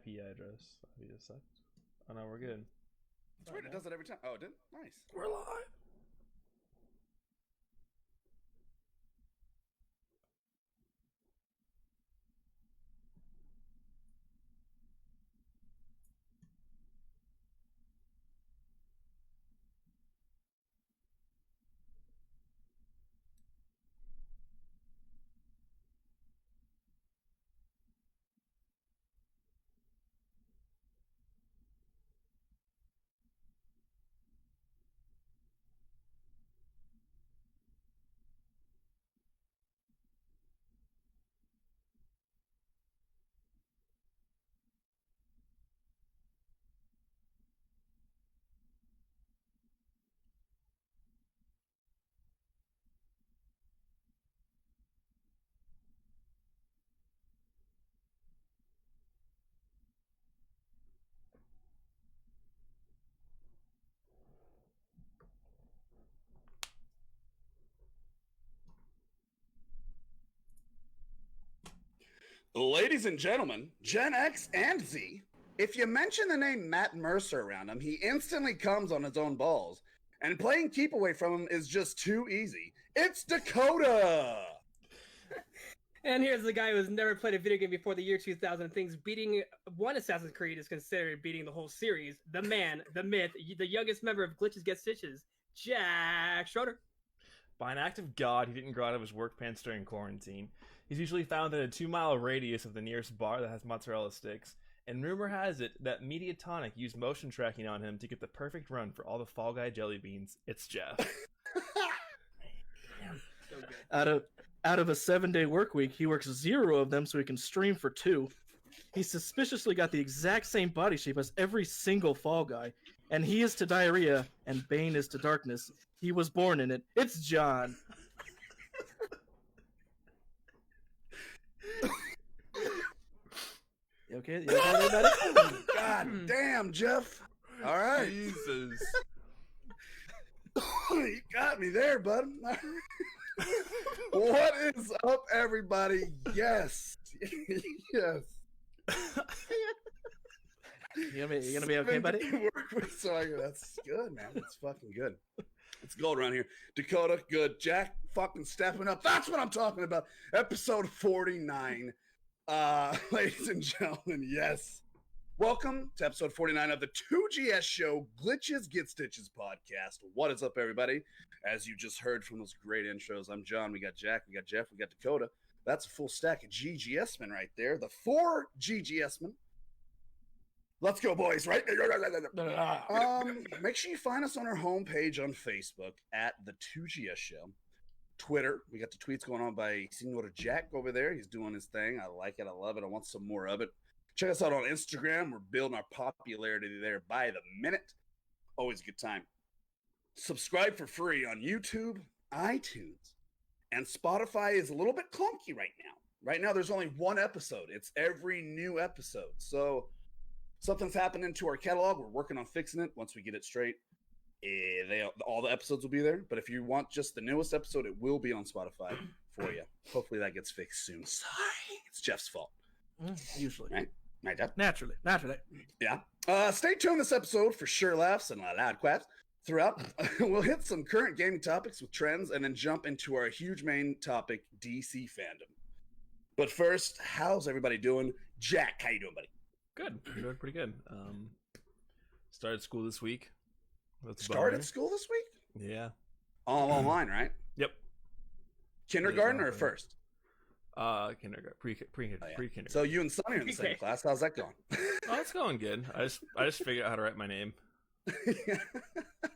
IP address. That'd be a sec. Oh no, we're good. It's weird. It does it every time. Oh, it did? Nice. We're live. Ladies and gentlemen, Gen X and Z, if you mention the name Matt Mercer around him, he instantly comes on his own balls. And playing keep away from him is just too easy. It's Dakota! And here's the guy who's never played a video game before the year 2000 and thinks beating one Assassin's Creed is considered beating the whole series. The man, the myth, the youngest member of Glitches Get Stitches, Jack Schroeder. By an act of God, he didn't grow out of his work pants during quarantine. He's usually found in a 2-mile radius of the nearest bar that has mozzarella sticks, and rumor has it that Mediatonic used motion tracking on him to get the perfect run for all the Fall Guy jelly beans. It's Jeff. So good. Out of a 7-day work week, he works 0 of them so he can stream for 2. He suspiciously got the exact same body shape as every single Fall Guy, and he is to diarrhea, and Bane is to darkness. He was born in it. It's John. You okay? You okay about it? God damn, Jeff. All right. Jesus. You got me there, bud. What is up, everybody? Yes. Yes. You gonna be okay, buddy? That's good, man. That's fucking good. It's gold around here. Dakota, good. Jack, fucking stepping up. That's what I'm talking about. Episode 49. Ladies and gentlemen, yes. Welcome to episode 49 of the 2GS show, Glitches Get Stitches podcast. What is up, everybody? As you just heard from those great intros, I'm John. We got Jack, we got Jeff, we got Dakota. That's a full stack of GGS men right there. The 4 GGS men. Let's go, boys, right? Make sure you find us on our homepage on Facebook at the 2GS show. Twitter, we got the tweets going on by Senor Jack over there. He's doing his thing. I like it. I love it. I want some more of it. Check us out on Instagram. We're building our popularity there by the minute. Always a good time. Subscribe for free on YouTube, iTunes, and Spotify is a little bit clunky right now. Right now, there's only one episode. It's every new episode. So something's happening to our catalog. We're working on fixing it. Once we get it straight, all the episodes will be there. But if you want just the newest episode, it will be on Spotify for you. Hopefully that gets fixed soon. Sorry, it's Jeff's fault. Usually. Right, Jeff? Naturally. Yeah. Stay tuned this episode for sure laughs and loud quacks. Throughout, we'll hit some current gaming topics with trends and then jump into our huge main topic, DC Fandom. But first, how's everybody doing? Jack, how you doing, buddy? Good. I'm doing pretty good. Started school this week. Started school this week? Yeah. All online, right? Yep. Kindergarten or first? Kindergarten, pre-kindergarten. So you and Sonny are in the same class. How's that going? Oh, it's going good. I just figured out how to write my name.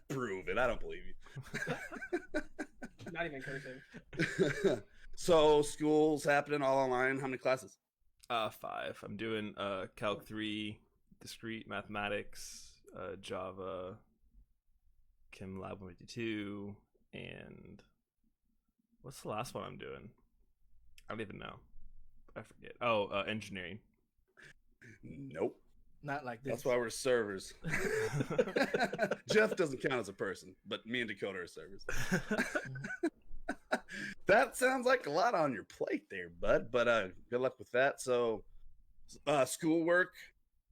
Prove it. I don't believe you. Not even cursing. So school's happening all online. How many classes? 5. I'm doing Calc 3, discrete mathematics, Java, Chem Lab 152, and what's the last one I'm doing? I don't even know. I forget. Oh, engineering. Nope. Not like this. That's why we're servers. Jeff doesn't count as a person, but me and Dakota are servers. That sounds like a lot on your plate there, bud. But good luck with that. So, schoolwork,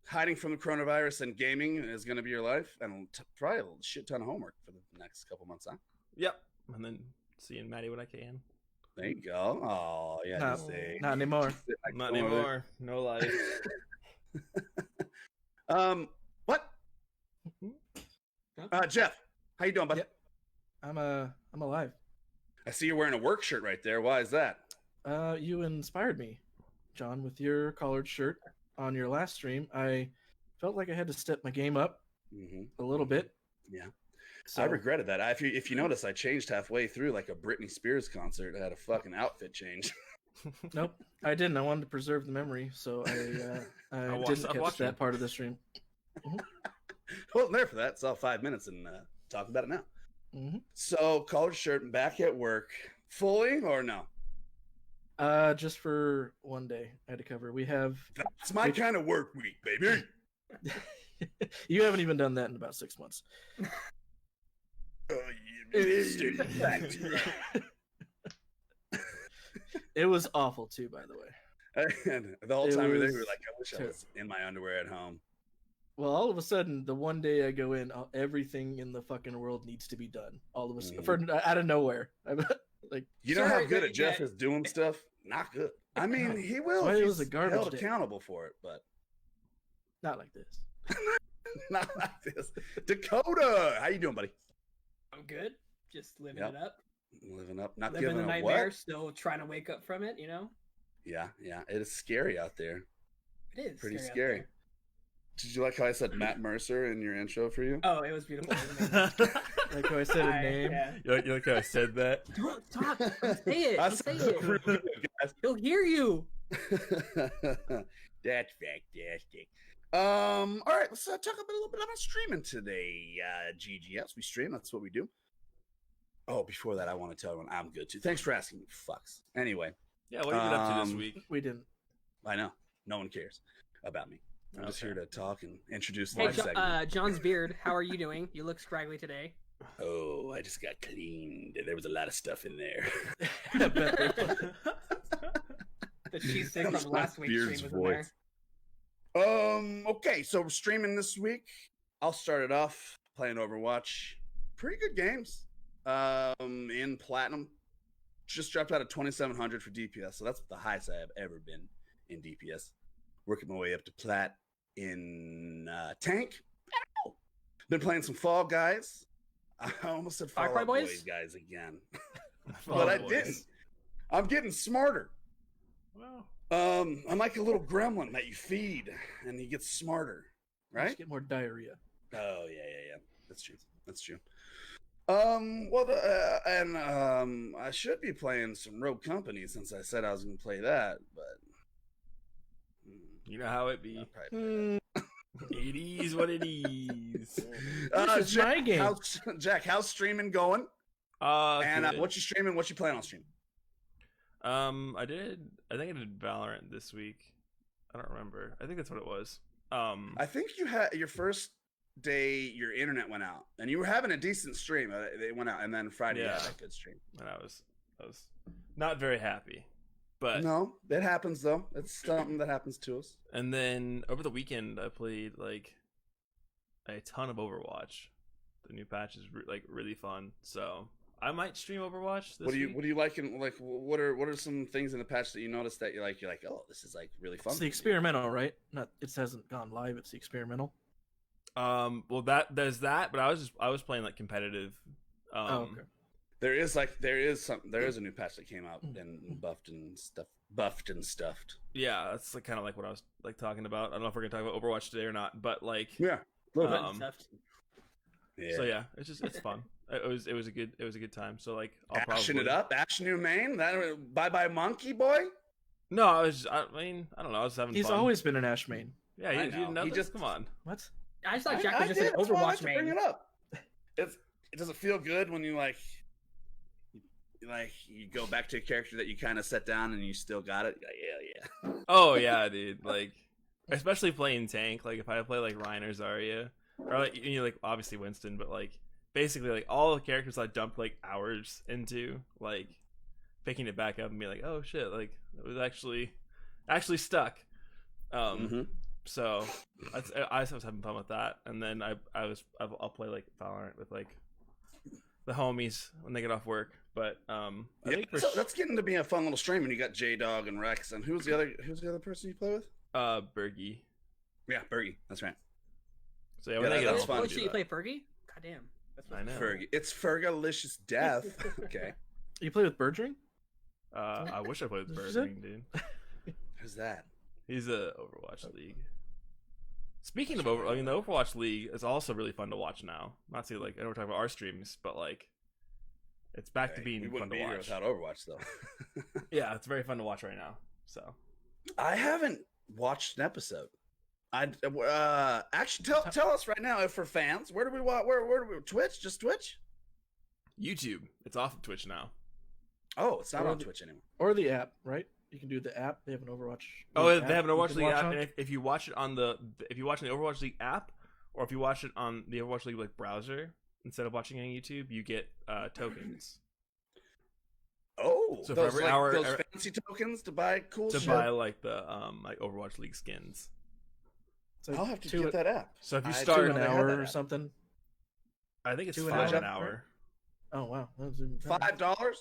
hiding from the coronavirus and gaming is going to be your life, and probably a shit ton of homework for the next couple months, huh? Yep. And then seeing Maddie when I can. There you go. Oh, yeah. Not anymore. Not anymore. No life. What? Jeff, how you doing, buddy? Yeah. I'm alive. I see you're wearing a work shirt right there. Why is that? You inspired me, John, with your collared shirt on your last stream. I felt like I had to step my game up a little bit. Yeah. So I regretted that. If you notice, I changed halfway through like a Britney Spears concert. I had a fucking outfit change. Nope, I didn't. I wanted to preserve the memory, so I didn't catch that part of the stream. Wasn't there for that. It's all 5 minutes and talk about it now. So, collared shirt, back at work, fully or no? Just for one day, I had to cover. That's my kind of work week, baby. You haven't even done that in about 6 months. It was awful too, by the way. And the whole time we were like, I wish I was in my underwear at home. Well, all of a sudden, the one day I go in, everything in the fucking world needs to be done. All of a sudden, out of nowhere. Like, you know how good Jeff is doing stuff? Not good. I mean, he will. Well, if it was he's a garbage held day. accountable for it, but not like this. not like this. Dakota, how you doing, buddy? I'm good. Just living it up. Living up, not Living giving the a nightmare, what? still trying to wake up from it, you know? Yeah. It is scary out there. It is. Pretty scary. Did you like how I said Matt Mercer in your intro for you? Oh, it was beautiful. Like how I said his name. Yeah. You like how I said that? Don't talk. Say it. That's Say it. really good, guys. He'll hear you. That's fantastic. All right, let's talk a little bit about streaming today. GGS, we stream. That's what we do. Oh, before that, I want to tell everyone I'm good too. Thanks for asking me, fucks. Anyway. Yeah, what have you been up to this week? We didn't. I know. No one cares about me. I'm just here to talk and introduce the Hey, next segment. John's beard. How are you doing? You look scraggly today. Oh, I just got cleaned. There was a lot of stuff in there. The cheese stick from last week's Beard's stream was in there. Okay, so we're streaming this week. I'll start it off playing Overwatch. Pretty good games. In Platinum. Just dropped out of 2,700 for DPS, so that's the highest I have ever been in DPS. Working my way up to Plat in Tank. Been playing some Fall Guys. I almost said Fall Out Boys guys again. But I didn't. I'm getting smarter. Wow. I'm like a little gremlin that you feed and he gets smarter, right? Just get more diarrhea. Oh yeah. That's true. I should be playing some Rogue Company since I said I was going to play that, but you know how it be. It is what it is. This is my game. Jack, how's streaming going? And good. what you streaming? What you playing on stream? I think I did Valorant this week. I don't remember. I think that's what it was. I think you had your first day. Your internet went out, and you were having a decent stream. It went out, and then Friday you had a good stream. And I was not very happy. But no, it happens though. It's something that happens to us. And then over the weekend, I played like a ton of Overwatch. The new patch is really fun, so I might stream Overwatch this week. What do you like? What are some things in the patch that you noticed that you're like, oh, this is like really fun? It's the experimental, right? Not it hasn't gone live. It's the experimental. Well, there's that, but I was playing like competitive. Okay. There is a new patch that came out and buffed and stuffed. Yeah, that's kind of like what I was like talking about. I don't know if we're gonna talk about Overwatch today or not, but like yeah, yeah. So yeah, it's fun. It was a good time. So like I'll Ashing probably it up, Ash new main. That bye monkey boy. No, I don't know. I was having He's fun. always been an Ash main. Yeah, you didn't know this? Come on. What? I just thought Jack was just an That's why I like Overwatch to bring main. it up. It doesn't feel good when you you go back to a character that you kind of set down and you still got it. Yeah. Oh yeah, dude. Like, especially playing tank. Like, if I play like Ryan or Zarya, or like like obviously Winston, but like basically like all the characters I dumped like hours into, like picking it back up and being like, oh shit, like it was actually stuck. So I was having fun with that, and then I'll play like Valorant with like the homies when they get off work. But I think that's getting to be a fun little stream. And you got J Dog and Rex, and who's the other person you play with? Bergie. Yeah, Bergie. That's right. So yeah, when they get that's off, fun. Oh shit, you play Fergie? God damn. That's I know. Fergie. It's Fergalicious Death. Okay. You play with Birdring? I wish I played with Is it? Bergie, dude. Who's that? He's a Overwatch League. Speaking of the Overwatch League is also really fun to watch now. Not to like, I know we're talking about our streams, but like, it's back to being we fun wouldn't to be here watch. without Overwatch, though. Yeah, it's very fun to watch right now. So I haven't watched an episode. Actually tell us right now if for fans, where do we watch? Where do we Twitch? Just Twitch? YouTube, it's off of Twitch now. Oh, it's not on Twitch anymore. Or the app, right? You can do the app. They have an Overwatch. Oh, they have an Overwatch you can League watch app. on. And if you watch it on the Overwatch League app, or if you watch it on the Overwatch League like browser instead of watching it on YouTube, you get tokens. Oh, So those, for every like, hour, those fancy tokens to buy cool to shit. buy like the like Overwatch League skins. It's like I'll have to two- get that app. So if you I start do an know they have hour that or app. something. I think it's $2 $5 an hour. hour. Oh wow, that was even better. $5?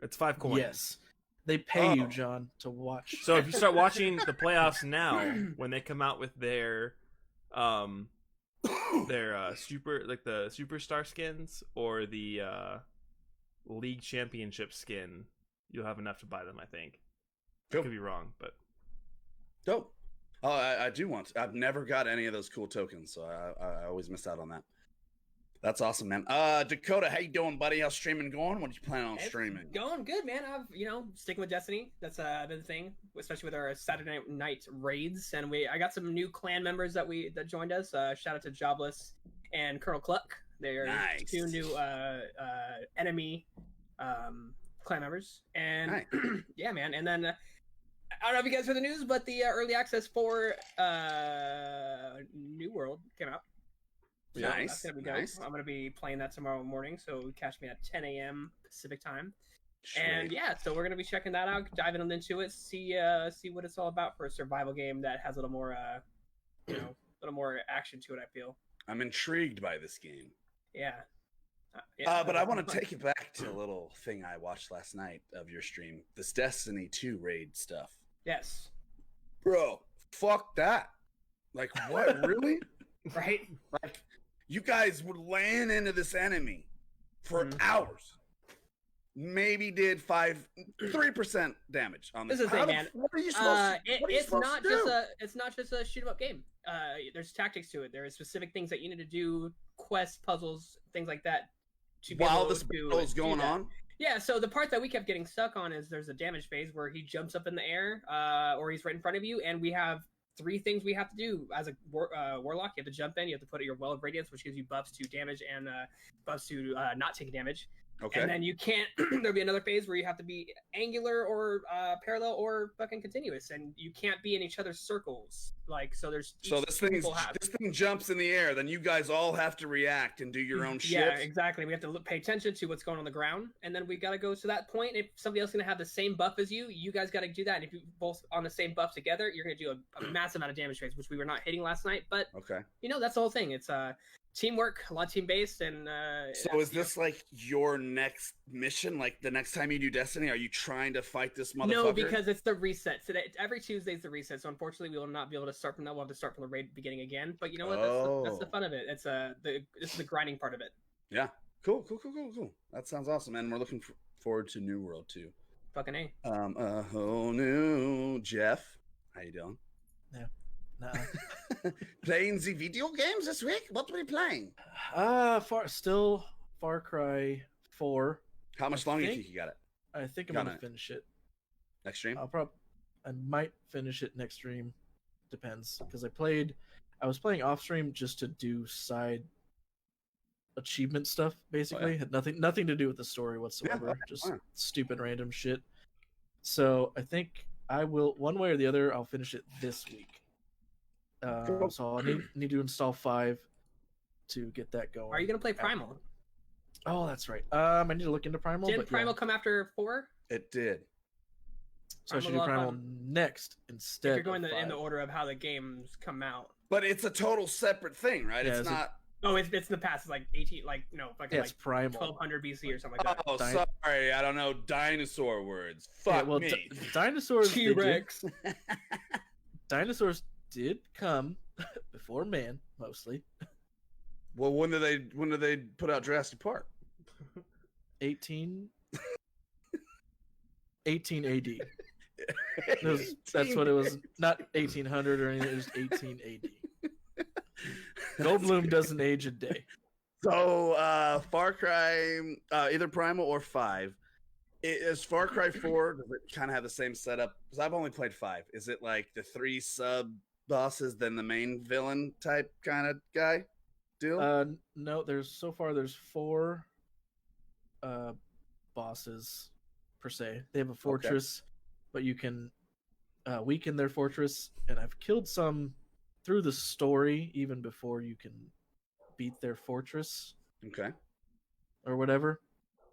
It's 5 coins. Yes, they pay you, Oh. John, to watch. So if you start watching the playoffs now, when they come out with their super like the superstar skins or the league championship skin, you'll have enough to buy them. I think. I Cool. could be wrong, but Dope. Oh, I do want. I've never got any of those cool tokens, so I always miss out on that. That's awesome, man. Dakota, how you doing, buddy? How's streaming going? What are you planning on It's streaming? Going good, man. I've sticking with Destiny. That's been the thing, especially with our Saturday night raids. And I got some new clan members that joined us. Shout out to Jobless and Colonel Cluck. They're Nice. 2 new enemy clan members. And Nice. yeah, man. And then I don't know if you guys heard the news, but the early access for New World came out. So Nice, that's gonna be dope. nice. I'm gonna be playing that tomorrow morning, so catch me at 10 a.m. Pacific time. Sweet. And yeah, so we're gonna be checking that out, diving into it, see what it's all about for a survival game that has a little more, a little more action to it. I feel. I'm intrigued by this game. Yeah. But I want to take it back to a little thing I watched last night of your stream. This Destiny 2 raid stuff. Yes. Bro, fuck that. Like, what? Really? Right. Like, you guys were laying into this enemy for Mhm. hours. Maybe did 3% damage on this. This is the How thing, man. What are you supposed to? What are you It's supposed not to just do? it's not just a shoot 'em up game. There's tactics to it. There are specific things that you need to do, quests, puzzles, things like that. To be While able this to battle is do going that. on. Yeah, so the part that we kept getting stuck on is there's a damage phase where he jumps up in the air, or he's right in front of you, and we have 3 things we have to do as a warlock. You have to jump in, you have to put your Well of Radiance, which gives you buffs to damage and buffs to not taking damage. Okay. And then you can't. There'll be another phase where you have to be angular or parallel or fucking continuous, and you can't be in each other's circles. Like so, there's So each this people have. thing jumps in the air, then you guys all have to react and do your own shit. Yeah, exactly. We have to pay attention to what's going on the ground, and then we got to go to that point. If somebody else is going to have the same buff as you, you guys got to do that. And if you both on the same buff together, you're going to do a massive amount of damage phase, which we were not hitting last night. But Okay. that's the whole thing. It's teamwork, a lot team based, and So is this like your next mission? Like the next time you do Destiny, are you trying to fight this motherfucker? No, because it's the reset. Today, every Tuesday is the reset. So unfortunately, we will not be able to start from that. We'll have to start from the raid beginning again. But you know what? That's the fun of it. It's this is the grinding part of it. Yeah. Cool. That sounds awesome, and we're looking forward to New World too. Fucking A. A whole new Jeff. How you doing? Nah. Playing the video games this week? What are we playing? Far Cry 4. How much longer do you think- think you got it? I think I'm Got gonna it. finish it. Next stream? I might finish it next stream. Depends, because I was playing off stream just to do side achievement stuff. Basically, had nothing to do with the story whatsoever. Just fine. stupid random shit. So I think I will, one way or the other, I'll finish it this week. Cool. So I need to install 5 to get that going. Are you gonna play Primal? Oh, that's right. I need to look into Primal. Didn't but Primal yeah. come after 4? It did. So I should do Primal Primal fun. next instead. If you're going of in the 5. order of how the games come out. But it's a total separate thing, right? Yeah, it's it's a- not. Oh, it's in the past. It's like 18, like no, fucking Yeah, it's like Primal. 1200 BC or something like that. Oh, Di- sorry, I don't know dinosaur words. Yeah, Fuck well, me. dinosaurs. they did- T-Rex. Dinosaurs did come before man, mostly. Well, when did they put out Jurassic Park? 18 AD. That's what it was. Not 1800 or anything. It was 18 AD. Goldblum doesn't age a day. So, Far Cry, either Primal or 5. Is Far Cry 4, does it kind of have the same setup? Because I've only played 5. Is it like the 3 sub bosses, then the main villain type kind of guy deal? No, there's 4 bosses per se. They have a fortress, but you can weaken their fortress, and I've killed some through the story even before you can beat their fortress Okay. or whatever.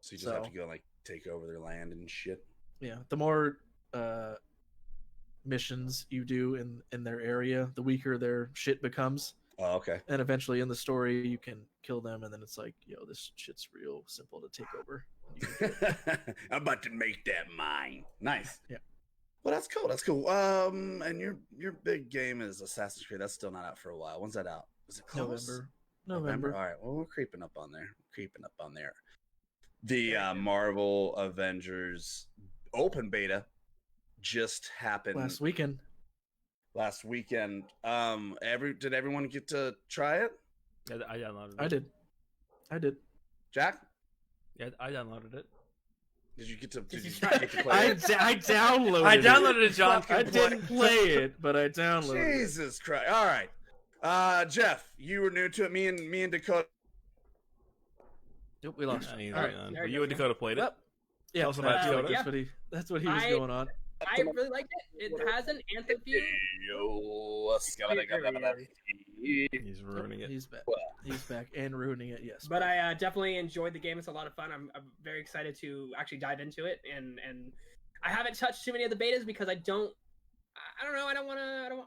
So you just have to go like take over their land and shit. Yeah, the more missions you do in their area, the weaker their shit becomes. Oh, okay. And eventually in the story you can kill them, and then it's like, yo, this shit's real simple to take over. I'm about to make that mine. Nice. Yeah. Well, that's cool. That's cool. And your big game is Assassin's Creed. That's still not out for a while. When's that out? Is it close? November. All right. Well, we're creeping up on there. The Marvel Avengers open beta just happened Last weekend. Did everyone get to try it? Yeah, I downloaded it. I did. Jack, Yeah, I downloaded it. did you get to? Did you try get to play it? I downloaded I downloaded it, John. I didn't play it, but I downloaded it. Jesus Christ! All right, Jeff, you were new to it. Me and Dakota. Nope, we lost. All right. There You you and go. Dakota played it. Yep. Yeah, Tell us about Dakota. Dakota. That's what he was going on. I really liked it. It has an anthem feel. He's ruining it. He's back. He's back and ruining it. Yes. But I definitely enjoyed the game. It's a lot of fun. I'm very excited to actually dive into it, and I haven't touched too many of the betas because I don't know.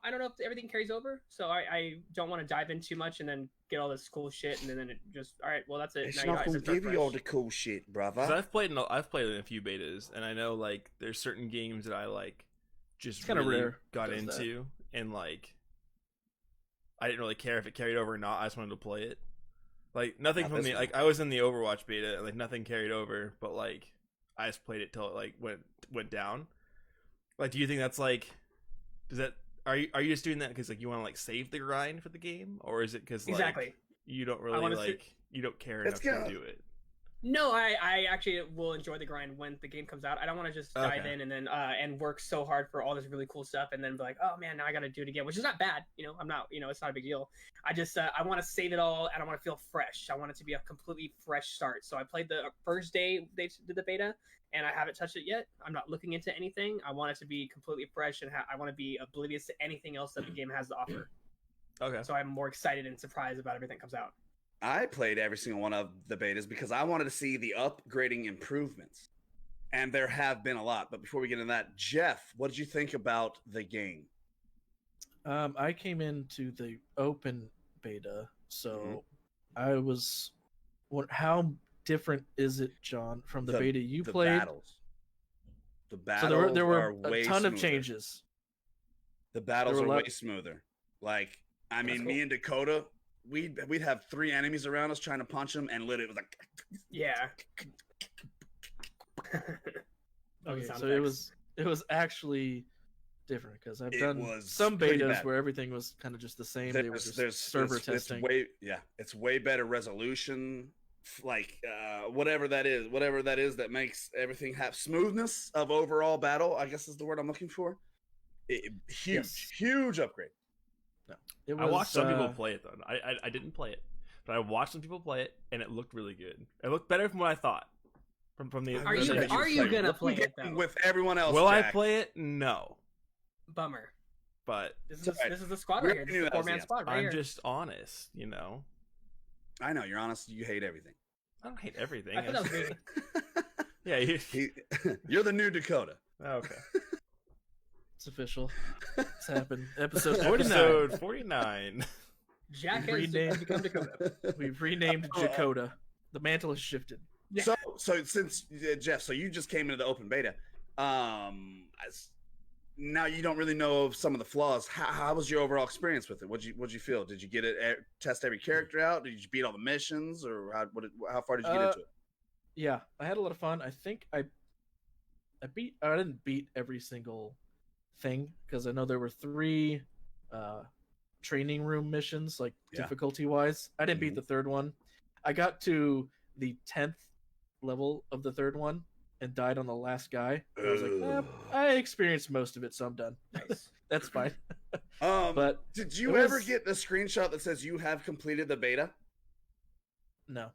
I don't know if everything carries over. So I don't want to dive in too much and then get all this cool shit, and then it just all right. Well, that's it. It's Now not you guys gonna start give you fresh. all the cool shit, brother. 'Cause I've played in a few betas, and I know like there's certain games that I like just It's kinda really rare got does that. into, and like I didn't really care if it carried over or not. I just wanted to play it. Like nothing Not from this the one. like I was in the Overwatch beta, and like nothing carried over, but like I just played it till it like went down. Like, do you think that's like, does that are you just doing that because like you want to like save the grind for the game, or is it because like Exactly. you don't really wanna like you don't care It's enough to good. do it? No, I actually will enjoy the grind when the game comes out. I don't want to just dive Okay. in and then and work so hard for all this really cool stuff and then be like, oh man, now I got to do it again, which is not bad. You know, I'm not, it's not a big deal. I just I want to save it all and I want to feel fresh. I want it to be a completely fresh start. So I played the first day they did the beta and I haven't touched it yet. I'm not looking into anything. I want it to be completely fresh and I want to be oblivious to anything else that the game has to offer. Okay. So I'm more excited and surprised about everything that comes out. I played every single one of the betas because I wanted to see the upgrading improvements. And there have been a lot. But before we get into that, Jeff, what did you think about the game? I came into the open beta, so Mm-hmm. I was. How different is it, John, from the beta you the played? Battles. The So battles there were are a way ton of smoother. changes. The battles There are were a lot- way smoother. Like, I mean, That's me cool. and Dakota, we'd have 3 enemies around us trying to punch them, and literally it was like, Yeah. Okay, Sound so effects. it was actually different because I've It done was some pretty betas bad. where everything was kind of just the same. They were just server testing. It's way better resolution. Like whatever that is that makes everything have smoothness of overall battle, I guess is the word I'm looking for. Huge upgrade. It I watched some people uh, play it though. I didn't play it, but I watched some people play it, and it looked really good. It looked better from what I thought. From the Are Listen, you that are you play gonna play it though? with everyone else? will I Jack. play it? No, Bummer. but This is It's all right. this is the squad We right here. already This knew is the that was the 4-man answer. squad right I'm here. just honest. You know, I know you're honest. You hate everything. I don't hate everything. I thought that was me. Yeah. You're the new Dakota. Okay. It's official. It's happened. Episode 49. Episode 49. Jack has Renamed- become Dakota. We've renamed Dakota. The mantle has shifted. Yeah. So since Jeff, so you just came into the open beta. Now you don't really know of some of the flaws. How was your overall experience with it? What'd you feel? Did you get it test every character out? Did you beat all the missions, or how far did you get into it? Yeah, I had a lot of fun. I think I didn't beat every single thing because I know there were 3 training room missions, like Yeah. difficulty wise. I didn't beat the 3rd one. I got to the 10th level of the 3rd one and died on the last guy. And I was like, I experienced most of it, so I'm done. Nice. That's fine. But did you it ever was- get the screenshot that says you have completed the beta? No,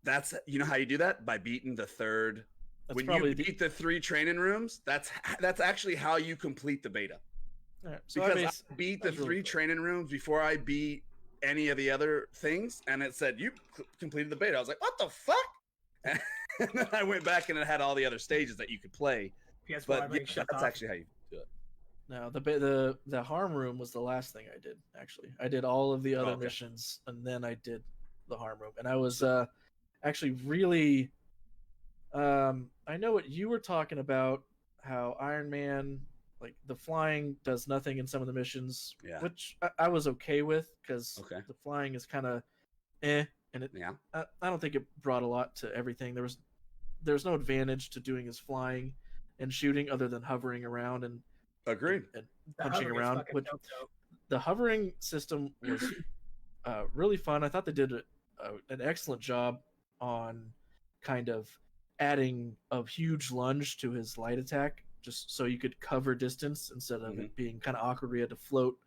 That's, you know how you do that? By beating the 3rd. that's When probably you beat the 3 training rooms, that's actually how you complete the beta. All right, so Because I beat the that's really 3 cool. training rooms before I beat any of the other things, and it said you completed the beta. I was like, what the fuck? And then I went back and it had all the other stages that you could play. PS4 But everything yeah, shut that's off. actually how you do it. No, the harm room was the last thing I did. Actually, I did all of the other Okay. missions, and then I did the harm room, and I was actually really. I know what you were talking about. How Iron Man, like the flying, does nothing in some of the missions, Yeah. which I was okay with because Okay. the flying is kind of, and it. Yeah. I don't think it brought a lot to everything. There's no advantage to doing his flying and shooting other than hovering around and Agreed. and The punching hovering is around, fucking which dope, though. the hovering system was really fun. I thought they did an excellent job on kind of adding a huge lunge to his light attack, just so you could cover distance instead of it being kind of awkward. We had to float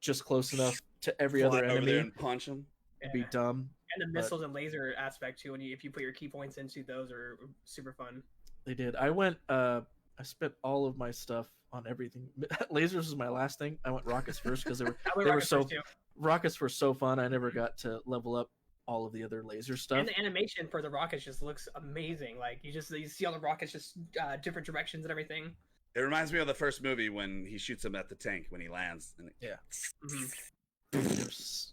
just close enough to every Fly other over there enemy and punch them. to be Yeah. dumb. And the but- missiles and laser aspect too. If you put your key points into those, are super fun. They did. I went. I spent all of my stuff on everything. Lasers was my last thing. I went rockets first because I went They were rockets so- first, too. rockets were so fun. I never got to level up all of the other laser stuff. And the animation for the rockets just looks amazing. Like you see all the rockets just different directions and everything. It reminds me of the first movie when he shoots him at the tank when he lands. And Mhm. They're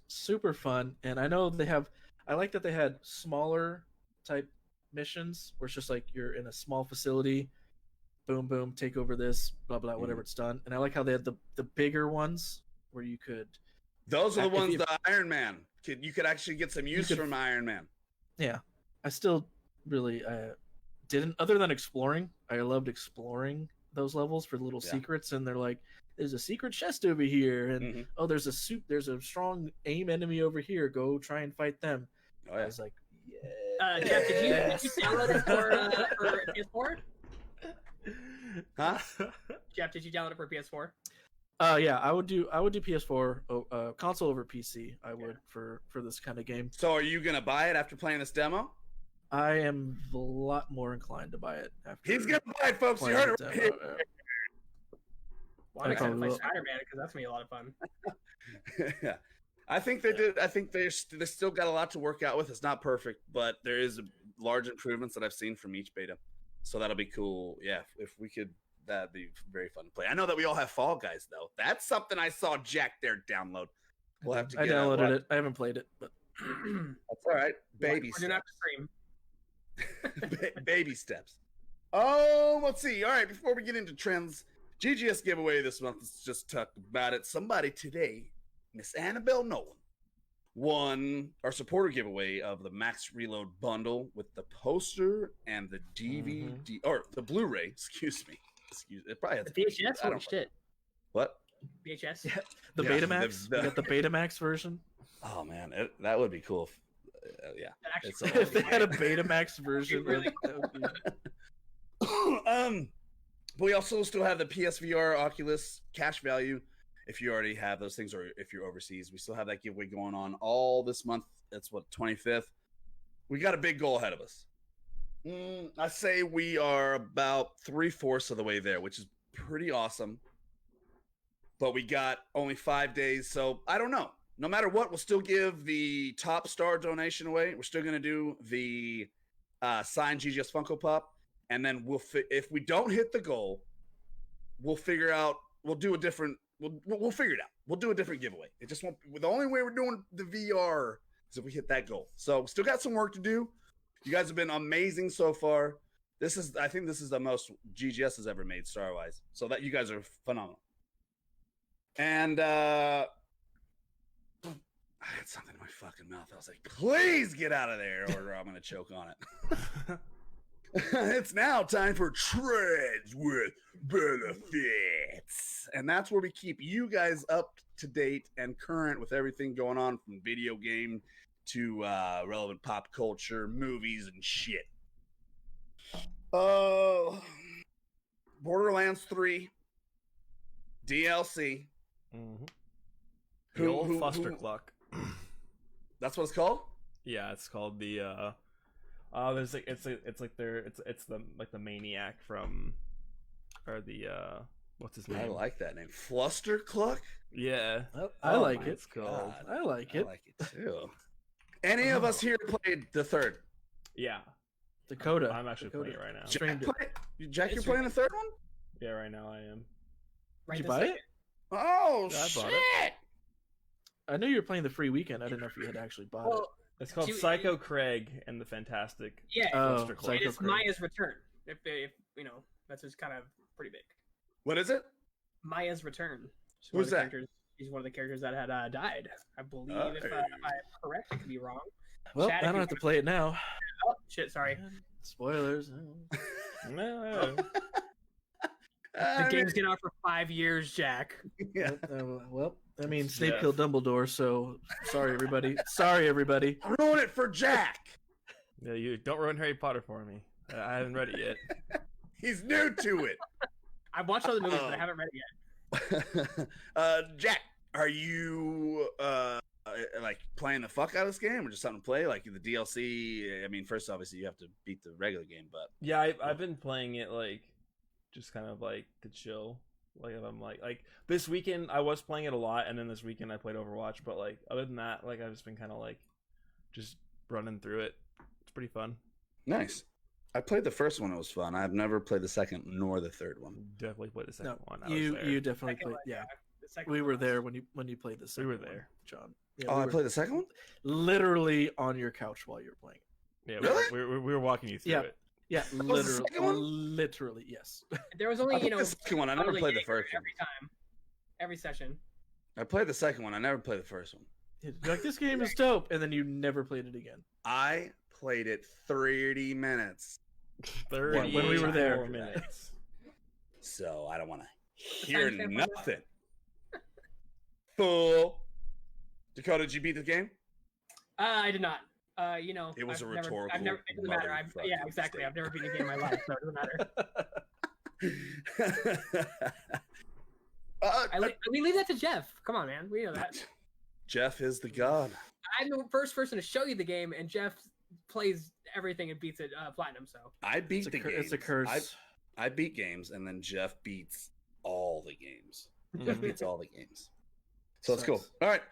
super fun, and I know they have. I like that they had smaller type missions where it's just like you're in a small facility, boom, boom, take over this, blah blah, whatever it's done. And I like how they had the bigger ones where you could. those are the If ones you- that Iron Man you could actually get some use could- from Iron Man. Yeah, I still really didn't. Other than exploring, I loved exploring those levels for little Yeah. secrets, and they're like, "There's a secret chest over here," and Mhm. oh, there's a strong aim enemy over here. Go try and fight them. Oh I yeah. was like, yeah. Jeff, did you download it for PS4? Huh? Jeff, did you download it for PS4? Yeah, I would do PS4 console over PC. I would for this kind of game. So are you gonna buy it after playing this demo? I am a lot more inclined to buy it after. He's gonna buy it, folks. You playing heard the it. demo. right here. Well, I'm I excited to play probably will. Spider-Man because that's gonna be a lot of fun. Yeah. I think they did. I think they still got a lot to work out with. It's not perfect, but there is large improvements that I've seen from each beta. So that'll be cool. Yeah, if we could, that'd be very fun to play. I know that we all have Fall Guys though. That's something I saw Jack there download. We'll have to. I Get downloaded it. I haven't played it, but That's all right. Baby We're gonna have steps. to stream. Baby steps. Oh, let's see. All right, before we get into trends, GGS giveaway this month. Let's just talk about it. Somebody today, Miss Annabelle Nolan, won our supporter giveaway of the Max Reload bundle with the poster and the DVD or the Blu-ray. Excuse me. It probably has The VHS? I Holy don't- shit. What? VHS? Yeah. the Yeah, Betamax. the- We got the Betamax version. Oh man, that would be cool. Yeah. That actually It's really If they had a good. Betamax version, really that would be- But we also still have the PSVR Oculus cash value. If you already have those things, or if you're overseas, we still have that giveaway going on all this month. It's what, 25th. We got a big goal ahead of us. I say we are about 3/4 of the way there, which is pretty awesome. But we got only 5 days, so I don't know. No matter what, we'll still give the top star donation away. We're still going to do the signed GGS Funko Pop. And then if we don't hit the goal, we'll figure out. We'll do a different. We'll figure it out. We'll do a different giveaway. It just won't. The only way we're doing the VR is if we hit that goal. So we still got some work to do. You guys have been amazing so far. I think this is the most GGS has ever made star-wise. So that you guys are phenomenal. And I had something in my fucking mouth. I was like, please get out of there, or I'm gonna choke on it. It's now time for Trades with Benefits. And that's where we keep you guys up to date and current with everything going on from video game to relevant pop culture, movies, and shit. Borderlands 3 DLC. Mm-hmm. The old Foster Clock. That's what it's called? Yeah, it's called the there's like it's the maniac from, or the what's his name? I like that name. Fluster Cluck? Yeah. I like it. It's called. I like it. I like it too. Any of us here played the third? Yeah. Dakota. I'm actually playing it right now. Jack, you're playing the third one? Yeah, right now I am. Right Did you this buy second. it? Oh, Yeah, I bought shit! I knew you were playing the free weekend. I didn't know if you had actually bought it. Well, It's called You- Psycho Craig and the Fantastic. yeah, Oh, Fluster Cluck. it's Craig. Maya's return. If you know, that's just kind of pretty big. What is it? Maya's return. She's Who's that? She's one of the characters that had died. I believe, if Hey. I'm correct, I could be wrong. Well, Chad, I if don't you have to wanna- play it now. Oh shit! Sorry. Spoilers. No. The game's been out for 5 years, Jack. Yeah. Well, I mean, Snape Jeff. killed Dumbledore, so sorry, everybody. Sorry, everybody. Ruin it for Jack. Yeah, you don't ruin Harry Potter for me. I haven't read it yet. He's new to it. I've watched all the movies, but I haven't read it yet. Jack, are you like playing the fuck out of this game, or just something to play? Like the DLC? I mean, first obviously you have to beat the regular game, but Yeah, I've been playing it like just kind of like to chill. Like if I'm like this weekend I was playing it a lot, and then this weekend I played Overwatch. But like other than that, like I've just been kind of like just running through it. It's pretty fun. nice. I played the first one; it was fun. I've never played the second nor the third one. Definitely played the second No, one. I was you there. you definitely Second played. one, Yeah, The second we one were was- there when you played the second were one, there. John. Yeah, Oh, we I were played the second one. literally on your couch while you were playing. Yeah, Really? we were walking you through Yeah. it. Yeah, was the literally, second one? literally, yes. There was only I played the second one. I never probably played the Jager first one. every time, every session. I played the second one. I never played the first one. You're like, this game is dope, and then you never played it again. I played it 30 minutes, 30 when we were there. minutes. so I don't want to What hear time stamp was that? nothing. Fool. Dakota, did you beat the game? I did not. You know, It was I've a never, rhetorical I've never. It doesn't matter. motherfucking Yeah, exactly. mistake. I've never beaten a game in my life, so it doesn't matter. We leave that to Jeff. Come on, man. We know that. Jeff is the god. I'm the first person to show you the game, and Jeff plays everything and beats it platinum. So I beat It's a, the cur- games. it's a curse. I beat games, and then Jeff beats all the games. Jeff beats all the games. So it's cool. Sucks. All right,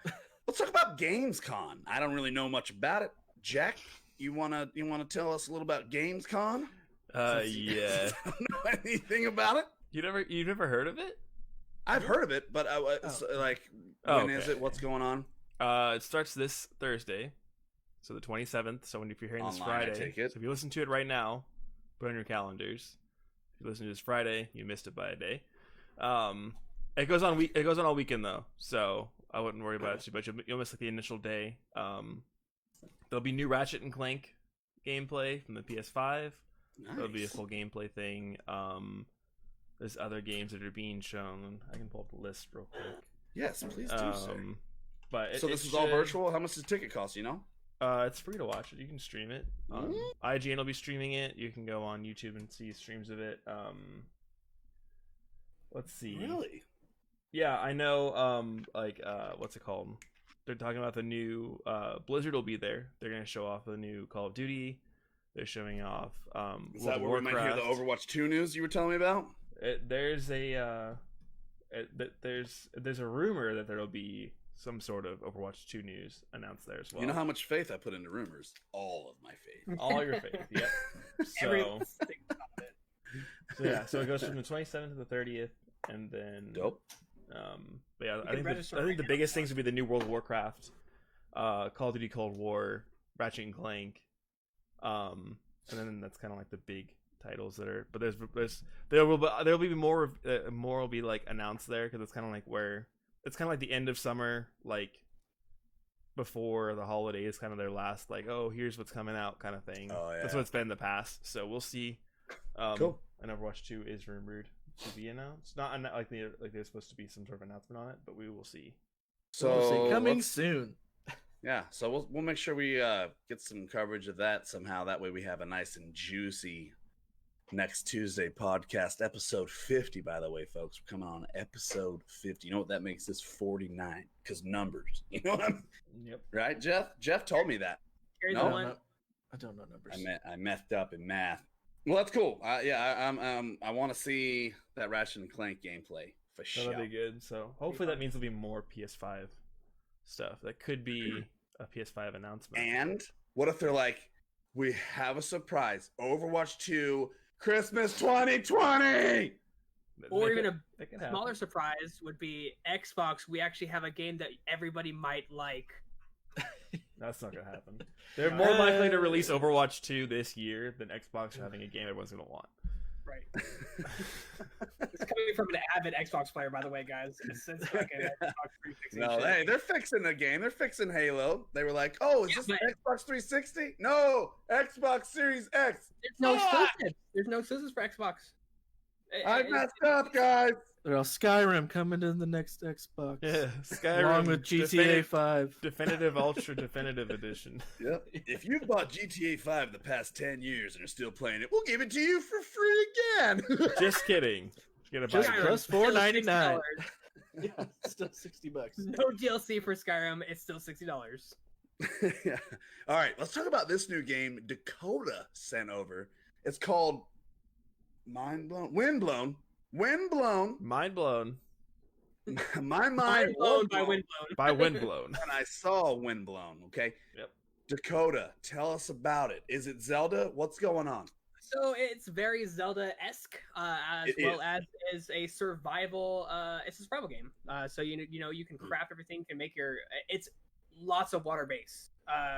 let's talk about GamesCon. I don't really know much about it. Jack, you wanna tell us a little about GamesCon? Yeah. I don't know anything about it. You've never heard of it? I've heard of it, but like, when is Okay. it? What's going on? It starts this Thursday, so the 27th. So if you're hearing this Online, I Friday, take it. so if you listen to it right now, put it on your calendars. If you listen to this Friday, you missed it by a day. It goes on all weekend though, so I wouldn't worry about it too much. You'll miss like the initial day. There'll be new Ratchet and Clank gameplay from the PS5. There'll be a Nice. full gameplay thing. There's other games that are being shown. I can pull up the list real quick. Yes, please do, sir. But So this is all virtual. How much does the ticket cost? You know? It's free to watch it. You can stream it. IGN will be streaming it. You can go on YouTube and see streams of it. Let's see. Really? Yeah, I know. What's it called? They're talking about the new Blizzard will be there. They're gonna show off the new Call of Duty. They're showing off Is World that of where we might hear the Warcraft. Overwatch 2 news you were telling me about? There's a rumor that there'll be some sort of Overwatch 2 news announced there as well. You know how much faith I put into rumors? All of my faith. all your faith. Yep. every So thing about it. yeah, so it goes from the 27th to the 30th. and then Dope. But yeah, You I can think register I think right the now. biggest things would be the new World of Warcraft, Call of Duty Cold War, Ratchet and Clank, and then that's kind of like the big titles that are. But there will be more will be like announced there because it's kind of like where it's kind of like the end of summer, like before the holidays, kind of their last like, oh, here's what's coming out kind of thing. Oh, That's yeah. what it's been in the past. So we'll see. Cool. And Overwatch 2 is rumored to be announced. Not like there's supposed to be some sort of announcement on it, but we will see. So coming let's- soon. Yeah, so we'll make sure we get some coverage of that somehow. That way we have a nice and juicy next Tuesday podcast, episode 50. By the way, folks, we're coming on episode 50. You know what that makes this 49? Because numbers. You know what I'm Yep. right, Jeff? Jeff told me that. Carry No. the one. I don't know numbers. I messed up in math. Well, that's cool. I want to see that Ratchet and Clank gameplay for sure. That'll be good. So hopefully that means there'll be more PS5 stuff. That could be a PS5 announcement. And what if they're like, we have a surprise, Overwatch 2, Christmas 2020? Or even a that could happen. smaller surprise would be Xbox. We actually have a game that everybody might like. That's not gonna happen. They're more likely to release Overwatch 2 this year than Xbox having a game everyone's gonna want. Right. It's coming from an avid Xbox player, by the way, guys. It's like an Xbox 360. No, shit. hey, they're fixing the game. They're fixing Halo. They were like, oh, is Yeah, this but- Xbox 360? No, Xbox Series X. There's no Fuck! exclusives. There's no exclusives for Xbox. I messed up, guys. They're all Skyrim coming to the next Xbox. Yeah, Skyrim Along with GTA 5. Definitive Ultra Definitive Edition. Yep. If you've bought GTA 5 the past 10 years and are still playing it, we'll give it to you for free again. Just kidding. You're gonna Just buy Skyrim, it. plus still $4.99. $60. Yeah, still $60. No DLC for Skyrim. It's still $60. Yeah. All right, let's talk about this new game Dakota sent over. It's called Mind Blown. Windblown. Windblown. Mind blown My mind Mind blown was by blown. Windblown. by Windblown. And I saw Windblown, okay? Yep. Dakota, tell us about it. Is it Zelda? What's going on? So it's very Zelda-esque, as It well is. as is a survival. It's a survival game. So you can craft everything, you can make your. It's lots of water base.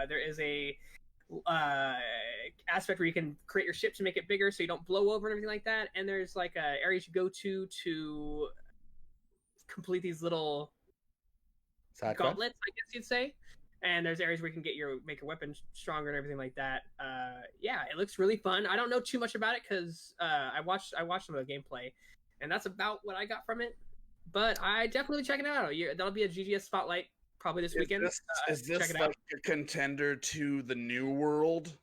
There is a aspect where you can create your ship to make it bigger, so you don't blow over and everything like that. And there's like areas you go to complete these little Side quest? gauntlets, I guess you'd say. And there's areas where you can make your weapon stronger and everything like that. Yeah, it looks really fun. I don't know too much about it because I watched some of the gameplay, and that's about what I got from it. But I definitely check it out. That'll be a GGS spotlight probably this weekend. Is check this it like out. a contender to the New World?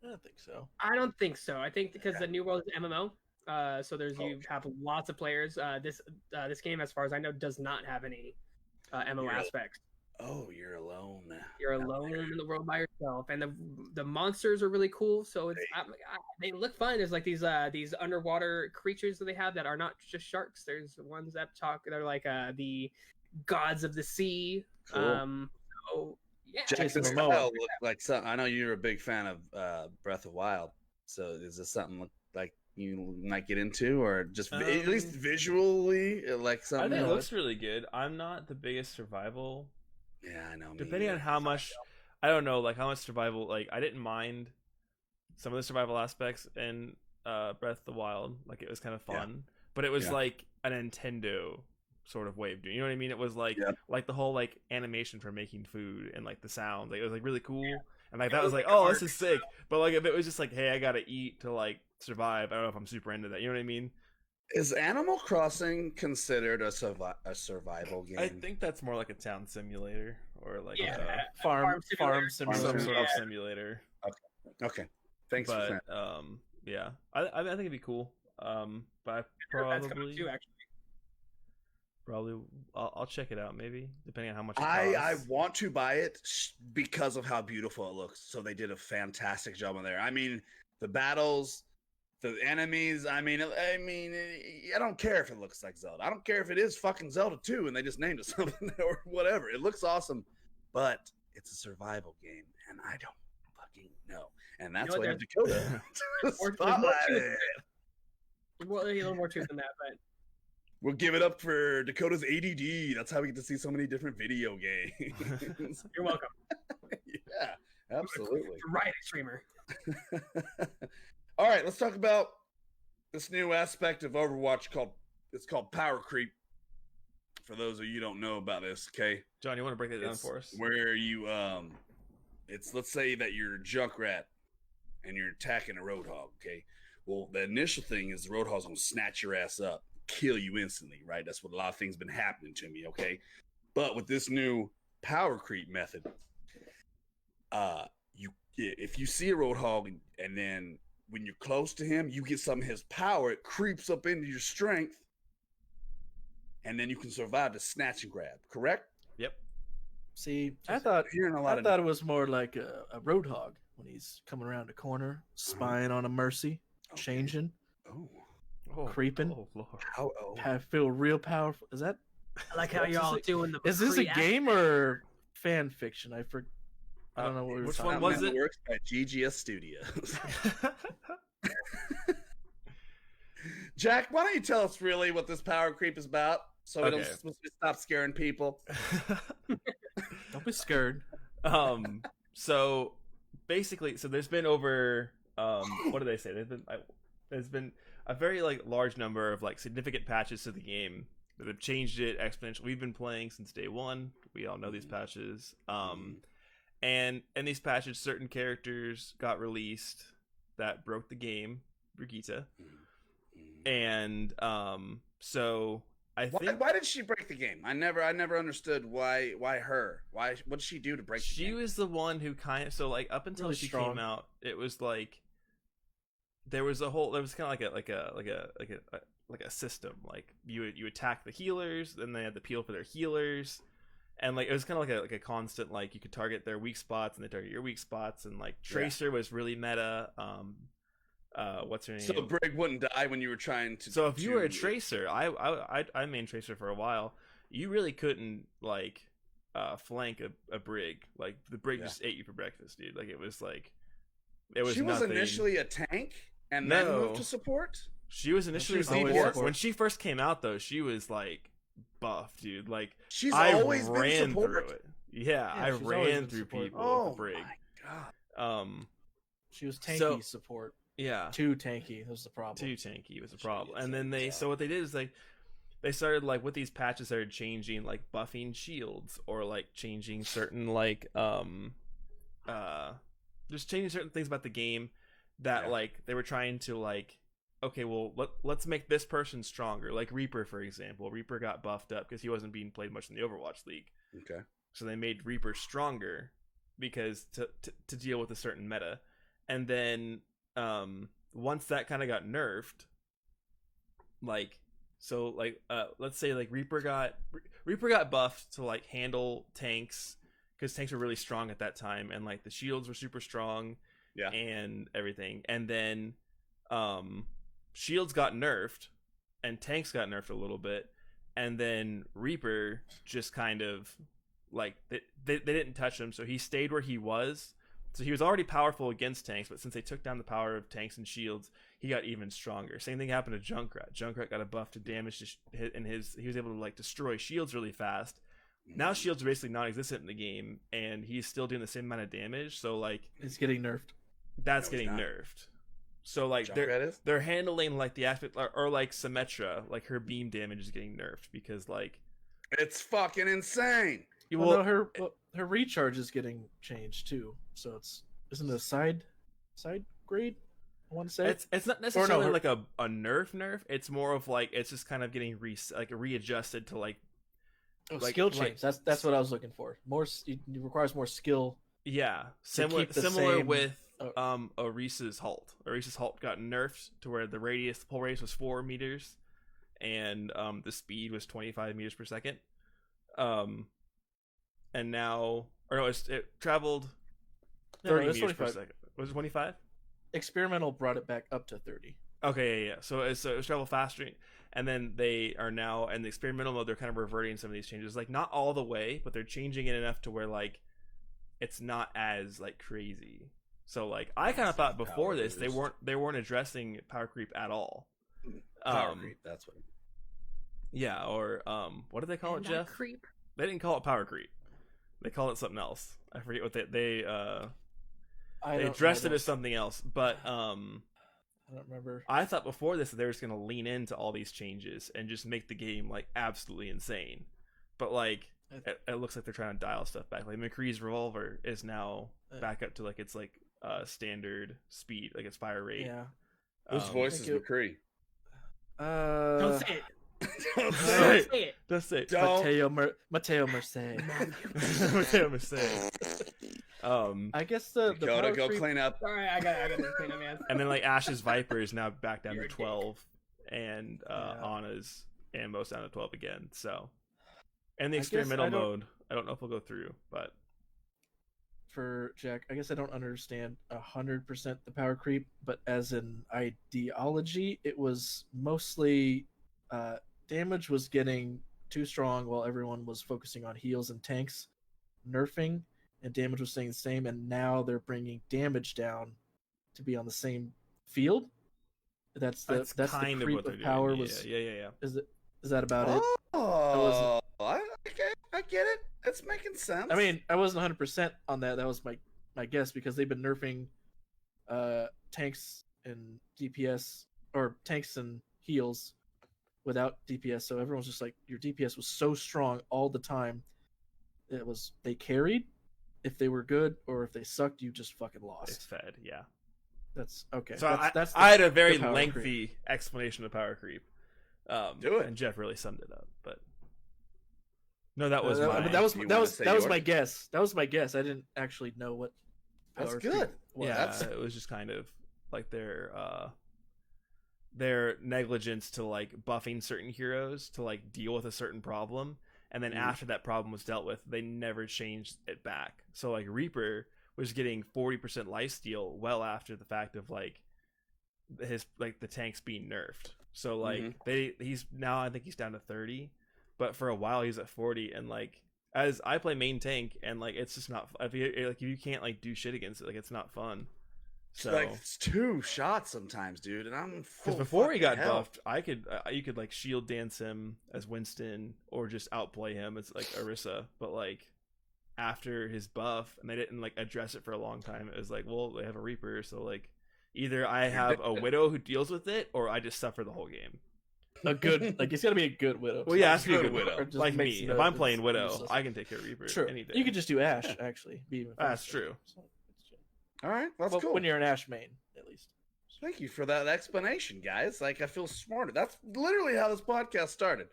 I don't think so. I don't think so. I think because the New World is MMO, so you have lots of players. This game, as far as I know, does not have any MMO Really? aspects. Oh, you're alone. You're alone in the world by yourself, and the monsters are really cool. So it's they look fun. There's like these underwater creatures that they have that are not just sharks. There's ones that talk. They're like the gods of the sea. Cool. So yeah, Jason Jason Momoa Momoa. looked like something. I know you're a big fan of Breath of Wild. So is this something like you might get into, or just at least visually, like I something? think it else? looks really good. I'm not the biggest survival. Yeah, I know. me Depending on either. how much, I don't know, like how much survival. Like I didn't mind some of the survival aspects in Breath of the Wild. Like it was kind of fun, but it was Yeah. like a Nintendo sort of way of doing. You know what I mean? It was like like the whole like animation for making food and like the sounds. Like it was like really cool. And like that was like, oh, this is sick. But like if it was just like, hey, I gotta eat to like survive, I don't know if I'm super into that. You know what I mean? Is Animal Crossing considered a survival game? I think that's more like a town simulator or like Farm simulator. some simulator. sort of simulator. Okay, thanks for But that. yeah, I think it'd be cool. But that's coming too, actually. I'll check it out maybe depending on how much it I costs. want to buy it because of how beautiful it looks. So they did a fantastic job on there. I mean, the battles, the enemies. I mean, I don't care if it looks like Zelda. I don't care if it is fucking Zelda 2 and they just named it something or whatever. It looks awesome, but it's a survival game, and I don't fucking know. And that's You know why what, Dakota There's more to spotlighted. it. Well, a little more truth than that, but We'll give it up for Dakota's ADD. That's how we get to see so many different video games. you're welcome. Yeah, absolutely. Riot streamer. All right, let's talk about this new aspect of Overwatch called power creep. For those of you who don't know about this, okay? John, you want to break that down for us? Where you let's say that you're a Junkrat and you're attacking a Roadhog, okay? Well, the initial thing is the Roadhog's gonna snatch your ass up, kill you instantly, right? That's what a lot of things been happening to me, okay? But with this new power creep method, if you see a Roadhog and then when you're close to him, you get some of his power, it creeps up into your strength, and then you can survive the snatch and grab, correct? Yep. See, I thought it it was more like a Roadhog when he's coming around a corner, spying on a Mercy, changing, creeping. Oh, Lord. I feel real powerful. Is that? I like how y'all doing the. Is this a game or fan fiction? I don't know what we were which talking one about. was it? Works by GGS Studios. Jack, why don't you tell us really what this power creep is about, so we don't stop scaring people? Don't be scared. So basically, there's been over what do they say? There's been a very large number of significant patches to the game that have changed it exponentially. We've been playing since day one. We all know these patches. And in these patches, certain characters got released that broke the game, Brigitte. And so I think why did she break the game? I never understood why her. What did she do to break the game? She was the one who up until Really she strong. came out, it was there was kind of like a system. Like you attack the healers, then they had to peel for their healers. And it was kind of like a constant, you could target their weak spots and they target your weak spots, and Tracer was really meta. What's her name? So Brig wouldn't die when you were trying to. So if you were a Tracer, I main Tracer for a while. You really couldn't flank a Brig. The Brig just ate you for breakfast, dude. It was She was nothing. initially a tank and then moved to support. She was initially a support. When she first came out, though, she was buff, dude. She's I always ran been support. Through it. Yeah, I she's always ran been through support. people with the Brig. My God. She was tanky support. Yeah, Too tanky was the problem. Too tanky was the problem. And then so what they did is they started with these patches started changing buffing shields or changing certain just changing certain things about the game that they were trying to okay, well let's make this person stronger. Reaper, for example. Reaper got buffed up because he wasn't being played much in the Overwatch League. Okay. So they made Reaper stronger because to deal with a certain meta. And then once that kind of got nerfed, let's say Reaper got buffed to handle tanks, because tanks were really strong at that time, and the shields were super strong, and everything. And then shields got nerfed and tanks got nerfed a little bit, and then Reaper just kind of they didn't touch him, so he stayed where he was. So he was already powerful against tanks, but since they took down the power of tanks and shields, he got even stronger. Same thing happened to Junkrat. Junkrat got a buff to damage and he was able to destroy shields really fast. Now shields are basically non-existent in the game, and he's still doing the same amount of damage. So it's getting nerfed. That's getting nerfed. So they're handling the aspect or Symmetra, her beam damage is getting nerfed because it's fucking insane. Well, no, her recharge is getting changed too. So isn't it a side grade? I want to say it's not necessarily a nerf. It's more of it's just kind of getting readjusted to skill change. That's what I was looking for. It requires more skill. Yeah, similar with Orisa's Halt. Orisa's Halt got nerfed to where the pole radius was 4 meters, and the speed was 25 meters per second. And now, it traveled 30 meters per second. Was it 25? Experimental brought it back up to 30. Okay, yeah. So it was travel faster, and then they are now in the experimental mode. They're kind of reverting some of these changes, not all the way, but they're changing it enough to where it's not as crazy. So I kind of thought before this they weren't addressing power creep at all. Power creep. That's what. Yeah, or what did they call it, Jeff? Creep. They didn't call it power creep. They call it something else. I forget what they addressed it as something else. But I don't remember. I thought before this that they were just gonna lean into all these changes and just make the game like absolutely insane. But like it looks like they're trying to dial stuff back. Like McCree's revolver is now back up to like its like standard speed, like its fire rate. Yeah. Whose voice is McCree? Don't say it. Don't Say say it. it. Don't say it. Mateo Mercer. Mateo Mercer. I guess the Dakota, power go creep- clean up. All right, I got to clean up, man. And then like Ash's Viper is now back down You're to a dick. 12, and Anna's ammo's down to 12 again. So, and the I guess experimental I don't- mode, I don't know if we'll go through, but For Jack, I guess I don't understand 100% the power creep, but as an ideology, it was mostly damage was getting too strong while everyone was focusing on heals and tanks, nerfing, and damage was staying the same. And now they're bringing damage down to be on the same field. That's the kind of creep what they're of doing. power. Yeah. Is that about it? Oh, I get it. It's making sense. I mean, I wasn't 100% on that. That was my guess because they've been nerfing tanks and DPS or tanks and heals without DPS. So everyone's just like, your DPS was so strong all the time. They carried if they were good, or if they sucked, you just fucking It's lost. fed, yeah. That's okay. So that's I had a very power lengthy explanation of power creep. Do it. And Jeff really summed it up, but no, that was that- my. but that was You that wanna was say that was yours? my guess. That was my guess. I didn't actually know what. That's power good. creep was. Yeah, it was just kind of like their negligence to like buffing certain heroes to like deal with a certain problem, and then Mhm. after that problem was dealt with, they never changed it back. So like Reaper was getting 40% lifesteal well after the fact of like his like the tanks being nerfed. So like he's now, I think he's down to 30, but for a while he's at 40, and like as I play main tank, and like it's just not, if you can't like do shit against it, like it's not fun. So like it's 2 shots sometimes, dude, and I'm because full before he got fucking hell. buffed, you could like shield dance him as Winston or just outplay him as like Orisa. But like after his buff, and they didn't like address it for a long time, it was like, well, they have a Reaper, so like either I have a Widow who deals with it, or I just suffer the whole game. A good, like, it's got to be a good Widow. Well, yeah, it has to be a Good good Widow. Or just Like makes me, no- if I'm playing it's Widow, useless. I can take care of Reaper. Sure, any day. you could just do Ash actually. Be even That's faster. true. So, it's chill. All right, that's Well, cool. when you're an Ash main, at least. Thank you for that explanation, guys. Like, I feel smarter. That's literally how this podcast started.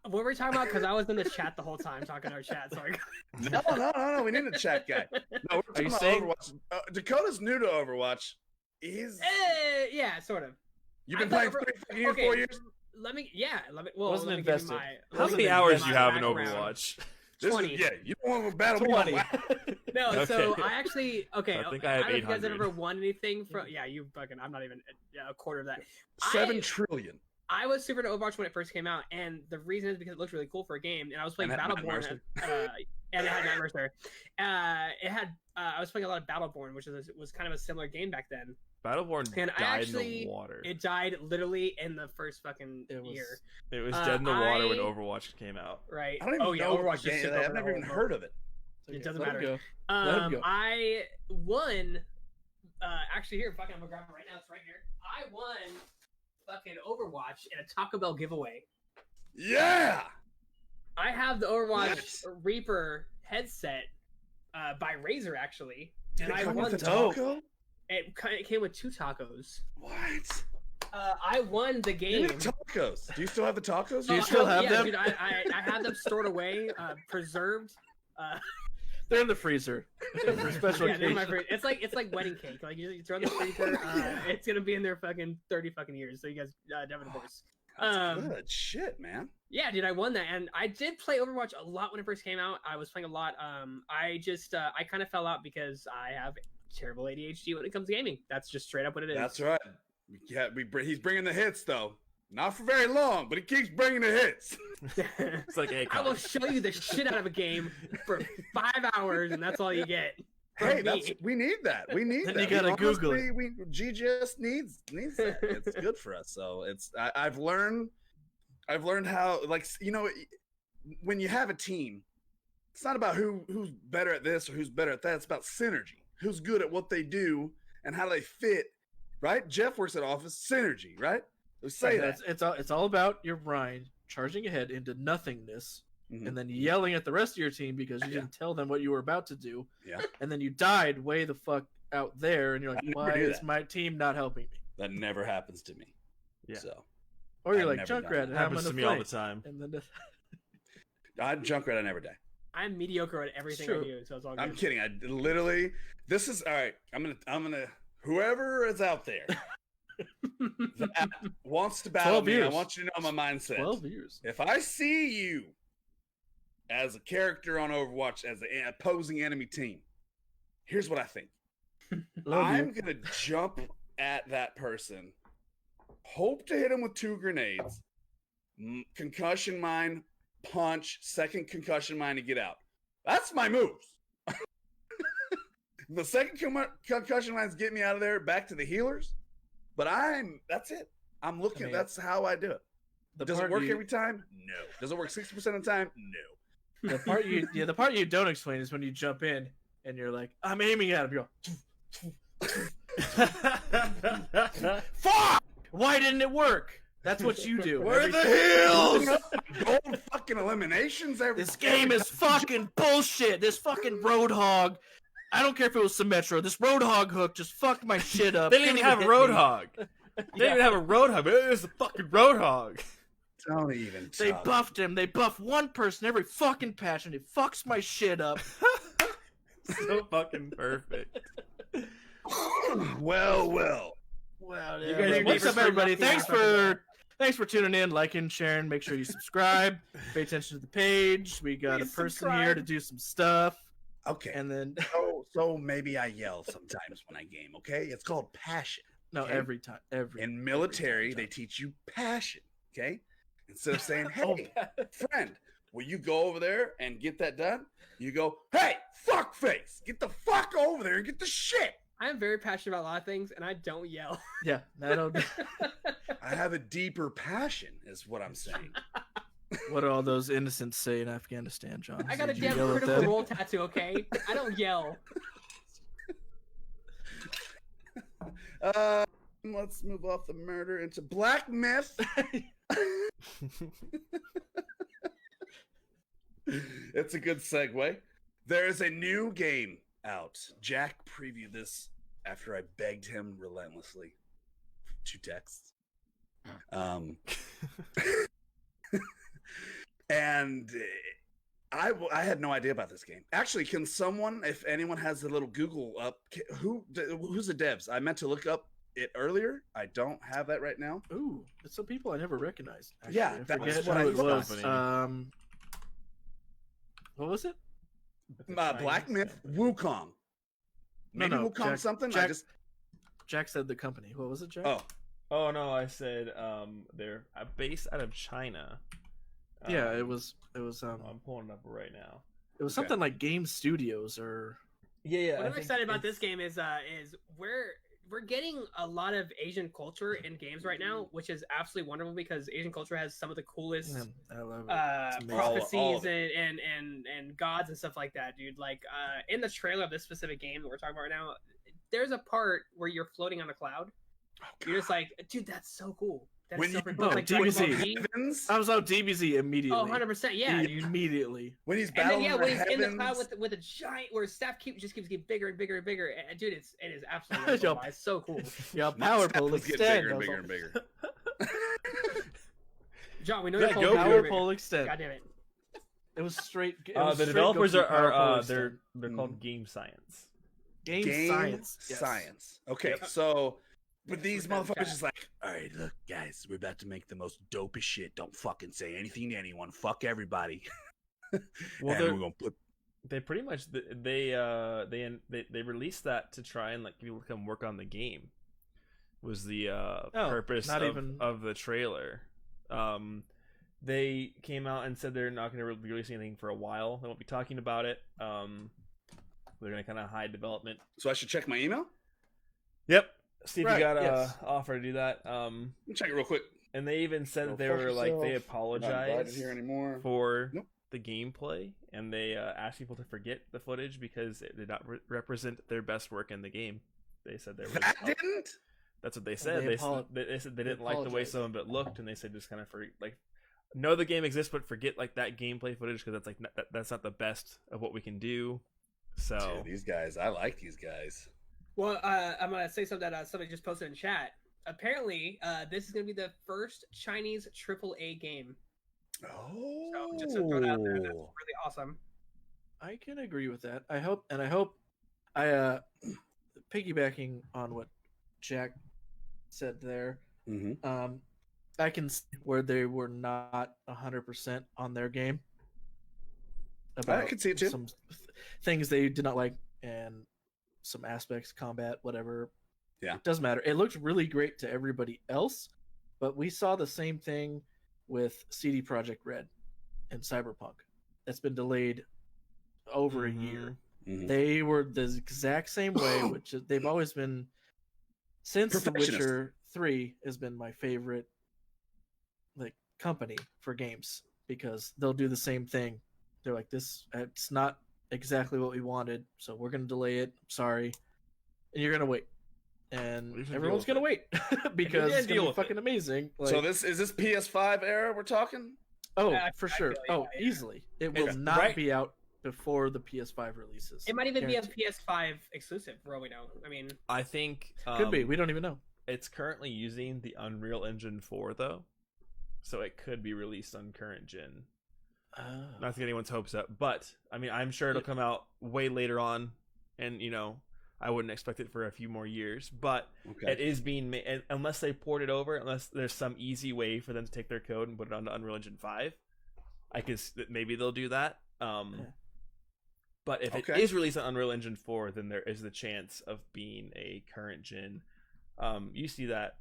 What were we talking about? Because I was in the chat the whole time talking to our chat. Sorry. No. We need a chat guy. No, we're talking you about saying- Overwatch. Dakota's new to Overwatch. Yeah, sort of. You've been I playing thought- 3 fucking years, okay. 4 years. Let me. Well, Wasn't let me give you invested. my- How let me many give hours my do you have in background. Overwatch? This 20. Is, yeah, you don't want to battle me. 20. on No, so Okay. I actually okay. I think I I have don't know if you guys 800. ever won anything from. Yeah, you fucking. I'm not even a quarter of that. 7 trillion. I was super into Overwatch when it first came out, and the reason is because it looked really cool for a game, and I was playing And it had Matt Battleborn, Mercer. and it had Matt Mercer. It had I was playing a lot of Battleborn, which was kind of a similar game back then. Battleborn And I died actually- in the water. It died literally in the first fucking It was- year, It was dead in the water when I- Overwatch came out. right? I don't even oh yeah, know Overwatch the just game. took over I've the never even whole heard of it. It doesn't Let him matter. go. Let him go. I won. Actually, here, fucking, I'm gonna grab it right now. It's right here. I won fucking Overwatch in a Taco Bell giveaway. Yeah. I have the Overwatch Nice. Reaper headset by Razer actually, and Did it I come won. with the dope. taco? It came with 2 tacos. What? I won the Give me game. the tacos. Do you still have the tacos? Do you still have yeah, them? Dude, I have them stored away, preserved. They're in the freezer for special Yeah, they're my occasions. favorite. It's like wedding cake. Like you throw in the freezer. It's gonna be in there fucking 30 fucking years. So you guys, Devin, of course. That's good shit, man. Yeah, dude, I won that, and I did play Overwatch a lot when it first came out. I was playing a lot. I just I kind of fell out because I have terrible ADHD when it comes to gaming. That's just straight up what it is. That's right. Yeah, he's bringing the hits though. Not for very long, but he keeps bringing the hits. It's like, hey, I will show you the shit out of a game for 5 hours, and that's all you get. Hey, me. we need that. We need Then that. you gotta Google it. GGS needs that. It's good for us. So I've learned how, like, when you have a team, it's not about who's better at this or who's better at that. It's about synergy. Who's good at what they do and how they fit. Right? Jeff works at office synergy. Right? We say that. It's all about your brain charging ahead into nothingness. Mhm. And then yelling at the rest of your team because you didn't tell them what you were about to do. Yeah. And then you died way the fuck out there, and you're like, I never why do is that. my team not helping me? That never happens to me. Yeah. So Or you're I've like, never done Junkrat, that. how am I Happens to gonna me all fight? the time. And then I'm Junkrat. I never die. I'm mediocre at everything I True. do, so it's all good. I'm kidding. I literally. This is all right. I'm gonna. Whoever is out there that wants to battle 12 me, I years. want you to know my mindset. 12 years. If I see you as a character on Overwatch as an opposing enemy team, here's what I think. Love I'm you. gonna jump at that person, hope to hit him with 2 grenades, concussion mine, punch, second concussion mine to get out. That's my moves. The second concussion mines get me out of there, back to the healers. But that's it. I'm looking. I mean, that's how I do it. Does it part work you- every time? No. Does it work 60% of the time? No. The part you don't explain is when you jump in and you're like, I'm aiming at him. You're like, fuck! Why didn't it work? That's what you do. Where are every the time. heels? Gold fucking eliminations every This game is fucking bullshit. This fucking Roadhog. I don't care if it was Symmetra. This Roadhog hook just fucked my shit up. They didn't even have a hit me. Roadhog. They didn't even have a Roadhog. It was a fucking Roadhog. Don't even. They talk. buffed him. They buff one person every fucking patch, and it fucks my shit up. So fucking perfect. Well. Wow, You guys- what's up, everybody? nothing Thanks for tuning in, liking, sharing. Make sure you subscribe. Pay attention to the page. We got Please a person subscribe. here to do some stuff, Okay. and then So maybe I yell sometimes when I game. Okay. It's called passion. no, Okay. every time, In military, they teach you passion. Okay. Instead of saying, Oh, "Hey, friend, will you go over there and get that done?" You go, "Hey, fuck face, get the fuck over there and get the shit." I am very passionate about a lot of things, and I don't yell. yeah, I don't. I have a deeper passion, is what I'm saying. What do all those innocents say in Afghanistan, John? I got a Did you damn yell at critical them? role tattoo, okay? I don't yell. Let's move off the murder into Black Myth. It's a good segue. There's a new game out. Jack previewed this after I begged him relentlessly. 2 texts. And I had no idea about this game. Actually, can someone, if anyone has a little Google up, who's the devs? I meant to look up it earlier. I don't have that right now. Ooh, it's some people I never recognized. Actually. Yeah, I that's forget what who I it thought. was. What was it? Black Myth, Wukong. Maybe no, Wukong Jack- something. Jack- I just Jack said the company. What was it, Jack? Oh no, I said they're based out of China. yeah, it was. I'm pulling it up right now. It was Okay. something like Game Studios or. What I'm excited about this game is we're getting a lot of Asian culture in games right now, which is absolutely wonderful because Asian culture has some of the coolest I love it. It's amazing. prophecies All of and gods and stuff like that, dude. Like in the trailer of this specific game that we're talking about right now, there's a part where you're floating on a cloud. You're just like, dude, that's so cool. That's When so you- freaking Oh, cool. Like DBZ. heavens. I was out DBZ immediately. Oh, 100%, yeah, dude. Immediately. When he's And then battling yeah, when he's the in the cloud heavens. with a giant, where his staff keeps getting bigger and bigger and bigger. And, dude, it is absolutely Yo. wonderful. It's so cool. Yeah, My power staff pole was getting extend. bigger I and was bigger like, and bigger. John, we know Yeah, you're go cold. Power pole extend. God damn it. It was straight. It The was straight developers Goku power pole are extend. they're called Game Science. Game Science. Yes. Science. Okay, Yep. so but these We're motherfuckers done. just like, all right, look, guys, we're about to make the most dopest shit. Don't fucking say anything to anyone. Fuck everybody. Well, and they're- we're gonna put. They pretty much they released that to try and like people come work on the game. Was the purpose not of, even- of the trailer. They came out and said they're not going to be releasing anything for a while. They won't be talking about it. They're gonna kind of hide development. So I should check my email. Yep. See if Right, you got a yes. offer to do that. Let me check it real quick. And they even said Go that they fuck were like they yourself. Not invited apologized here anymore. for Nope. the gameplay, and they asked people to forget the footage because it did not represent their best work in the game. They said there was That didn't. That's what they said. they They said they didn't like the way apologized. some of it looked, and they said just kind of know the game exists, but forget like that gameplay footage because that's like that's not the best of what we can do. So Dude, these guys, I like these guys. Well, I'm gonna say something that somebody just posted in chat. Apparently, this is gonna be the first Chinese AAA game. Oh, So just to throw it out there, that's really awesome. I can agree with that. I hope piggybacking on what Jack said there, Mm-hmm. I can see where they were not 100% on their game. I can see it too. Some things they did not like and some aspects, combat, whatever. Yeah. It doesn't matter. It looked really great to everybody else, but we saw the same thing with CD Projekt Red and Cyberpunk. That's been delayed over a year. Mhm. They were the exact same way, which is, they've always been since The Perfectionist. Witcher 3 has been my favorite like company for games because they'll do the same thing. They're like, this it's not exactly what we wanted, so we're gonna delay it. Sorry. And you're gonna wait. And We should everyone's deal gonna wait because Yeah, it's deal gonna be with it. fucking amazing. Like, So this is this PS5 era we're talking? oh, Yeah, for I sure. feel Oh, yeah. easily. It will Okay. not Right. be out before the PS5 releases. It might even Guaranteed. be a PS5 exclusive, for all we know. I mean, I think Could be. We don't even know. It's currently using the Unreal Engine 4 though, so it could be released on current gen. Not to get anyone's hopes up, but I mean, I'm sure it'll come out way later on, and I wouldn't expect it for a few more years. But Okay. it is being made unless they port it over, unless there's some easy way for them to take their code and put it onto Unreal Engine 5. I guess that maybe they'll do that. But if it Okay. is released on Unreal Engine 4, then there is the chance of being a current gen. You see that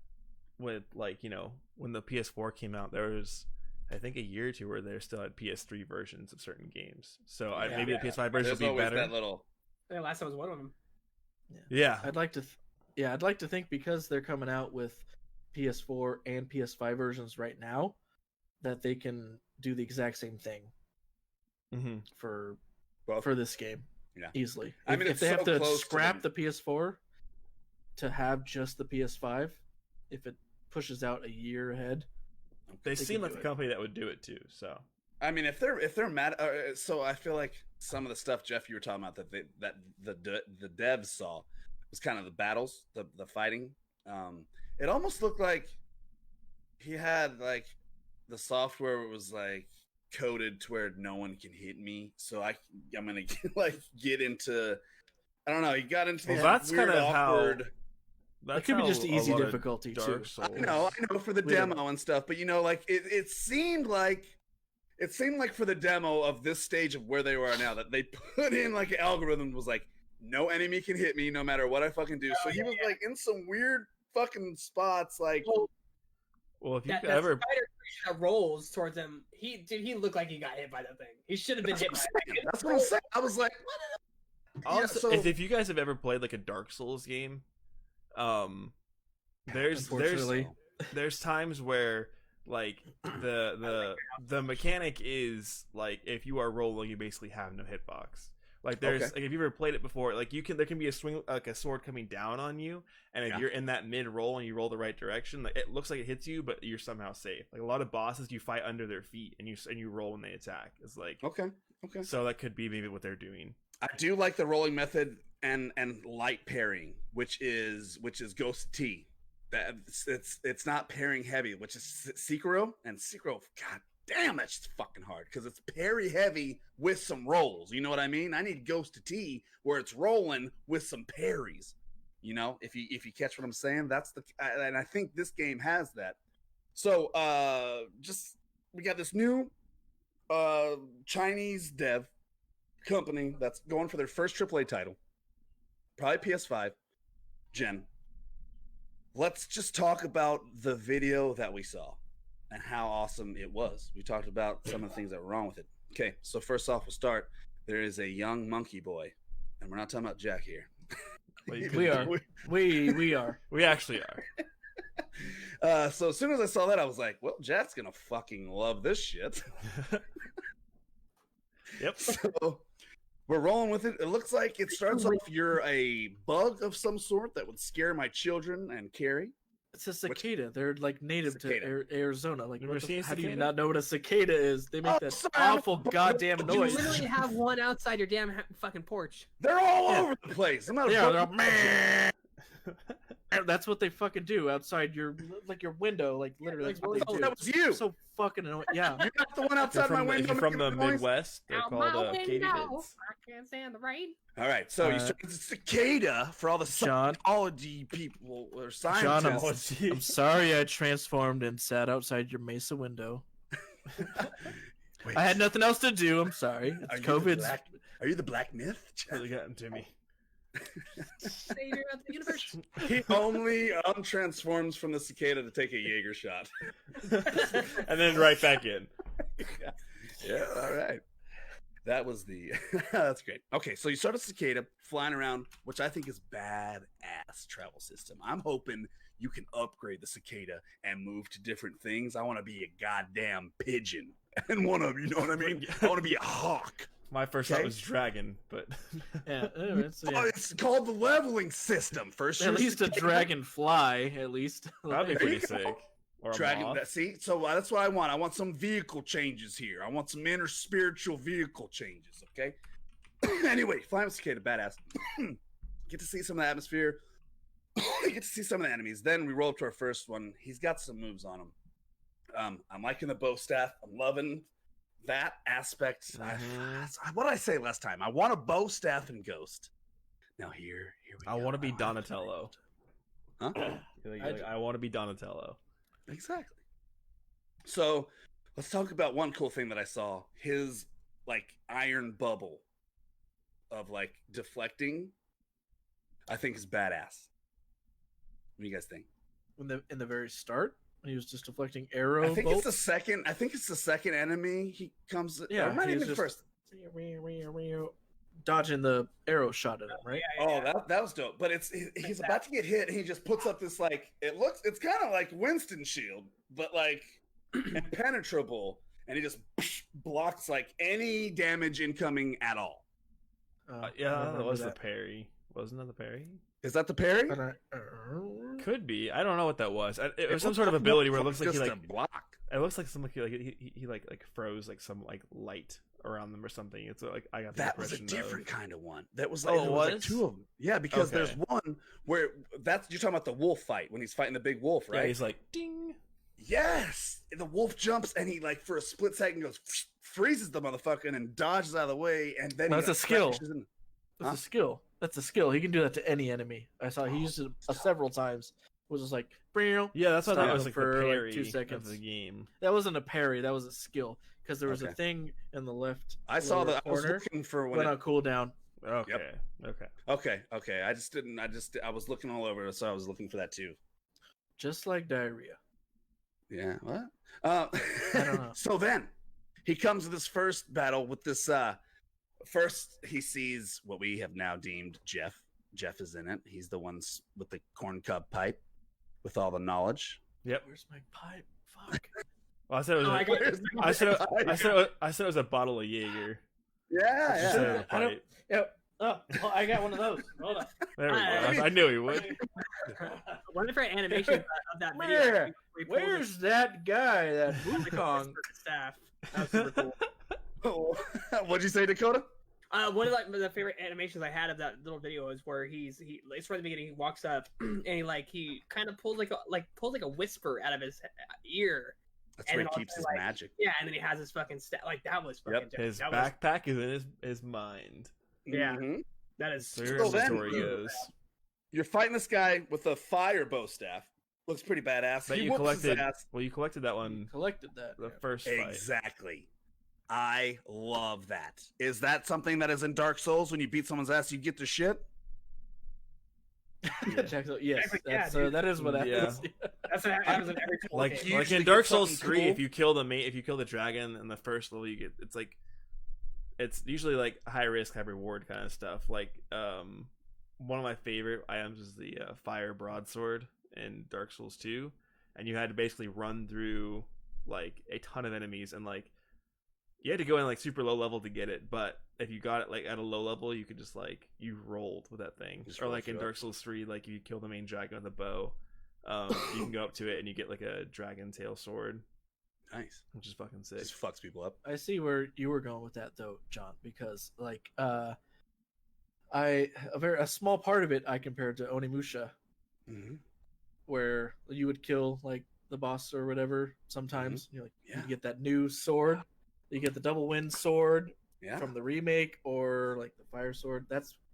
with when the PS4 came out, there was I think a year or two where they still had PS3 versions of certain games. So Yeah. maybe the PS5 version There's will be always better. that little. the last time was one of them. Yeah. I'd like to I'd like to think because they're coming out with PS4 and PS5 versions right now that they can do the exact same thing Mm-hmm. for Well, this game. Yeah. Easily. I If- mean, if it's they so have to close to scrap them. the PS4 to have just the PS5, if it pushes out a year ahead, They They seem could like do the it. company that would do it too. So I mean, if they're mad, so I feel like some of the stuff Jeff you were talking about that the devs saw was kind of the battles, the fighting. It almost looked like he had like the software was like coded to where no one can hit me, so I'm gonna get into. I don't know. He got into these that's weird, kind of awkward. it that's could be how just a easy lot of difficulty Dark too. Souls. I know for the We don't demo and stuff, but like it seemed like for the demo of this stage of where they were now that they put in like an algorithm was like no enemy can hit me no matter what I fucking do. So he was like in some weird fucking spots like Well, if you've That ever spider creature that rolls towards him, he looked like he got hit by that thing. He should have been hit by it. that's what I'm saying. I was like, also, so- if you guys have ever played like a Dark Souls game, there's Unfortunately. there's times where like the mechanic is like if you are rolling, you basically have no hitbox. Like there's Okay. like if you've ever played it before, like there can be a swing like a sword coming down on you, and if Yeah. you're in that mid roll and you roll the right direction, like it looks like it hits you, but you're somehow safe. Like a lot of bosses, you fight under their feet and you roll when they attack. It's like okay. so that could be maybe what they're doing. I do like the rolling method and light pairing, which is Ghost T. That it's not pairing heavy, which is Sekiro, and Sekiro, god damn, that's just fucking hard because it's parry heavy with some rolls. You know what I mean? I need Ghost T where it's rolling with some parries. You know, if you catch what I'm saying, and I think this game has that. So we got this new Chinese dev company that's going for their first AAA title, probably PS5 gen. Let's just talk about the video that we saw and how awesome it was. We talked about some of the things that were wrong with it. Okay, so first off, we'll start. There is a young monkey boy and we're not talking about Jack here. Well, you We could- are. We are. We actually are. So as soon as I saw that, I was like, well, Jack's gonna fucking love this shit. Yep. So we're rolling with it. It looks like it starts off you're a bug of some sort that would scare my children and Carrie. It's a cicada. They're like native Cicada. to Arizona. Like, Never seen a how do you cicada? not know what a cicada is? They make Oh, that sorry, I'm awful a- goddamn You noise. literally have one outside your damn fucking porch. They're all Yeah. over the place. I'm not a Yeah, bug- they're all, "Meh." That's what they fucking do outside your window. Like literally, that's what they do. That was you. So fucking annoying. Yeah. You're not the one If outside my you're window. from the making noise. Midwest, they're Out called my katydids. I can't stand the rain. All right, so you Uh, start with cicada for all the John. psychology people or John, scientists. I'm sorry I transformed and sat outside your Mesa window. Wait, I had nothing else to do. I'm sorry. Are It's you the COVID. black- Are you the Black Myth? Really got into me. Savior of the universe. He only untransforms from the cicada to take a Jaeger shot. And then right back in. Yeah, all right. That was the. That's great. Okay, so you start a cicada flying around, which I think is badass travel system. I'm hoping you can upgrade the cicada and move to different things. I want to be a goddamn pigeon and one of you know what I mean. I want to be a hawk. My first Okay. thought was dragon, but Yeah, anyways, Oh, yeah. it's called the leveling system. First, At you're least a cicada. dragonfly. At least. that'd be There pretty you go. sick. Or a Dragon. moth. See, so that's what I want. I want some vehicle changes here. I want some inner spiritual vehicle changes. Okay. Anyway, flying with cicada, badass. Get to see some of the atmosphere. Get to see some of the enemies. Then we roll up to our first one. He's got some moves on him. I'm liking the bow staff. I'm loving that aspect. What did I say last time? I want a bow staff and ghost. Now here we I go. want to be Donatello. Huh? You're like, I want to be Donatello. Exactly. So let's talk about one cool thing that I saw. His like iron bubble of like deflecting, I think is badass. What do you guys think? In the very start, when he was just deflecting arrow I think bolts. it's the second. I think it's the second enemy he comes. Yeah, or not he's even just- first. dodging the arrow shot at him, right? Oh, that was dope. But he's about to get hit, and he just puts up this like it's kind of like Winston shield, but like impenetrable, and he just blocks like any damage incoming at all. I Yeah, that remember was the parry. Wasn't it the parry? Is that the parry? Could be. I don't know what that was. It was some looks sort of like ability where it looks like he just like a block. it looks like something like he like froze like some like light around them or something. It's like I got the That was a impression different of- kind of one. That was like, Oh, it there was like was? two of them. Yeah, because there's Okay. one where that's you're talking about the wolf fight when he's fighting the big wolf, Yeah, right? he's like ding. Yes, the wolf jumps and he like for a split second goes freezes the motherfucker and then dodges out of the way and then No, he it's a like, skill. crashes in. That's Huh? a skill. That's a skill. He can do that to any enemy. I saw he Oh, used it stop. several times. It was just like, "Meow." Yeah, that's what I thought Stop it was like for, the like, parry 2 of seconds. the game. That wasn't a parry. That was a skill because there was Okay. a thing in the left. I saw lower that. I was corner looking for when went it, on cooldown. Okay. Okay. okay. I just didn't. I was looking all over, so I was looking for that too. Just like diarrhea. Yeah. What? I don't know. So then he comes to this first battle with this. First, he sees what we have now deemed Jeff. Jeff is in it. He's the one with the corn cob pipe, with all the knowledge. Yep. Where's my pipe? Fuck. Well, I said it was. Oh, I got Where's this. my I said. pipe? I said it was a bottle of Jager. Yeah, Instead yeah. of a I don't- pipe. Yep. Oh, well, I got one of those. Hold on. There we go. I I knew he would. One of the animations of that video. Where? where he pulls Where's that guy? That the Wukong? staff? That was super cool. What'd you say, Dakota? One of like the favorite animations I had of that little video is where it's right at the beginning. He walks up and he kind of pulls like a whisper out of his ear. That's And where then he keeps also, his like, magic. Yeah, and then he has his fucking staff. Like that was fucking. Yep, dope. His That was- backpack is in his mind. Yeah. Mhm. that is. So So here's the then- story goes. You're fighting this guy with a fire bow staff. Looks pretty badass. That He you whoops his collected. ass. Well, you collected that one Collected that. the first fight. Exactly. I love that. Is that something that is in Dark Souls when you beat someone's ass, you get the shit? Check out- yes, Yeah, that's, dude. that is what Yeah. happens. That's what happens in every Like, game. you like usually in Dark get Souls something 3, cool. if you kill the dragon in the first level, you get it's like it's usually like high risk, high reward kind of stuff. Like one of my favorite items is the fire broadsword in Dark Souls 2, and you had to basically run through like a ton of enemies, and like you had to go in like super low level to get it, but if you got it like at a low level, you could just like you rolled with that thing. Or like in Dark Souls 3, like you kill the main dragon with a bow, you can go up to it and you get like a dragon tail sword. Nice. Which is fucking sick. Just fucks people up. I see where you were going with that though, John, because like a small part of it I compared to Onimusha, where you would kill like the boss or whatever sometimes. You get that new sword, you get the double wind sword from the remake, or like the fire sword.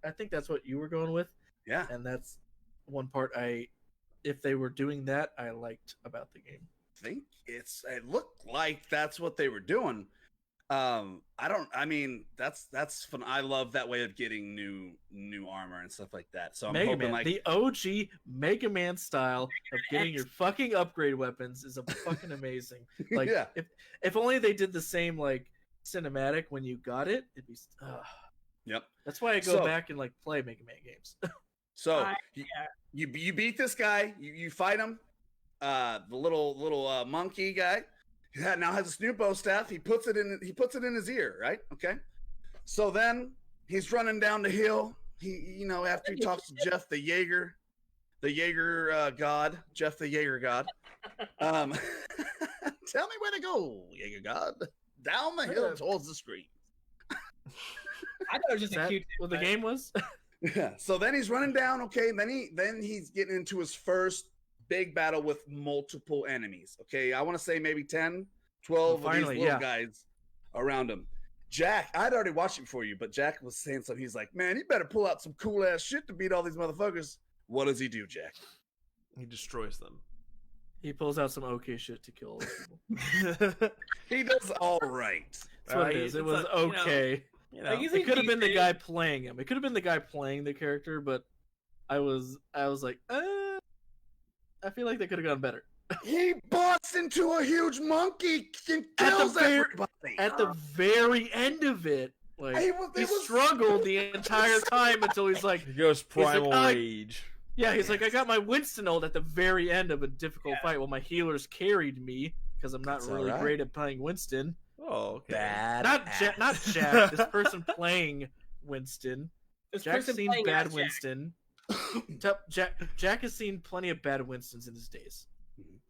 I think that's what you were going with. Yeah. And that's one part if they were doing that, I liked about the game. Think it looked like that's what they were doing. That's fun. I love that way of getting new armor and stuff like that. So I'm Mega hoping Man, like the OG Mega Man style of getting your fucking upgrade weapons is a fucking amazing. Like if only they did the same like cinematic when you got it, it'd be Yep. That's why I go back and like play Mega Man games. So you beat this guy, you fight him. The little monkey guy now has a Snoop bow staff. He puts it in his ear, right? Okay. So then he's running down the hill. He after he talks to Jeff the Jager god, Jeff the Jager god. Tell me where to go, Jager god. Down the hill towards the screen. I thought it was just a cute. What the game was? Yeah. So then he's running down. Okay. Then he's getting into his first big battle with multiple enemies. Okay, I want to say maybe 10, 12 of these little guys around him. Jack, I'd already watched it before you, but Jack was saying something. He's like, man, you better pull out some cool ass shit to beat all these motherfuckers. What does he do, Jack? He destroys them. He pulls out some okay shit to kill all those people. He does all right. That's what it is. It was okay. It could have been the guy playing him. It could have been the guy playing the character, but I was like, I feel like they could have gone better. He busts into a huge monkey and kills everybody. At the very end of it, like he struggled the entire time until he's like, he goes primal rage. Yeah, he's like, I got my Winston ult at the very end of a difficult fight while my healers carried me because I'm not really great at playing Winston. Oh, okay. Not Jack. This person playing Winston. Jack's seen bad Winston. Jack has seen plenty of bad Winstons in his days,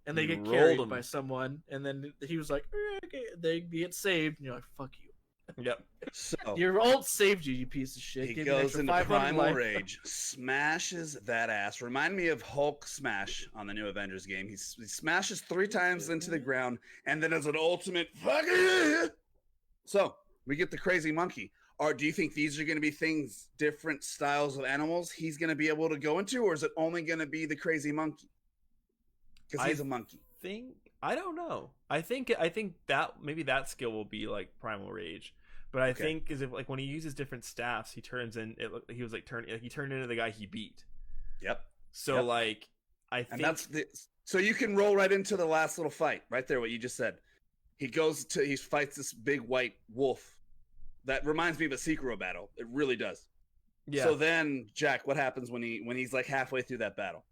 and they get carried by someone, and then he was like, they get saved, and you're like, fuck you. Yep. So your ult saved you, you piece of shit. He goes into primal rage, smashes that ass. Remind me of Hulk smash on the new Avengers game. He smashes 3 times into the ground, and then as an ultimate So we get the crazy monkey. Or do you think these are going to be different styles of animals he's going to be able to go into, or is it only going to be the crazy monkey? Because he's a monkey. I don't know. I think that maybe that skill will be like primal rage, but I think is if like when he uses different staffs, he turns in. He turned into the guy he beat. Yep. So like I think so you can roll right into the last little fight right there. What you just said. He fights this big white wolf. That reminds me of a Sekiro battle. It really does. Yeah. So then, Jack, what happens when he's like halfway through that battle?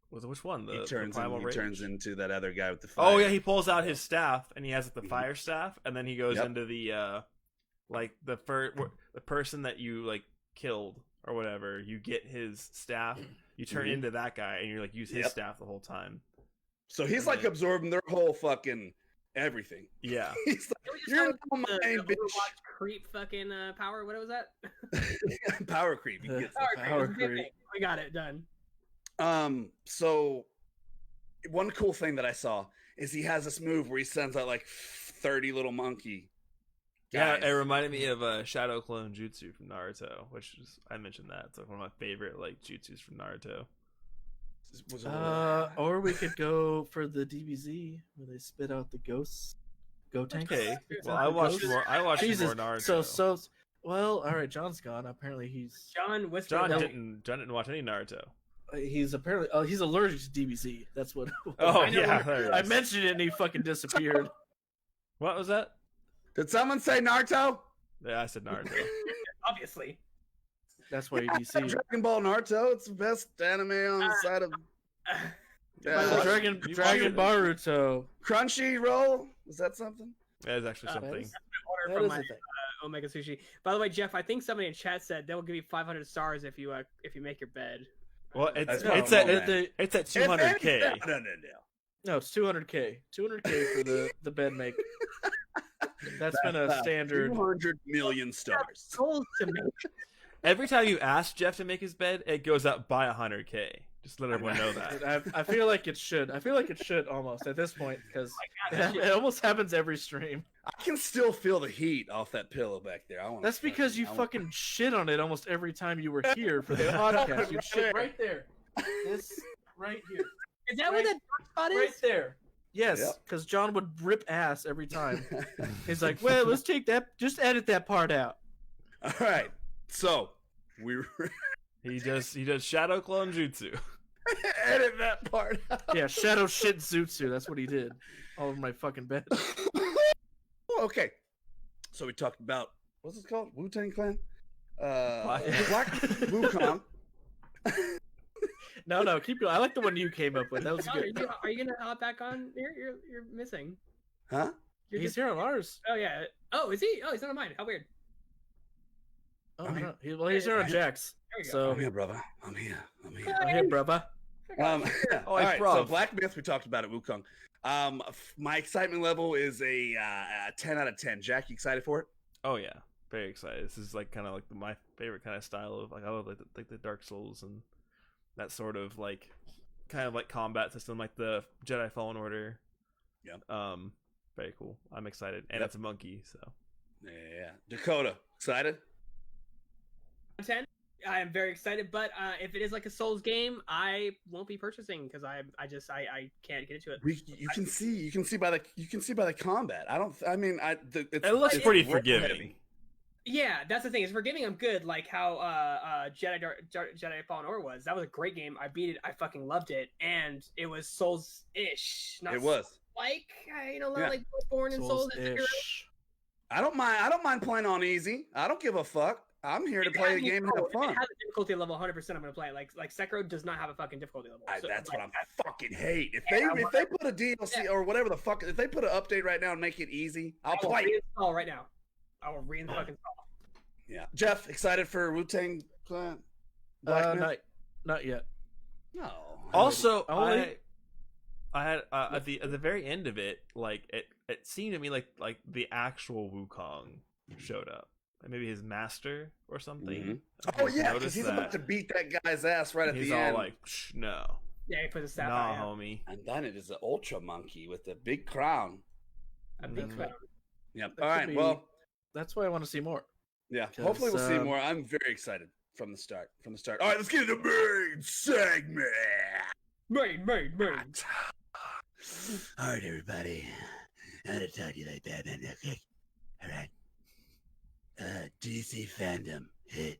Which one? He turns into that other guy with the fire. Oh yeah, he pulls out his staff and he has the fire staff, and then he goes into the the person that you like killed or whatever. You get his staff, you turn into that guy, and you like use his staff the whole time. So he's like absorbing their whole fucking everything. Yeah. He's like, you're not my bitch. Creep fucking power. What was that? Power creep. Power creep. We got it done. So one cool thing that I saw is he has this move where he sends out like 30 little monkey guys. Yeah, it reminded me of Shadow Clone Jutsu from Naruto, I mentioned that. It's like one of my favorite like jutsus from Naruto. Or we could go for the DBZ where they spit out the ghosts. Go tank. Okay. Well, I watched more Naruto. So well, all right. John's gone. Apparently, John didn't watch any Naruto. He's apparently he's allergic to DBZ. That's what. Oh yeah, I mentioned it and he fucking disappeared. What was that? Did someone say Naruto? Yeah, I said Naruto. Obviously. That's why I DC. Dragon Ball Naruto. It's the best anime on the side of. By the way, Dragon Baruto. Crunchyroll. Is that something? That is actually something. order That from is my a thing. Omega Sushi. By the way, Jeff, I think somebody in chat said they will give you 500 stars if you make your bed. Well, it's That's at 200K. No. No, it's 200K. 200K for the bed make. That's been a standard. 200 million stars. Goals to make. Every time you ask Jeff to make his bed, it goes up by 100K. Just let everyone know that. I feel like it should. I feel like it should almost at this point because it almost happens every stream. I can still feel the heat off that pillow back there. That's because you fucking shit on it almost every time you were here for the podcast. You shit right there. This right here. Is that where that dark spot is? Right there. Yes, Yep. because John would rip ass every time. He's like, well, let's take that. Just edit that part out. All right. So we He does shadow clone jutsu. edit that part out. Yeah, Shadow Shit Zutsu. That's what he did. All over my fucking bed. Okay. So we talked about what's it called? Wu-Tang Clan? Black Wukong. No, keep going. I like the one you came up with. That was John, good. Are you gonna hop back on? You're missing. Huh? He's here on ours. Oh yeah. Oh, is he? Oh, he's not on mine. How weird. Oh, I'm no. He's here on Jack's. There we go. So, I'm here, brother. I'm here. I'm here, brother. All right, bro. so Black Myth, we talked about it, Wukong. My excitement level is a 10 out of 10. Jack, you excited for it? Oh yeah, very excited. This is like kind of like my favorite kind of style of like I love like the Dark Souls and that sort of like kind of like combat system, like the Jedi Fallen Order. Yeah. Very cool. I'm excited, and Yep. it's a monkey, so. Yeah. Dakota, excited? 10. I am very excited, but if it is like a Souls game, I won't be purchasing because I can't get into it. You can see by the combat. It looks it's pretty real forgiving. heavy. Yeah, that's the thing. Is forgiving. I'm good. Like how Jedi Fallen Order was. That was a great game. I beat it. I fucking loved it, and it was Souls-ish. Not It was. like Yeah. like Bloodborne and Souls. Souls-ish. I don't mind playing on easy. I don't give a fuck. I'm here to play a game and have If fun. it has a difficulty level 100%, I'm gonna play it. Like Sekiro does not have a fucking difficulty level. So, That's like, what I fucking hate. If they put a DLC or whatever the fuck, if they put an update right now and make it easy, I'll I will play. reinstall right now. I will reinstall. Yeah, Jeff, excited for Wu-Tang Clan? Black Myth? Not yet. No. Also, Only- I had at the very end of it, like it seemed to me like the actual Wukong showed up, like maybe his master or something. Mhm. I Oh yeah, because noticed he's that. about to beat that guy's ass right at He's the all end. like, no, Yeah, he put the staff nah, out. homie. And then it is an ultra monkey with a big crown. A big Mhm. clown. Yep. That All could right. be- Well, That's why I want to see more. yeah. 'Cause, Hopefully we'll see more. I'm very excited from the start. All right, let's get into the main segment. Made. All right, everybody. I'm gonna talk to you like Batman real quick. All right. DC Fandom hit.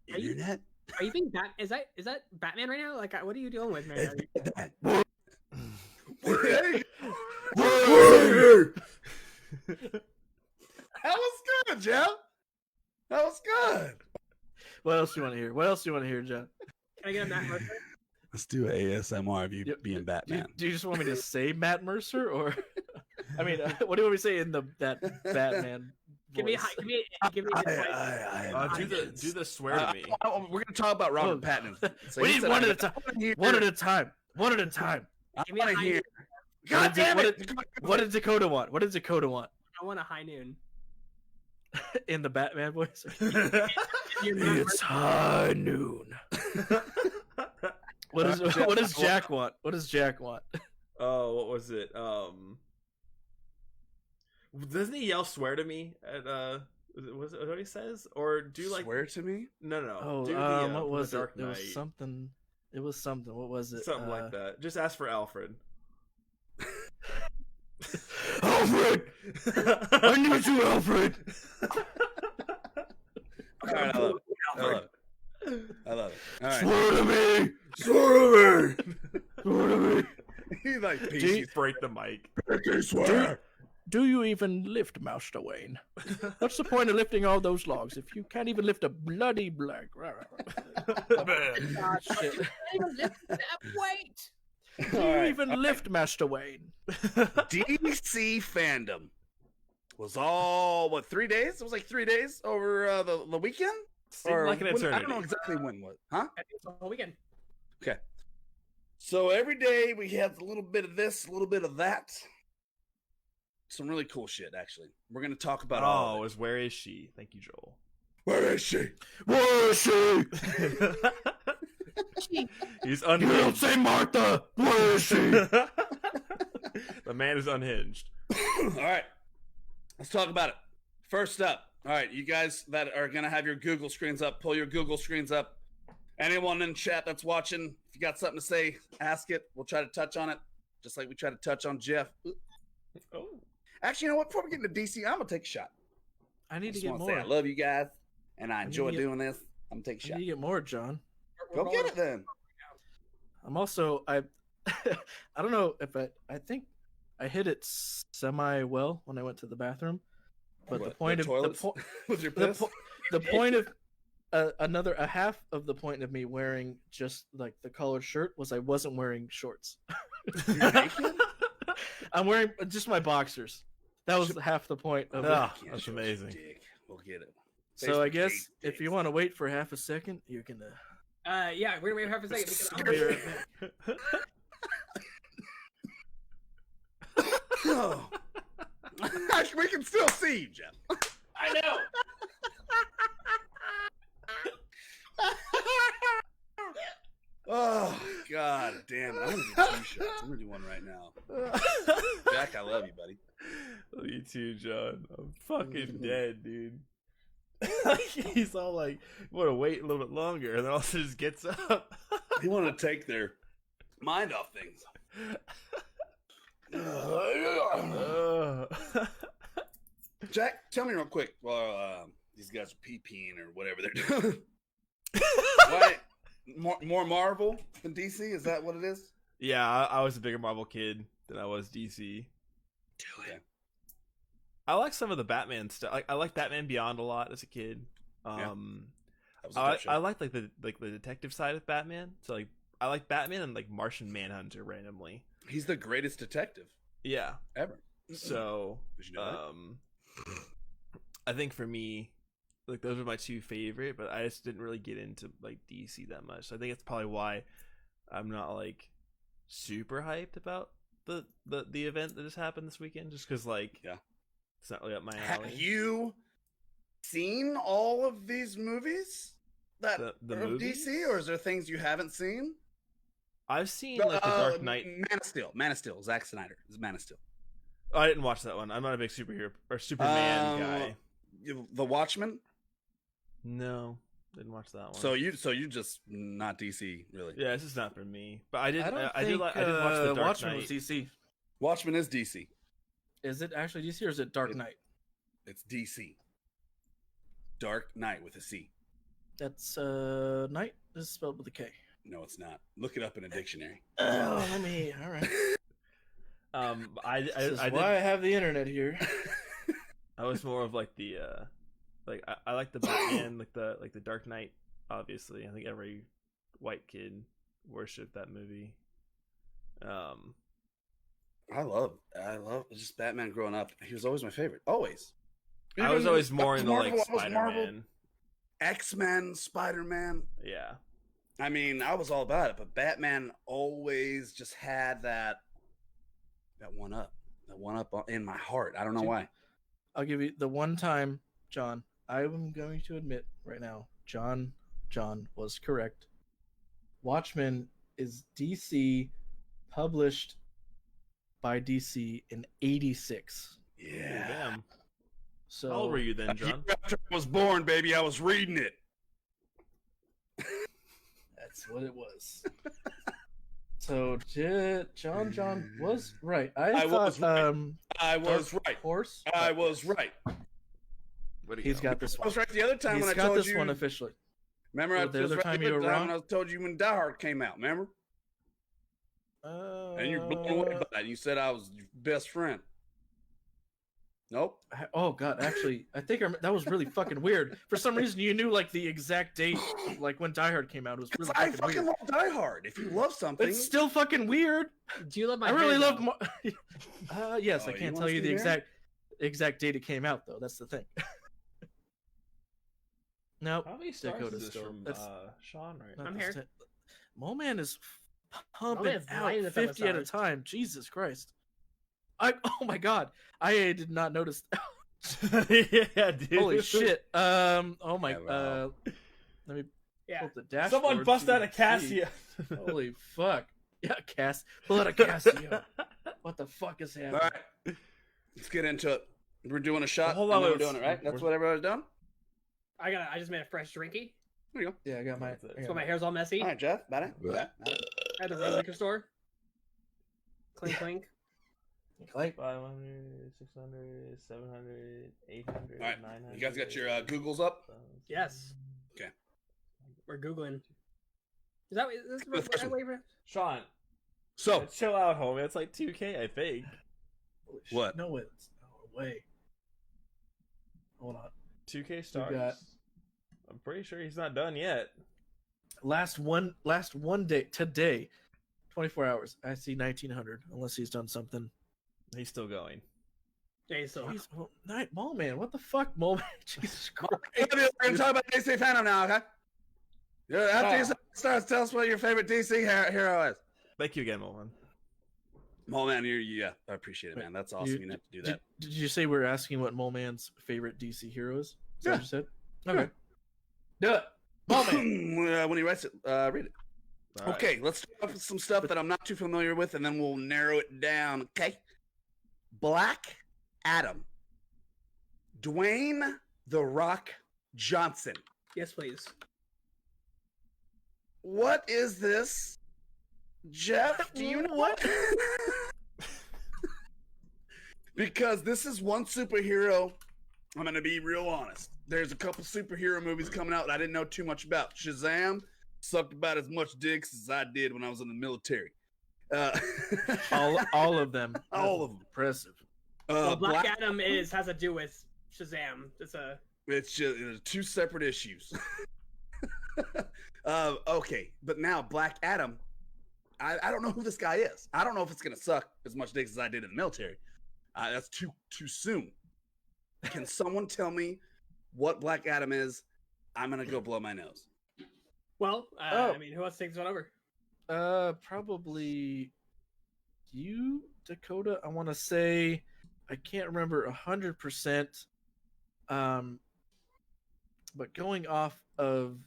you- Internet. Are you being Is that Batman right now? Like, what are you dealing with, man? It's Batman. That was good, Jeff. That was good. What else do you want to hear? John? Can I get a Matt Mercer? Let's do ASMR of you Yep. being Batman. Do you just want me to say Matt Mercer, or I mean, what do you want me to say in that Batman? Give me voice? his voice. Do the swear to me. We're gonna talk about Robert Oh. Pattinson. So We he need said, one I at a time. hear- One at a time. One at a time. I Give me a want to high hear. noon. God damn it! What did Dakota want? I want a high noon. In the Batman voice? You're Matt It's high noon. What does Jack want? Oh, what was it? Doesn't he yell "swear to me" at was it what he says, or do like Swear to me. no Oh, do what was the it? Dark It Knight, was something. It was something. What was it? something like that. Just ask for Alfred. Alfred, I need you, Alfred. All right, I love it. I love it. All right. Swear to me. He's like, Please break the mic. swear. Do do you even lift, Master Wayne? What's the point of lifting all those logs if you can't even lift a bloody black? Shit. Even lift that weight. Do you even lift, Master Wayne? DC Fandom was all, what, 3 days? It was like 3 days over the weekend? Seemed like an eternity. I don't know exactly when was. Huh? I think it's the whole weekend. Okay. So every day we have a little bit of this, a little bit of that. Some really cool shit, actually. We're going to talk about all of it. It was Where Is She? Thank you, Joel. Where is she? Where is she? He's You unhinged. don't say Martha! Where is she? The man is unhinged. All right. Let's talk about it. First up. All right, you guys that are going to have your Google screens up, pull your Google screens up. Anyone in chat that's watching, if you got something to say, ask it. We'll try to touch on it, just like we try to touch on Jeff. Oh. Actually, you know what? Before we get into DC, I'm going to take a shot. I need to Just get wanna more. say I love you guys, and I need enjoy to get- doing this. I'm going to take a I shot. need to get more, John. Go get it then. I'm also I don't know if I think I hit it semi well when I went to the bathroom, but the What, point of toilets? Was your piss? the point of a half of the point of me wearing just like the collared shirt was I wasn't wearing shorts. You're naked? I'm wearing just my boxers. That was half the point of it. Ah, Can't that's show us your amazing. dick. We'll get it. So I Facebook guess page, if you want to wait for half a second, you can. Yeah, we're gonna wait half a second. Because I'll be right back. Oh. We can still see you, Jeff. I know. Oh, God damn it. I'm going to do 2 shots. I'm going to do one right now. Jack, I love you, buddy. Me too, John. I'm fucking dead, dude. He's all like, want to wait a little bit longer, and then also just gets up. You want to take their mind off things. Jack, tell me real quick while these guys are pee-peeing or whatever they're doing. Why? More Marvel than DC? Is that what it is? Yeah, I was a bigger Marvel kid than I was DC. Okay. I like some of the Batman stuff. Like I like Batman Beyond a lot as a kid. That was a dope show. I like the detective side of Batman. So like I like Batman and like Martian Manhunter randomly. He's the greatest detective Yeah. ever. So Did you know I think for me, like those are my two favorite, but I just didn't really get into like DC that much. So I think it's probably why I'm not like super hyped about the event that just happened this weekend, just because like it's not really up my alley. Have you seen all of these movies that The are of movies? DC, or is there things you haven't seen? I've seen like the Dark Knight. Man of Steel. Zack Snyder is Man of Steel. Oh, I didn't watch that one. I'm not a big superhero or Superman guy. The Watchmen. No, didn't watch that one. So you just not DC really. yeah, this is not for me. But I did. I don't I did think watch the Dark Watchmen Knight. was DC. Watchmen is DC. Is it actually DC or is it Dark Knight? It's DC. Dark Knight with a C. That's Knight is spelled with a K. No, it's not. Look it up in a dictionary. Oh, let me. All right. This is I why I have the internet here. I was more of like the I like the Batman, like the Dark Knight. Obviously, I think every white kid worshipped that movie. I love just Batman growing up. He was always my favorite. Always. I was always more I was into like Marvel, I was Marvel. Spider-Man. X-Men, Spider-Man. Yeah. I mean, I was all about it, but Batman always just had that one up in my heart. I don't know why. I'll give you the one time, John. I'm going to admit right now, John was correct. Watchmen is DC, published by DC in '86. Yeah. Damn. So How old were you then, John? After I was born, baby, I was reading it. that's what it was. So John was right. I was thought right. I was Dark right. Horse. I was right. He's got this I one. was right the other time He's when I got told this you. one officially. Remember, Oh, I the was other right time the you other were time wrong? when I told you when Die Hard came out. Remember? And you're blown away by it. You said I was your best friend. Nope. Oh god, actually, I think that was really fucking weird. For some reason, you knew like the exact date, like when Die Hard came out. It was really I fucking fucking weird. love Die Hard. If you love something, It's still fucking weird. Do you love my I really hair, love. Oh, Yes, I you can't wanna tell you see the hair? exact date it came out though. That's the thing. No, How many stars Dakota's is this still. from That's Sean right not now? I'm the here. st- Moman is pumping Moman's out lining up on the 50 at a stars. time. Jesus Christ! Oh my god, I did not notice. Yeah, dude. Holy shit! Oh my. Yeah, wow. Let me Yeah. pull up the dashboard. Someone bust so out you a can see. Casio. Holy fuck! Yeah, pull out a Casio. What the fuck is happening? all right, let's get into it. We're doing a shot. Hold on, and then wait, we're doing it, right? That's what everybody's done. I just made a fresh drinky. There you go. Yeah, I got my. That's it. That's why my hair's all messy. All right, Jeff. About it. At the liquor store. Clink clink. Like, 500, 600, 700, 800, All right, 900. you guys got your Googles up? Yes. Okay. We're googling. Is this The first the one. right way? Sean, So, chill out, homie. It's like 2K, I think. holy shit, What? No, it's no way. Hold on. 2K stars. got- I'm pretty sure he's not done yet. Last one day today, 24 hours. I see 1900. Unless he's done something. He's still going. Yeah, so Jeez, Mole Man, what the fuck, Mole Man? Jesus Christ. we're gonna talk about DC Fandom now, okay? Yeah, after you start, tell us what your favorite DC hero is. Thank you again, Mohan. Oh man, yeah, I appreciate it, man. That's awesome. You didn't have to do that. Did you say we're asking what Mole Man's favorite DC hero is? Is that Yeah. what you said? Okay. Do it. Mole Man. When he writes it, read it. All right. Okay, let's start off with some stuff that I'm not too familiar with, and then we'll narrow it down. Okay. Black Adam. Dwayne The Rock Johnson. yes, please. What is this? Jeff, do you know what? Because this is one superhero. I'm going to be real honest. There's a couple superhero movies coming out that I didn't know too much about. Shazam sucked about as much dicks as I did when I was in the military. all of them. All of them. Impressive. Well, Black Adam has to do with Shazam. It's just two separate issues. Okay, but now Black Adam, I don't know who this guy is. I don't know if it's gonna suck as much dicks as I did in the military. That's too soon. Can someone tell me what Black Adam is? I'm gonna go blow my nose. Well, Oh. I mean, who else takes this one over? Probably you, Dakota. I want to say I can't remember 100%. But going off of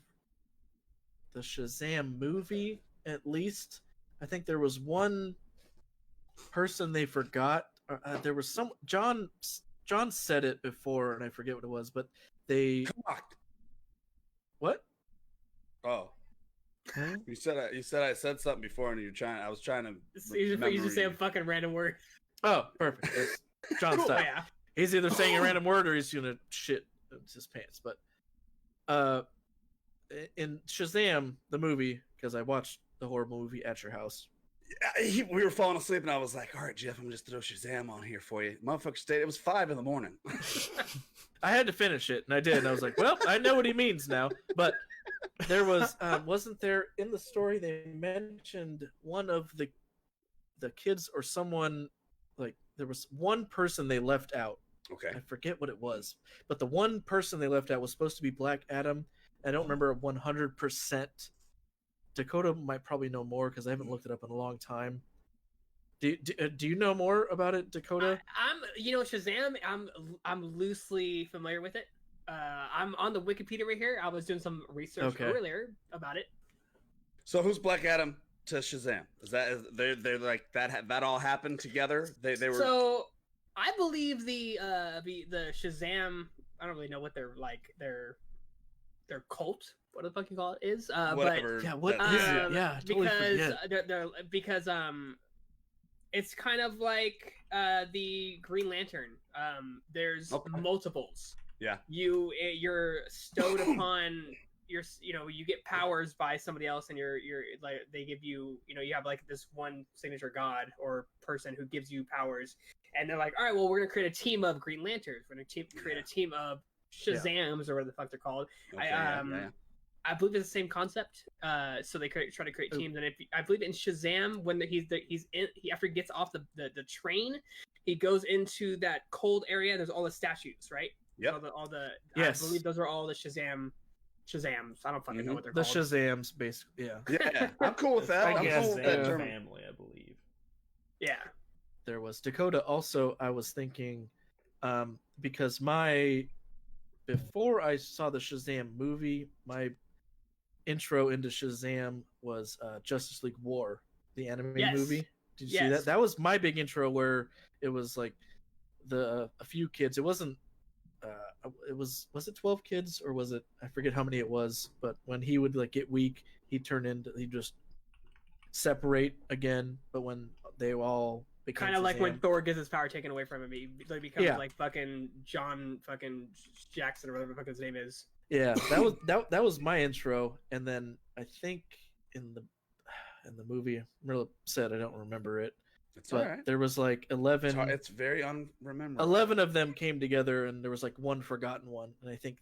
the Shazam movie, at least, I think there was one person they forgot. There was some John said it before, and I forget what it was, but they Cocked. what? Oh, you said I said something before, and I was trying to. You remember just say a you. fucking random word. Oh, perfect. It's John style. Yeah. He's either saying a random word or he's gonna shit his pants. But in Shazam the movie, because I watched the horrible movie at your house. We were falling asleep, and I was like, "All right, Jeff, I'm gonna just throw Shazam on here for you." Motherfucker stayed. It was 5 a.m. I had to finish it, and I did. And I was like, "Well, I know what he means now." But there was wasn't there in the story they mentioned one of the kids or someone, like there was one person they left out. Okay. I forget what it was, but the one person they left out was supposed to be Black Adam. I don't remember 100%. Dakota might probably know more because I haven't looked it up in a long time. Do you know more about it, Dakota? Shazam. I'm loosely familiar with it. I'm on the Wikipedia right here. I was doing some research earlier about it. So who's Black Adam to Shazam? Is that they're like that all happened together? They were. So I believe the Shazam. I don't really know what their cult. What the fuck you call it is? Whatever. But, yeah, what that- is it? Yeah, I totally forget. Because it's kind of like the Green Lantern. There's multiples. Yeah. You're stowed upon you get powers by somebody else, and you're like they give you you have like this one signature god or person who gives you powers, And they're like, all right, well, we're gonna create a team of Green Lanterns. We're gonna create a team of Shazams or whatever the fuck they're called. Okay, I believe it's the same concept. So they try to create teams, and I believe in Shazam when after he gets off the train, he goes into that cold area. There's all the statues, right? Yep. All the Yes. I believe those are all the Shazams. I don't fucking know what they're The called. Shazams, basically. Yeah. Yeah, I'm cool with that. I'm guess, cool with that Shazam term. family, I believe. Yeah. There was Dakota. Also, I was thinking, because before I saw the Shazam movie, my intro into Shazam was Justice League War, the anime movie. Did you see that? That was my big intro, where it was like a few kids. It wasn't. Was it 12 kids or was it? I forget how many it was. But when he would like get weak, he'd just separate again. But when they all became Kind of like when Shazam- Thor gets his power taken away from him, he becomes like fucking John fucking Jackson or whatever the fuck his name is. Yeah, that was my intro, and then I think in the movie, I'm real upset I don't remember it. It's But all right. there was like 11. It's very unrememberable. 11 of them came together, and there was like one forgotten one, and I think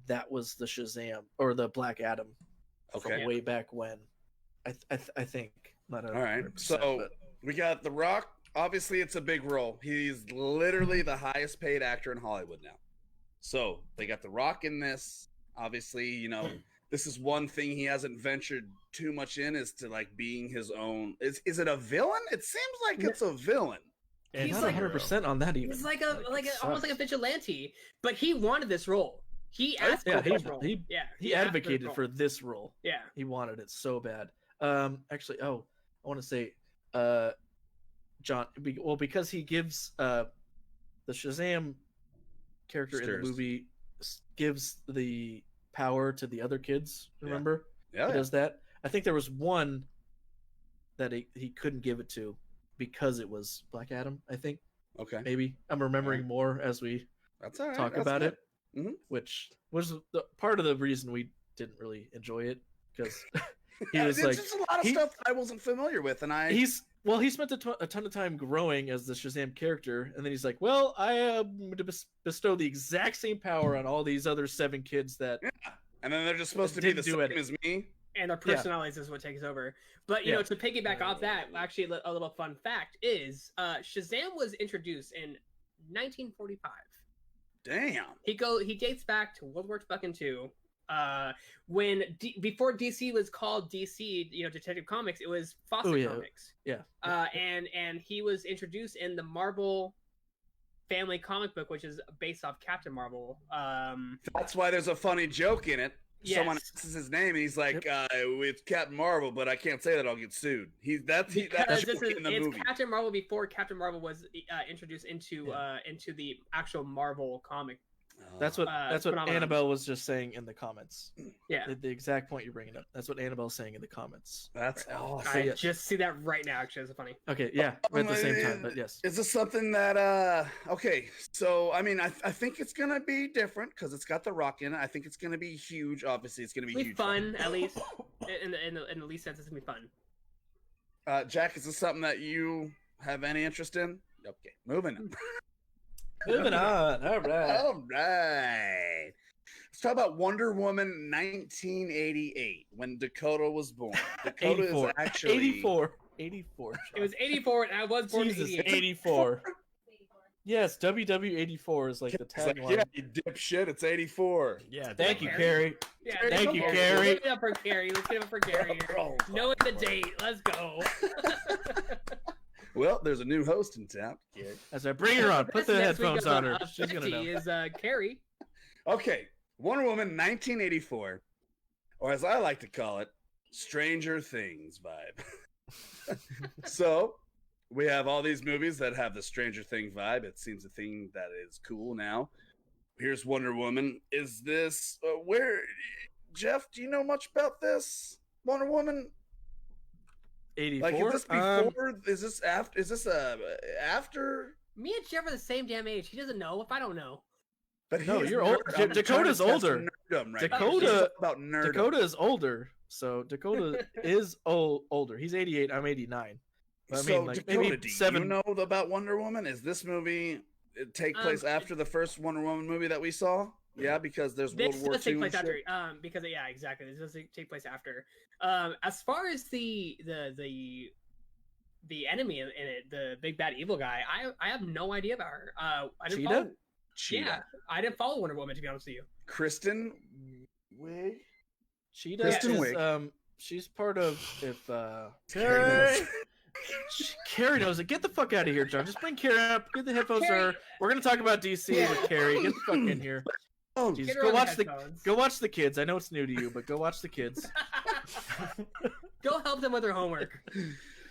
that was the Shazam or the Black Adam from Okay. way back when. I think. Not All right. 100%, So but- we got The Rock. Obviously, it's a big role. He's literally the highest paid actor in Hollywood now. So they got The Rock in this. Obviously, this is one thing he hasn't ventured too much in, is to like being his own. Is it a villain? It seems like it's a villain. and he's not like- 100% on that even. He's like almost like a sucks. vigilante, but he wanted this role. He asked for this role. he asked advocated for this this role. role. Yeah. He wanted it so bad. Actually, I want to say, John. Because he gives the Shazam character in Stirs. the movie gives the power to the other kids. Remember, Yeah. he does that. I think there was one that he couldn't give it to because it was Black Adam. I think Okay. maybe I'm remembering more as we That's all right. talk That's about good. it, Mhm. which was part of the reason we didn't really enjoy it because he Yeah, was there's like just a lot of stuff I wasn't familiar with, and he spent a ton of time growing as the Shazam character, and then he's like, well, I am going to bestow the exact same power on all these other 7 kids that and then they're just supposed to be the Didn't do same anything. as me. And their personalities is what takes over. But you know, to piggyback off that, actually, a little fun fact is Shazam was introduced in 1945. Damn. He dates back to World War II. When before DC was called DC, Detective Comics, it was Fawcett Comics. Yeah. And he was introduced in the Marvel family comic book, which is based off Captain Marvel. That's why there's a funny joke in it. Yes. Someone asks his name, and he's like, "It's Captain Marvel, but I can't say that. I'll get sued." That's Because joke in the it's movie. Captain Marvel before Captain Marvel was introduced into the actual Marvel comic. That's what phenomenon. Annabelle was just saying in the comments. Yeah. The exact point you're bringing up. That's what Annabelle's saying in the comments. That's awesome. I just see that right now. Actually, it's funny. Okay, yeah, we're at the same time, but yes. Is this something that okay, so I mean I think it's gonna be different because it's got The Rock in it. I think it's gonna be huge. Obviously it's gonna be It'll be huge. fun, at least in the least sense. It's gonna be fun. Jack, is this something that you have any interest in? Okay, moving on. Moving on. All right. All right. Let's talk about Wonder Woman 1988, when Dakota was born. Dakota 84. is actually 84. It was 84, and I was born in Jesus, 88. 84. Yes, WW84 is like the It's like, tagline. yeah, you dipshit, it's 84. Yeah. Thank you, Carrie. Yeah, Thank you, Let's Carrie. give it up for Carrie. Let's give it up for Carrie. Knowing the date. Let's go. Well, there's a new host in town. Kid. As I bring her on, put the Next week headphones up, on her. She's gonna 50 know. is Carrie. Okay, Wonder Woman 1984, or as I like to call it, Stranger Things vibe. So, we have all these movies that have the Stranger Thing vibe. It seems a thing that is cool now. Here's Wonder Woman. Is this Jeff, do you know much about this Wonder Woman? 84. Like, is this before? Is this after? Is this after? Me and Jeff are the same damn age. He doesn't know if I don't know. But No, he's you're old. nerd. I'm Dakota's trying to test older. nerdom right now. Dakota- This is about nerdom. Dakota is older, so Dakota is older. He's 88. I'm 89. I So mean, like Dakota, maybe do 7. you know about Wonder Woman? Is this movie take place after the first Wonder Woman movie that we saw? Yeah, because there's This World War does take II. place and shit. after, because yeah, exactly. This does take place after. As far as the enemy in it, the big bad evil guy, I have no idea about her. I didn't Cheetah? follow. Cheetah. Yeah, I didn't follow Wonder Woman, to be honest with you. Kristen Wiig. Cheetah Kristen is Wiig. She's part of Carrie knows. Carrie knows it. Get the fuck out of here, John. Just bring Carrie up. Get the headphones to her. We're gonna talk about DC with Carrie. Get the fuck in here. Oh, Jesus. Get her Go on watch the headphones. go watch the kids. I know it's new to you, but go watch the kids. Go help them with their homework.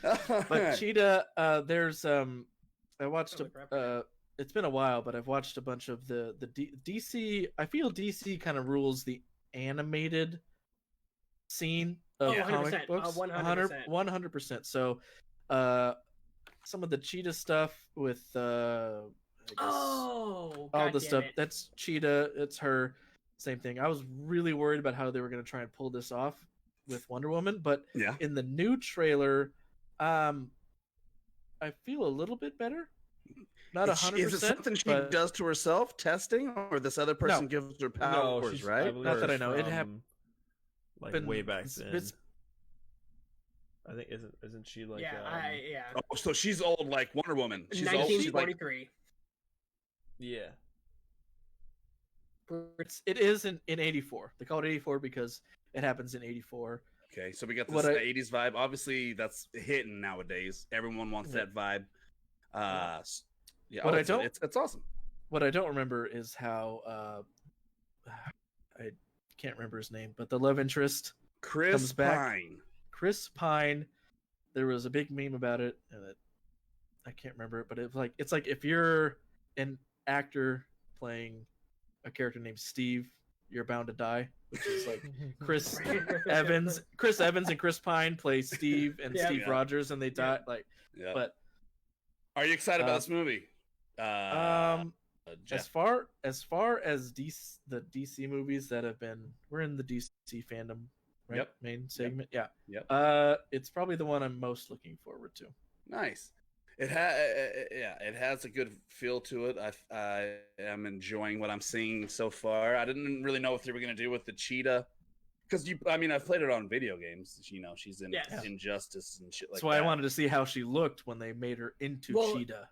But Cheetah, there's I watched Holy it's been a while, but I've watched a bunch of the DC. I feel DC kind of rules the animated scene of Oh, comic 100%, books. 100%. 100%. So, some of the Cheetah stuff with I guess Oh, all God the damn stuff it. that's Cheetah. It's her. Same thing. I was really worried about how they were going to try and pull this off with Wonder Woman, but yeah. in the new trailer, I feel a little bit better. Not 100%. Is it something she but does to herself, testing, or this other person gives her powers? she's- Right? believe Not that it's I know. It from, happened like been- way back it's- then. it's- I think isn't she like Yeah, Oh, so she's old like Wonder Woman. She's old. She's like 1943. yeah. It is in 84. They call it 84 because it happens in 84. okay. So we got What this I- 80s vibe. Obviously, that's hitting nowadays. Everyone wants Yeah. that vibe. Yeah. What I it's- don't- It's awesome. What I don't remember is how I can't remember his name, but the love interest, Chris comes back. Pine. Chris Pine. There was a big meme about it, and I can't remember it, but it's like if you're an actor playing a character named Steve, you're bound to die, which is like Chris Evans and Chris Pine play Steve and Yeah. Steve Yeah. Rogers, and they die. Like, Yeah. but Are you excited about uh, this movie? as Jeff. far as the DC movies that have been, we're in the DC Fandom, right? Yep. Main segment, yeah. Yep. It's probably the one I'm most looking forward to. Nice. It has a good feel to it. I am enjoying what I'm seeing so far. I didn't really know what they were gonna do with the cheetah, because I've played it on video games. You know, she's in Yes. Injustice and shit like That's why that. I wanted to see how she looked when they made her into Well, Cheetah.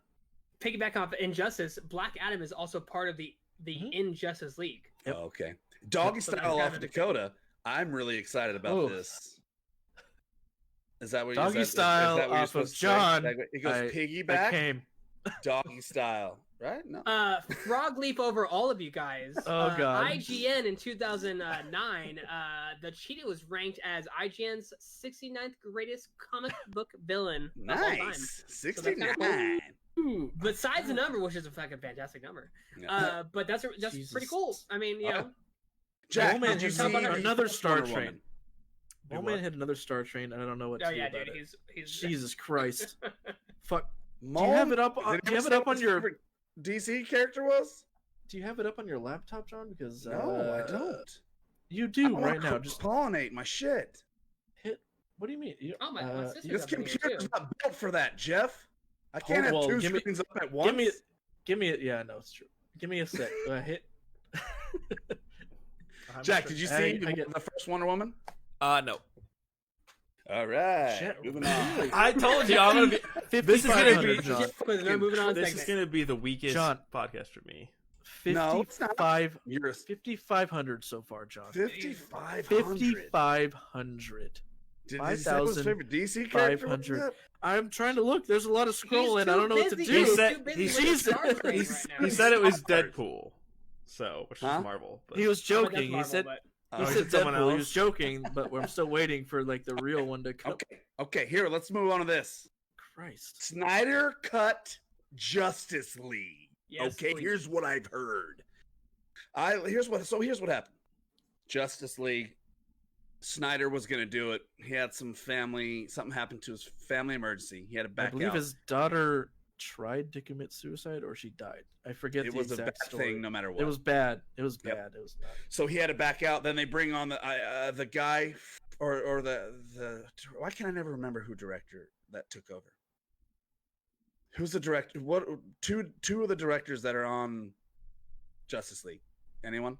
Piggyback off Injustice, Black Adam is also part of the Mhm. Injustice League. Yep. Oh, okay. Doggy So that's style kind off of the- Dakota. I'm really excited about Oh. this. Is that what Doggy is style that what you're off of supposed to say? John. It goes I piggyback. came. Doggy style, right? No. Frog leap over all of you guys. Oh, God. IGN in 2009, the Cheetah was ranked as IGN's 69th greatest comic book villain of all time. Nice. that's 69. kinda Besides the number, which is a fucking fantastic number. Yeah. But that's Jesus. pretty cool. I mean, you know, Jack, Bowman did you has see another Star Wonder Train. Woman? Bowman had another Star Train, and I don't know what to oh do yeah, about dude, it. he's Jesus Christ. Fuck. Mom? have it up Did on- anyone do you have it say up what on his your- favorite DC character was? Do you have it up on your laptop, John? Because No, I don't. You I do wanna right now. Just pollinate my shit. hit. What do you mean? Oh, my sister's This up in here, computer's too. not built for that, Jeff. I can't Well, have two give me- screens up at once. Give me it. Yeah, no, it's true. Give me a sec. Hit. Jack, did you see I get- the first Wonder Woman? No. All right, Shit. moving on. I told you I'm gonna be. This is gonna be. 5,500, John. We're moving on. This is segment. gonna be the weakest John. podcast for me. No, it's not. 5,500 so far, John. 5,500. 5,500. Did you say what his favorite DC character was? 5,500. I'm trying to look. There's a lot of scrolling. I don't know what to busy. do. He said- too busy he- with Star Trek right now. He said it was Stars. Deadpool, so which Huh? is Marvel. But He was Oh, but that's joking. He Marvel, said but- Oh, he he said said someone Deadpool. He was else? joking, but we're still waiting for like the real one to come. Okay, here, let's move on to this. Christ. Snyder cut Justice League. Yes, Okay, please. here's what I've heard. Here's what happened. Justice League. Snyder was gonna do it. He had something happened to his family emergency. He had to I back believe out. his daughter tried to commit suicide or she died. I forget It the was a bad exact story. thing, no matter what. It was bad. It was Yep. bad. It was not. So he had to back out. Then they bring on the guy, or the why can I never remember who director that took over? Who's the director? What two of the directors that are on Justice League? Anyone?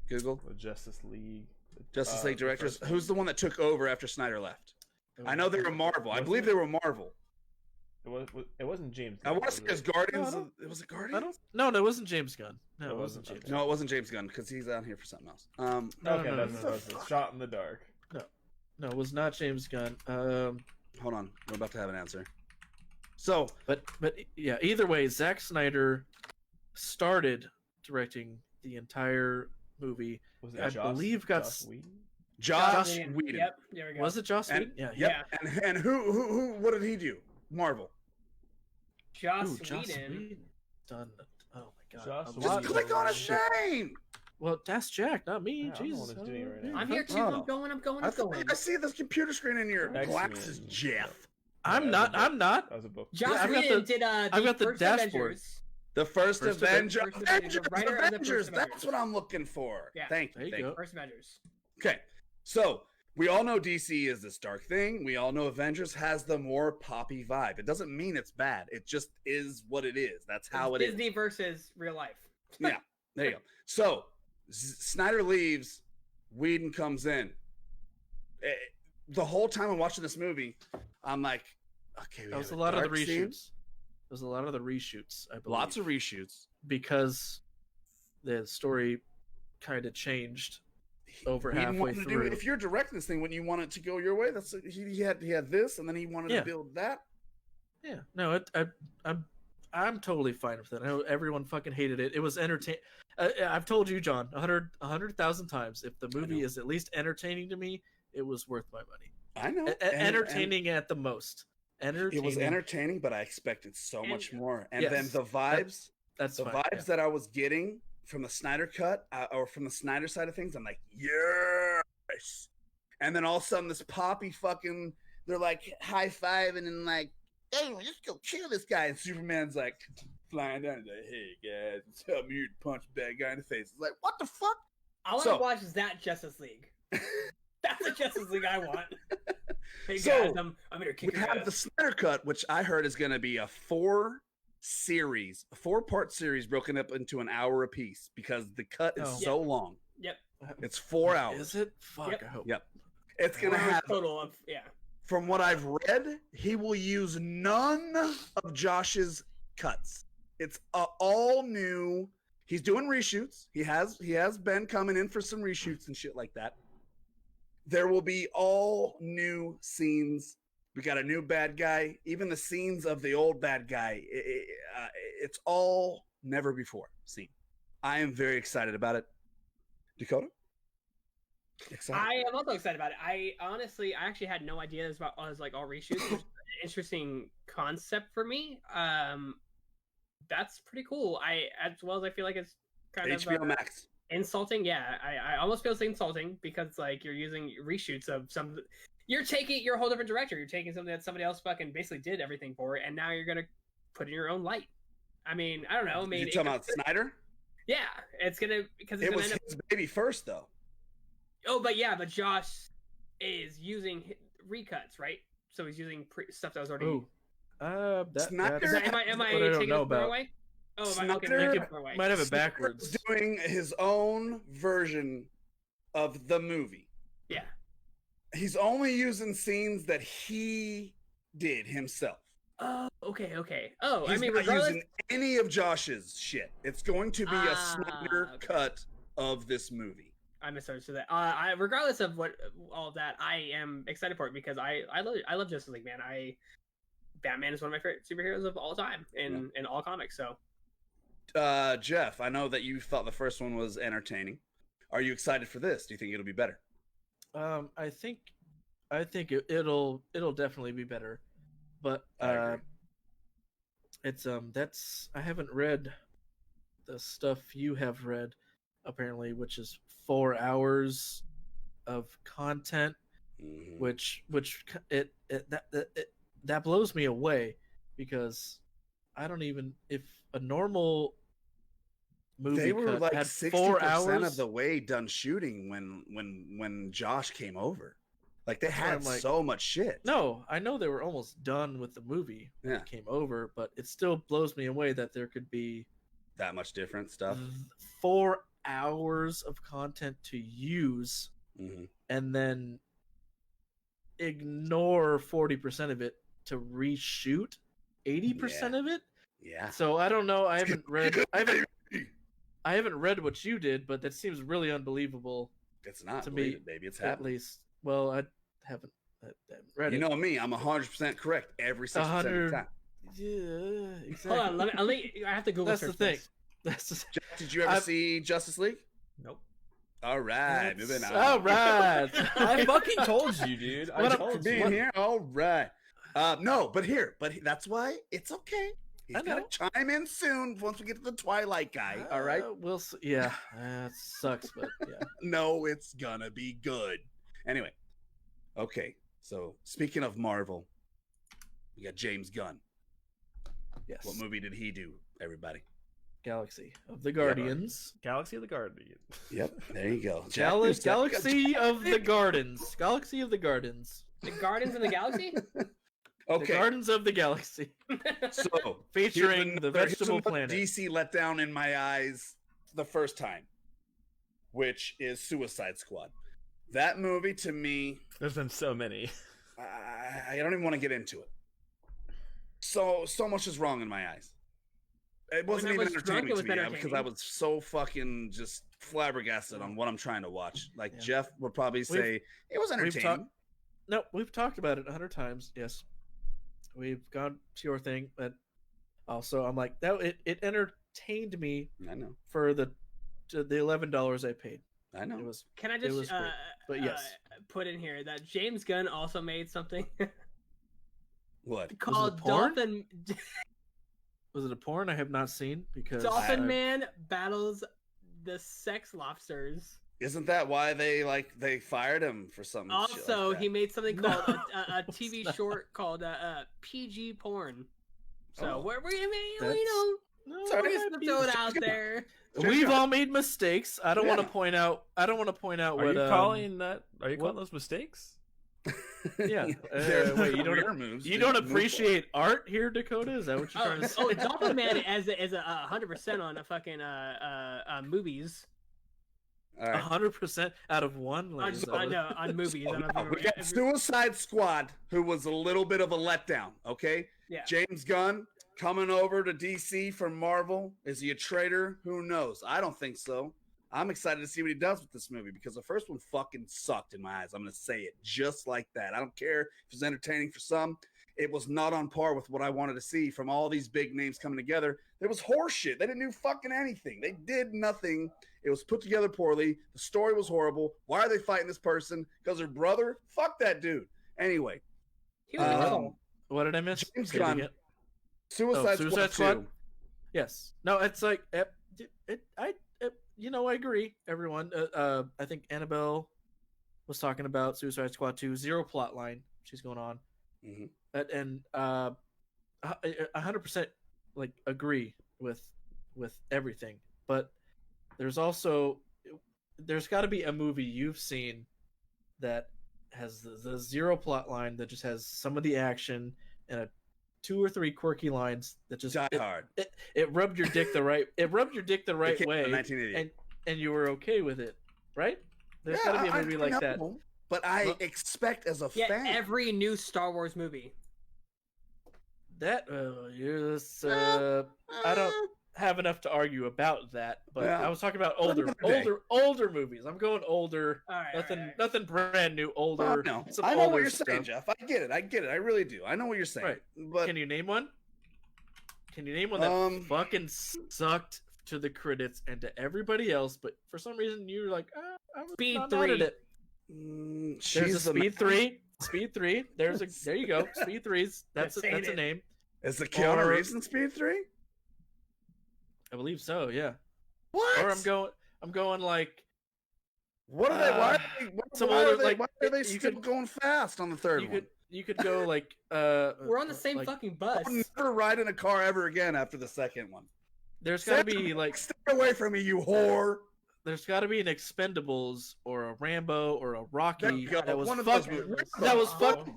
Google The Justice League. Justice League the directors. first Who's the one that took over after Snyder left? I know they were Marvel. I believe they were Marvel. It wasn't James I Gunn, want to say was it was it? Guardians. No, Was it I Guardians? don't. No, it wasn't James Gunn. No, It it wasn't wasn't? James. Okay. No, it wasn't James Gunn because he's out here for something else. No, Okay, no, that's a shot in the dark. No, it was not James Gunn. Hold on, we're about to have an answer. So, But yeah, either way, Zack Snyder started directing the entire movie. Was it I believe got Joss Whedon? Josh Whedon. Yep, there we go. Was it Joss And- Whedon? Yeah. Yep. And who? What did he do? Marvel. Joss Ooh, Joss Whedon. Whedon done. Oh my god. Joss a Whedon. lot Just of- click on his name. Well, that's Jack, not me. Yeah, I'm the Jesus. one who's doing it right now. I'm here too. Oh. I'm going. I see this computer screen in your X-Men. glasses, Jeff. I'm Yeah, not. that was a I'm not. That was a book. Joss I've got Whedon the- did I've got the first dashboard. Avengers. The first First Avenger. First Avengers, the writer of the Avengers. first That's Avengers. what I'm looking for. Yeah. Thank There you. you Thank go. you. First Avengers. Okay, so we all know DC is this dark thing. We all know Avengers has the more poppy vibe. It doesn't mean it's bad. It just is what it is. That's how it is. Disney versus real life. There you go. So Snyder leaves, Whedon comes in. The whole time I'm watching this movie, I'm like, okay, we That was have a lot of the dark scene, reshoots. There was a lot of the reshoots. I believe. lots of reshoots. because the story kind of changed over Whedon halfway wanted to do- through. if you're directing this thing, wouldn't you want it to go your way? That's he had this, and then he wanted Yeah. to build that. Yeah, no, I'm totally fine with it. I know everyone fucking hated it. It was entertain. I've told you, John, 100,000 times. If the movie know. is at least entertaining to me, it was worth my money. I know. Entertaining at the most. It was entertaining, but I expected so And- muar. more. And Yes. then the vibes, That's the fine. vibes that I was getting from the Snyder cut or from the Snyder side of things, I'm like, yes. And then all of a sudden, this poppy fucking, they're like high fiving and like, hey, let's go kill this guy. And Superman's like flying down and like, hey guys, tell me you punch a bad guy in the face. It's like, what the fuck? I want So- to watch that Justice League. That's the Justice League I want. Hey So, guys, I'm gonna kick We your have the ass. Snyder cut, which I heard is going to be a 4-part series broken up into an hour apiece because the cut is Oh. so long. Yep. It's 4 hours. Is it? Fuck. Yep. I hope. Yep. It's going to 4 hours have, total of from what I've read, he will use none of Josh's cuts. It's all new. He's doing reshoots. He has been coming in for some reshoots and shit like that. There will be all new scenes. We got a new bad guy. Even the scenes of the old bad guy, it's all never before seen. I am very excited about it. Dakota? Excited? I am also excited about it. I actually had no idea it was like all reshoots. It was an interesting concept for me. That's pretty cool. As well as I feel like it's kind HBO of Max. insulting. Yeah, I almost feel it's insulting because like you're using reshoots of some. You're a whole different director. You're taking something that somebody else fucking basically did everything for, and now you're gonna put in your own light. I mean, I don't know. I mean, You talking about Snyder? yeah, it's gonna because it's It gonna was end up. his baby first, though. Oh, but Josh is using recuts, right? So he's using stuff that was already. Ooh. Snyder- Is that, am I what I taking don't it know the about. wrong way? Oh, am I okay, Snyder- taking it the wrong way? Might have it Snyder backwards. was doing his own version of the movie. Yeah. He's only using scenes that he did himself. Oh, okay. Oh, He's I mean, not regardless. using any of Josh's shit. It's going to be a Snyder okay. cut of this movie. I misunderstood that. Regardless of all of that, I am excited for it because I love Justice League, man. Batman is one of my favorite superheroes of all time in all comics. So Jeff, I know that you thought the first one was entertaining. Are you excited for this? Do you think it'll be better? I think it'll definitely be better, but I agree. it's that's I haven't read the stuff you have read apparently, which is 4 hours of content, Mhm. which that blows me away because I don't even if a normal movie They were cut like had 60% 4 hours of the way done shooting when Josh came over. Like they That's why had I'm like- so much shit. No, I know they were almost done with the movie when Yeah. it came over, but it still blows me away that there could be That much different stuff. 4 hours of content to use Mm-hmm. and then ignore 40% of it to reshoot 80% of it. Yeah. So I don't know. I haven't read what you did, but that seems really unbelievable. It's not. to Believe me, it, baby. It's At happening. least, well, I haven't read You it. know me. I'm 100% correct every 60% of 100. the time. Yeah, exactly. Hold on, I have to Google That's the search thing. this. That's the, Jeff, did you ever see Justice League? Nope. All right, moving on. all right. I fucking told you, dude. I What up For told being you. here. All right. No, but that's why it's okay. He's I gonna know. chime in soon once we get to the Twilight guy. All right. We'll see. Yeah, it sucks, but yeah. No, it's gonna be good. Anyway, okay. So speaking of Marvel, we got James Gunn. Yes. What movie did he do? Everybody. Galaxy of the Guardians. Galaxy of the Guardian. Yep. There you go. Galaxy of the Gardens. Galaxy of the Gardens. The Gardens in the Galaxy? The Okay. Gardens of the Galaxy. So Featuring here's the another- vegetable here's another planet. DC let down in my eyes the first time, which is Suicide Squad. That movie to me, There's been so many. I don't even want to get into it. So much is wrong in my eyes. It wasn't When I even was drunk, entertaining it was to me because I entertaining. was so fucking just flabbergasted on what I'm trying to watch. Like Yeah. Jeff would probably say it was We've entertaining. No, we've talked about it 100 times. Yes, we've gone to your thing, but also I'm like, that it entertained me I know. for the $11 I paid. I know. It was Can I It was just great, but yes. put in here that James Gunn also made something What? called porn? Dolphin Was it a porn I have not seen? Because Dolphin I- Man battles the sex lobsters. Isn't that why they fired him for something? shit Also, like that? he made something No, called a it's TV not. short called PG porn. So Oh. where we That's- know No, Sorry, we're it just might gonna be- throw it out there. We've all made mistakes. I don't want Yeah. to point out. I don't want to point out Are what. you calling that? Are you what- calling those mistakes? Yeah. They're Wait, you don't- career moves. You Just don't move forward. appreciate art here, Dakota? Is that what you're trying to say? Dolphin Man is a 100% on a fucking movies. All right. 100% out of one. Like, is that I what- know on movies. So I don't know if now you we remember- got Suicide Squad, who was a little bit of a letdown. Okay, yeah. James Gunn coming over to DC from Marvel. Is he a traitor? Who knows? I don't think so. I'm excited to see what he does with this movie because the first one fucking sucked in my eyes. I'm gonna say it just like that. I don't care if it's entertaining for some. It was not on par with what I wanted to see from all these big names coming together. There was horseshit. They didn't do fucking anything. They did nothing. It was put together poorly. The story was horrible. Why are they fighting this person? Because their brother? Fuck that dude. Anyway, He was a um, What did I miss? James Say it Gunn. again. Suicide Suicide Squad Squad? 2. Yes. No, it's like I agree. Everyone. I think Annabelle was talking about Suicide Squad 2. Zero plot line. She's going on. Mhm. And 100% like agree with everything. But there's got to be a movie you've seen that has the zero plot line that just has some of the action and 2 or 3 quirky lines that just Die Hard. it rubbed your dick the right It came out way in 1988. and you were okay with it, right? There's got to be a movie like that. know, But I Well- expect as a Yeah, fan. every new Star Wars movie. That I don't have enough to argue about that, but Yeah. I was talking about Look at older movies. I'm going older. All right, Nothing all right. nothing brand new, older. I know. some I know what older you're saying, stuff. Jeff. I get it. I really do. I know what you're saying. Right. But Can you name one? Can you name one that fucking sucked to the critics and to everybody else, but for some reason you're like, I was Speed not mad at 3. it. There's she's a the Speed 3. Speed 3. There you go. Speed 3's. That's Saying a it. name. Is the Keanu Or- Reeves in Speed 3? I believe so. Yeah. What? Or I'm going like What are they? Why are they? some why older, are they, like, why are they you still could- going fast on the third you one? could go like We're on the same like, fucking bus. I'll never ride in a car ever again after the second one. There's got to be like Stay away from me, you whore. there's got to be an Expendables or a Rambo or a There Rocky we go. that was One of those fucking. movies. That was Oh. fuck.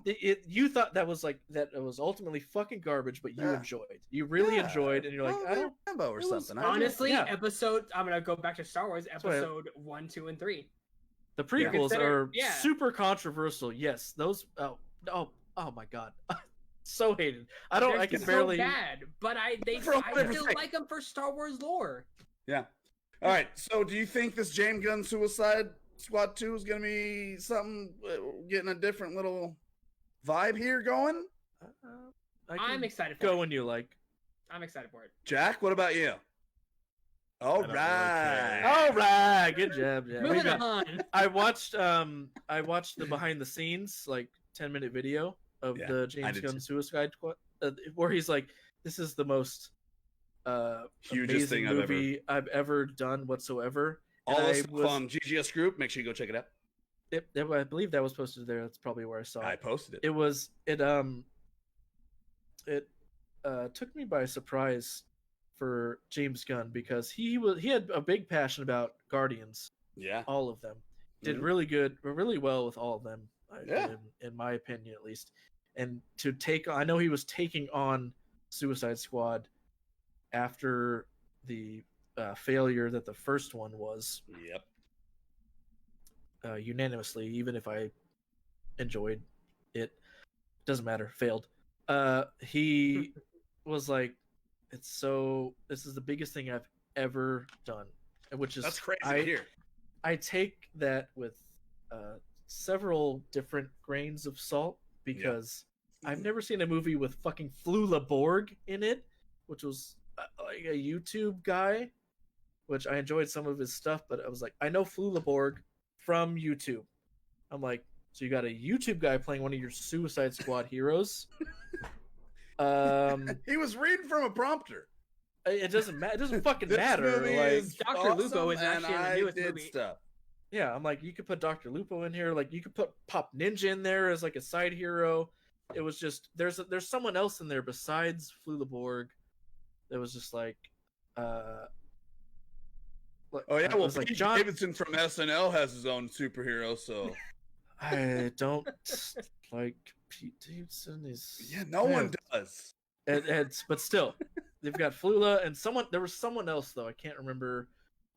You thought that was like that. It was ultimately fucking garbage, but you Yeah. enjoyed. You really Yeah. enjoyed, and you're like, Well, I don't. Rambo or it was- something. I don't- Honestly, Yeah. episode. I'm gonna go back to Star Wars. why I- Episode 1, 2, and 3. The They're prequels considered- are yeah. super controversial. Yes, those. Oh my god, so hated. I don't. They're I can so barely. bad, but I For still 100%. like them for Star Wars lore. Yeah. All right. So, do you think this James Gunn Suicide Squad 2 is going to be something getting a different little vibe here going? I I'm can excited for go it. when you like. I'm excited for it. Jack, what about you? All don't really right. care. All right, good job. Yeah, we Moving got- on. I watched the behind the scenes like 10-minute video of Yeah, the I James did Gunn too. Suicide Squad where he's like, this is the most Hugest amazing thing movie I've ever done whatsoever. All And this I stuff was- on GGS Group. Make sure you go check it out. I believe that was posted there. That's probably where I saw I it. posted it. It took me by surprise for James Gunn because he had a big passion about Guardians, Yeah. all of them. Did Mhm. really well with all of them, Yeah. in my opinion at least. And to take, I know he was taking on Suicide Squad after the failure that the first one was, Yep. unanimously. Even if I enjoyed it, doesn't matter. Failed. He was like, this is the biggest thing I've ever done, which is That's crazy to hear. I take that with several different grains of salt because I've never seen a movie with fucking Flula Borg in it, which was like a YouTube guy, which I enjoyed some of his stuff, but I was like, I know Flula Borg from YouTube. I'm like, so you got a YouTube guy playing one of your Suicide Squad heroes? He was reading from a prompter. It doesn't matter. It doesn't fucking This matter. movie Like, is Dr. Lupo awesome, is actually in and the I newest did movie. stuff. yeah, I'm like, you could put Dr. Lupo in here. Like, you could put Pop Ninja in there as like a side hero. It was just there's someone else in there besides Flula Borg. That was just like, Oh yeah, it well, was like Pete John. Davidson from SNL has his own superhero, so I don't like Pete Davidson. yeah, no one does. But still, they've got Flula and someone. There was someone else though. I can't remember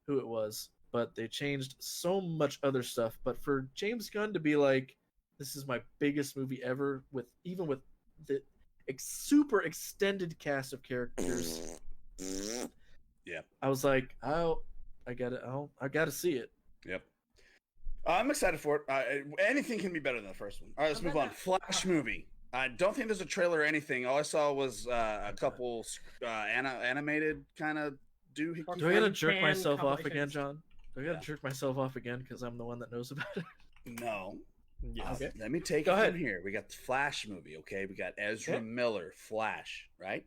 who it was, but they changed so much other stuff. But for James Gunn to be like, "This is my biggest movie ever," with the super extended cast of characters, Yeah. I was like, I gotta see it. Yep. I'm excited for it. Anything can be better than the first one. All right, let's move on. Flash movie. I don't think there's a trailer or anything. All I saw was a couple animated kind of doohickey. Do I gotta Fan jerk myself off again, compilations. John? Do I gotta Yeah. jerk myself off again because I'm the one that knows about it? No. Yes. Okay. Let me take Go it ahead. from here. We got the Flash movie, okay? We got Ezra Okay. Miller, Flash, right?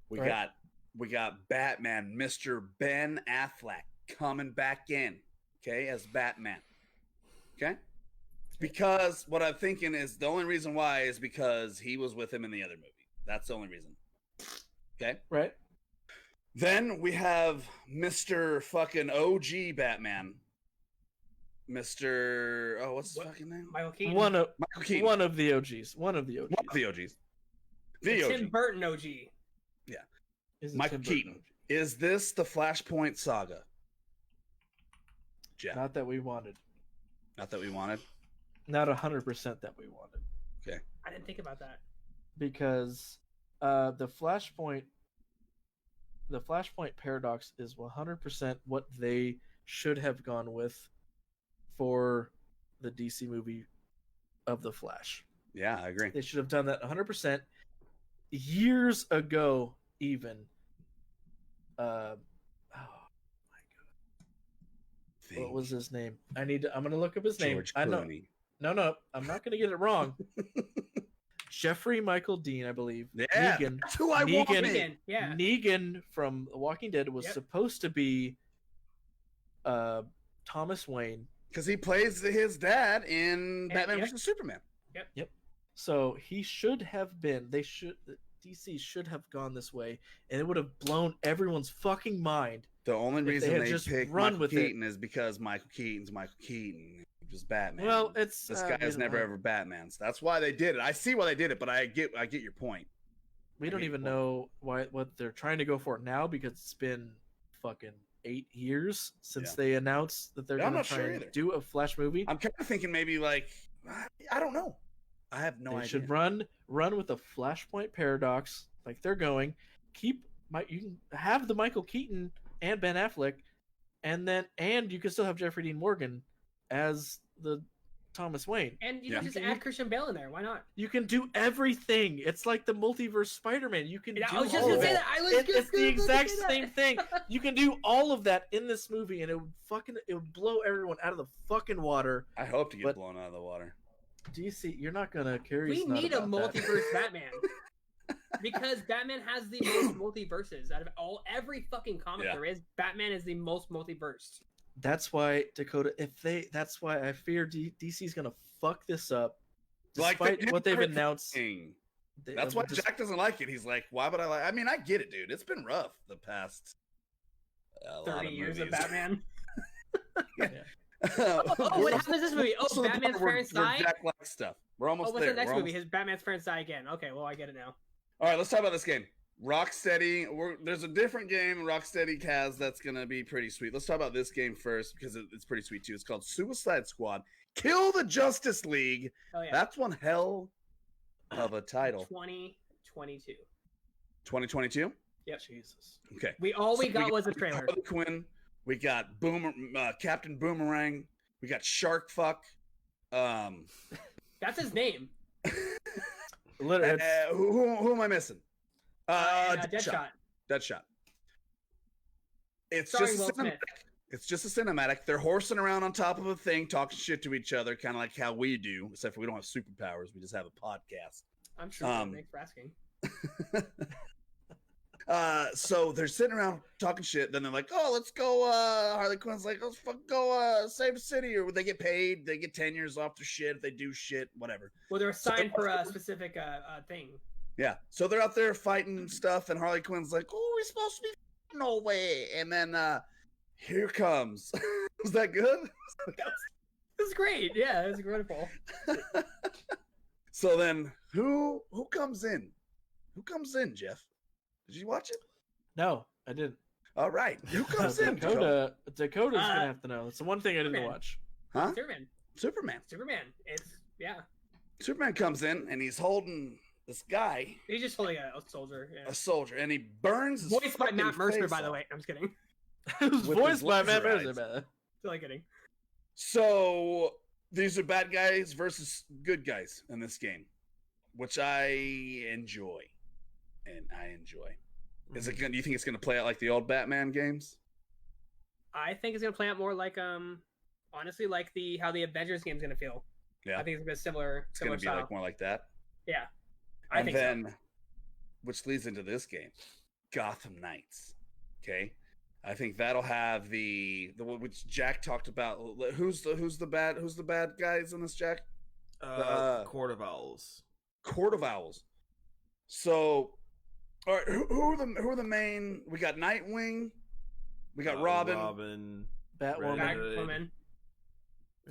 We Right. got Batman, Mr. Ben Affleck coming back in, okay, as Batman. Okay? Because what I'm thinking is the only reason why is because he was with him in the other movie. That's the only reason. Okay? Right. Then we have Mr. fucking OG Batman. Mr. What's his fucking name? Michael Keaton. Michael Keaton. One of the OGs. One of the OGs. One of the OGs. The The Tim OG. Burton OG. Is it Michael Tim Burton Keaton. OG? Is this the Flashpoint saga? Jeff. Not that we wanted. Not that we wanted. Not 100% that we wanted. I didn't think about that. Because the Flashpoint paradox is 100% what they should have gone with for the DC movie of the Flash. Yeah, I agree. They should have done that 100% years ago, even. What was his name? I'm gonna look up his George name. I know. Clooney. No, I'm not gonna get it wrong. Jeffrey Michael Dean, I believe. Yeah, Negan. that's who I Negan. wanted. Again, yeah. Negan from The Walking Dead was Yep. supposed to be Thomas Wayne. Because he plays his dad in Yeah, Batman yep. vs. Superman. So he should have been. DC should have gone this way, and it would have blown everyone's fucking mind The only If they reason had they just picked run Michael with it. Keaton is because Michael Keaton's Michael Keaton. Just Batman. Well, it's this guy is never ever Batman. So that's why they did it. I see why they did it, but I get your point. We don't even know what they're trying to go for now because it's been fucking 8 years since they announced that they're Yeah, I'm going not to sure try and either. do a Flash movie. I'm kind of thinking maybe like I don't know. I have no They idea. should run with the Flashpoint paradox like they're going. You can have the Michael Keaton and Ben Affleck, and you can still have Jeffrey Dean Morgan as the Thomas Wayne. And you can just add Christian Bale in there. Why not? You can do everything. It's like the multiverse Spider-Man. You can. I was just gonna say that. It's the exact same thing. You can do all of that in this movie, and it would blow everyone out of the fucking water. I hope to get blown out of the water. DC, you're not gonna carry. We need a multiverse Batman. Because Batman has the most multiverses out of every fucking comic there is. Batman is the most multiverse. That's why Dakota. That's why I fear DC's gonna fuck this up. Despite what they've announced. That's why Jack doesn't like it. He's like, why would I like? I mean, I get it, dude. It's been rough the past 30 years of Batman. Oh, what happens in this movie? Oh, Batman's parents die. Jack likes stuff. We're almost there. What's the next movie? His Batman's parents die again. Okay, well I get it now. All right, let's talk about this game. Rocksteady. There's a different game Rocksteady has that's gonna be pretty sweet. Let's talk about this game first because it's pretty sweet too. It's called Suicide Squad. Kill the Justice League. Oh, yeah. That's one hell of a title. 2022. 2022. Yep. Jesus. Okay. We got was a trailer. Harley Quinn. We got Captain Boomerang. We got Shark Fuck. That's his name. Who am I missing? Deadshot. Deadshot. It's Starring just Will Smith. It's just a cinematic. They're horsing around on top of a thing, talking shit to each other, kind of like how we do, except for we don't have superpowers. We just have a podcast. I'm sure. Thanks for asking. So they're sitting around talking shit. Then they're like, "Oh, let's go." Harley Quinn's like, "Let's go save the city," or they get paid. They get 10 years off their shit if they do shit, whatever. Well, they're assigned for a specific thing. Yeah. So they're out there fighting stuff, and Harley Quinn's like, "Oh, we're supposed to be no way," and then here comes. Was that good? It was great. Yeah, it was wonderful. So then, who comes in? Who comes in, Jeff? Did you watch it? No, I didn't. All right. Who comes in? Dakota's gonna have to know. It's the one thing I didn't watch. Huh? Superman. Superman. Superman comes in and he's holding this guy. He's just holding a soldier. Yeah. A soldier, and he burns his voiced by Matt Mercer, by the off. way. I'm just kidding. It was voiced by Matt Mercer. Still kidding. So these are bad guys versus good guys in this game, which I enjoy. Is it gonna? Do you think it's gonna play out like the old Batman games? I think it's gonna play out more like honestly, like how the Avengers game's gonna feel. Yeah, I think it's gonna be similar. It's gonna be style. like more like that. Yeah, I think so. Which leads into this game, Gotham Knights. Okay, I think that'll have the which Jack talked about. Who's the bad guys in this, Jack? Court of Owls. Court of Owls. So, all right, who are the main? We got Nightwing. We got Robin, Batwoman,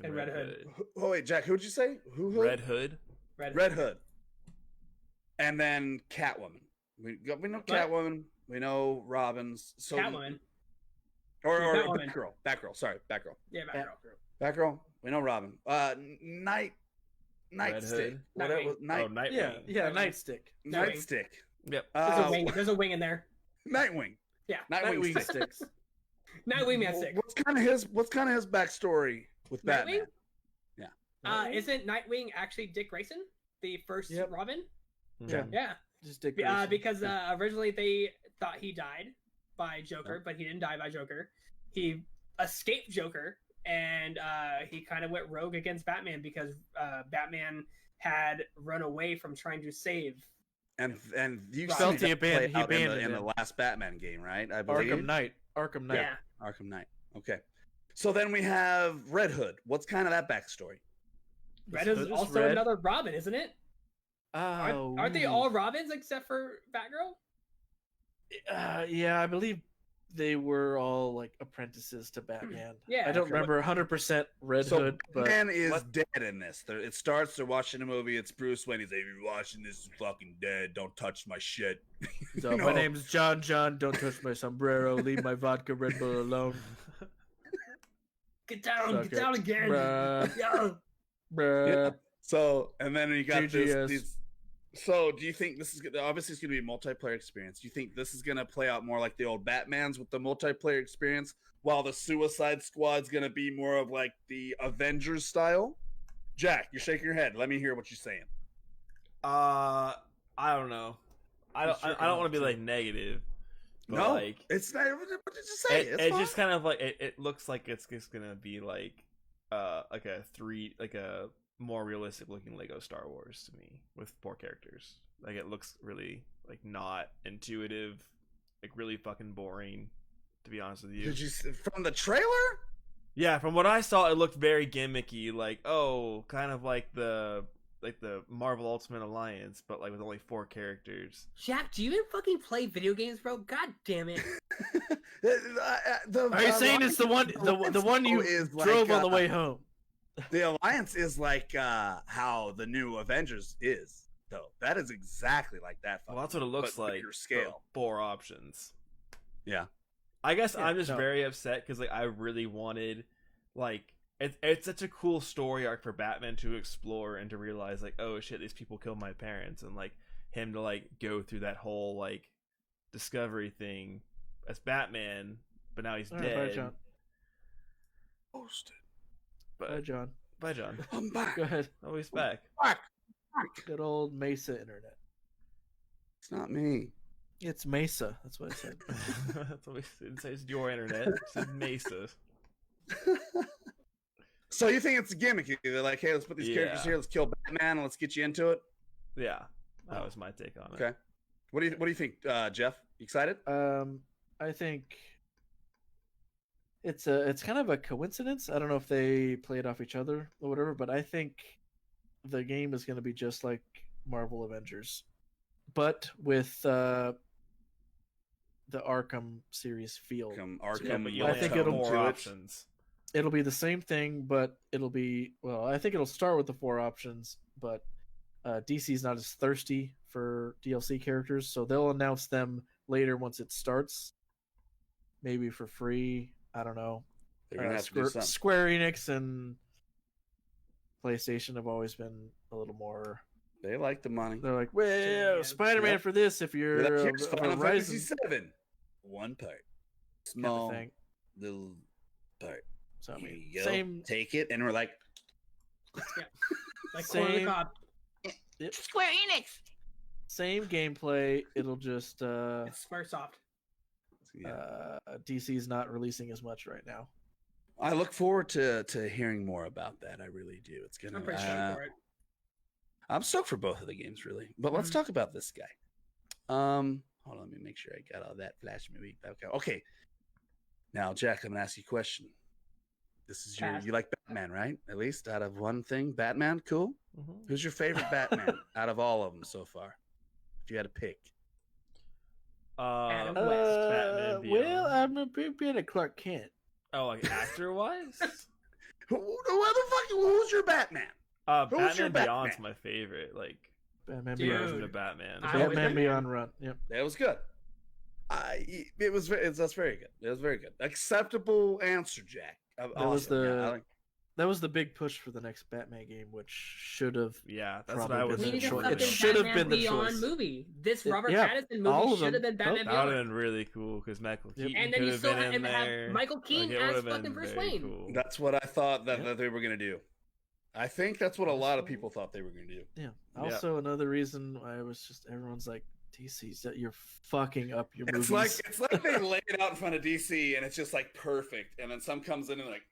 and Red Hood. Oh wait, Jack, who'd you say? Who? Red Hood. Red Hood. And then Catwoman. We know Catwoman. We know Robin's. So Catwoman. Or Batgirl. Sorry, Batgirl. Yeah, Batgirl. We know Robin. Nightstick. Nightwing. Yeah, Nightstick. Nightstick. Yep. There's a wing in there. Nightwing. Yeah. Nightwing sticks. Nightwing Man stick. What's kind of his backstory with Batman? Yeah. Isn't Nightwing actually Dick Grayson, the first Robin? Yeah. Just Dick Grayson. Because originally they thought he died by Joker, but he didn't die by Joker. He escaped Joker, and he kind of went rogue against Batman because Batman had run away from trying to save. And you felt he abandoned in the last Batman game, right? I believe. Arkham Knight. Yeah. Arkham Knight. Okay. So then we have Red Hood. What's kind of that backstory? Red Hood is also another Robin, isn't it? Aren't they all Robins except for Batgirl? Yeah, I believe they were all like apprentices to Batman. Yeah. I don't remember 100% Red So Hood, but Batman is dead in this. It starts. They're watching a movie. It's Bruce Wayne. He's like, "If you're watching this, is fucking dead. Don't touch my shit." so, my name's John. Don't touch my sombrero. Leave my vodka Red Bull alone. Get down, Suck get it. down again. Bruh. Yo. Bruh. Yeah. So, and then you got GGS. these. So, do you think this is obviously it's going to be a multiplayer experience? Do you think this is going to play out more like the old Batman's with the multiplayer experience, while the Suicide Squad's going to be more of like the Avengers style? Jack, you're shaking your head. Let me hear what you're saying. I don't know. I don't want to be like negative. But No, like it's not. What did you say? it just kind of like it looks like it's just gonna be like a more realistic looking Lego Star Wars to me with 4 characters. Like it looks really like not intuitive, like really fucking boring. To be honest with you, Did you from the trailer? yeah, from what I saw, it looked very gimmicky. Like kind of like the Marvel Ultimate Alliance, but like with only 4 characters. Jack, do you even fucking play video games, bro? God damn it. Are you saying it's the one you drove on the way home? The Alliance is like how the new Avengers is, though. That is exactly like that. Well, that's what it looks but like. bigger scale. 4 options. Yeah. I guess Yeah, I'm just no. very upset because like I really wanted like it's such a cool story arc for Batman to explore and to realize like, oh shit, these people killed my parents, and like him to like go through that whole like discovery thing as Batman, but now he's All right, dead. bye, John. Posted. But Bye, John. bye, John. I'm back. Go ahead. Oh, he's back. Back. Good old Mesa internet. It's not me. It's Mesa. That's what I said. That's what we didn't say. It's your internet. It said Mesa. So you think it's a gimmick? They're like, hey, let's put these characters Yeah. here. Let's kill Batman and let's get you into it. Yeah, that was my take on it. Okay. What do you think, Jeff? You excited? I think it's kind of a coincidence. I don't know if they played off each other or whatever, but I think the game is going to be just like Marvel Avengers, but with the Arkham series feel. Yeah, but you I only think have it'll 4 do it. options. It'll be the same thing, but it'll be I think it'll start with the 4 options, but DC's not as thirsty for DLC characters, so they'll announce them later once it starts, maybe for free. I don't know. They're gonna have to do something. Square Enix and PlayStation have always been a little more. They like the money. They're like, well, Yeah, Spider-Man yep. for this if They're you're like, here's Final Fantasy Horizon VII. One part. kind Small of thing. little part. So I Here mean, you go. same Take it, and we're like, Like corner of the Same. cob. Square Enix. same gameplay. It'll just It's Smurfsoft. yeah. DC's not releasing as much right now. I look forward to hearing more about that. I really do. It's gonna. I'm pretty stoked for it. I'm stoked for both of the games, really. But let's Mhm. talk about this guy. Hold on, let me make sure I got all that flash movie. Okay. Now, Jack, I'm gonna ask you a question. This is Pass. you like Batman, right? At least out of one thing, Batman. Cool. Mhm. Who's your favorite Batman out of all of them so far? If you had to pick, Adam Batman well, Beyond. I'm a big fan of Clark Kent. Oh, like actor wise? who's your Batman? Who's your Batman Beyond's Batman? my favorite. Like Batman Dude. Beyond. version of Batman. I would- Batman Beyond Run. Yep. That was good. That's very good. It was very good. Acceptable answer, Jack. That was the big push for the next Batman game, which should have. Yeah, that's what Probably I was. been We need a choice. fucking It should have Batman been the Beyond choice. movie. This It- Robert yeah, Pattinson all movie of should have them. been Batman That would have Beyond. been really cool because Michael Keaton And then could you have still been in have there. Michael Keaton Like, it as would've been fucking Bruce very Wayne. cool. That's what I thought that Yeah. they were going to do. I think that's what a lot of people thought they were going to do. Yeah. Also, another reason I was just everyone's like, DC's that you're fucking up your movies. It's like they lay it out in front of DC and it's just like perfect, and then some comes in and like,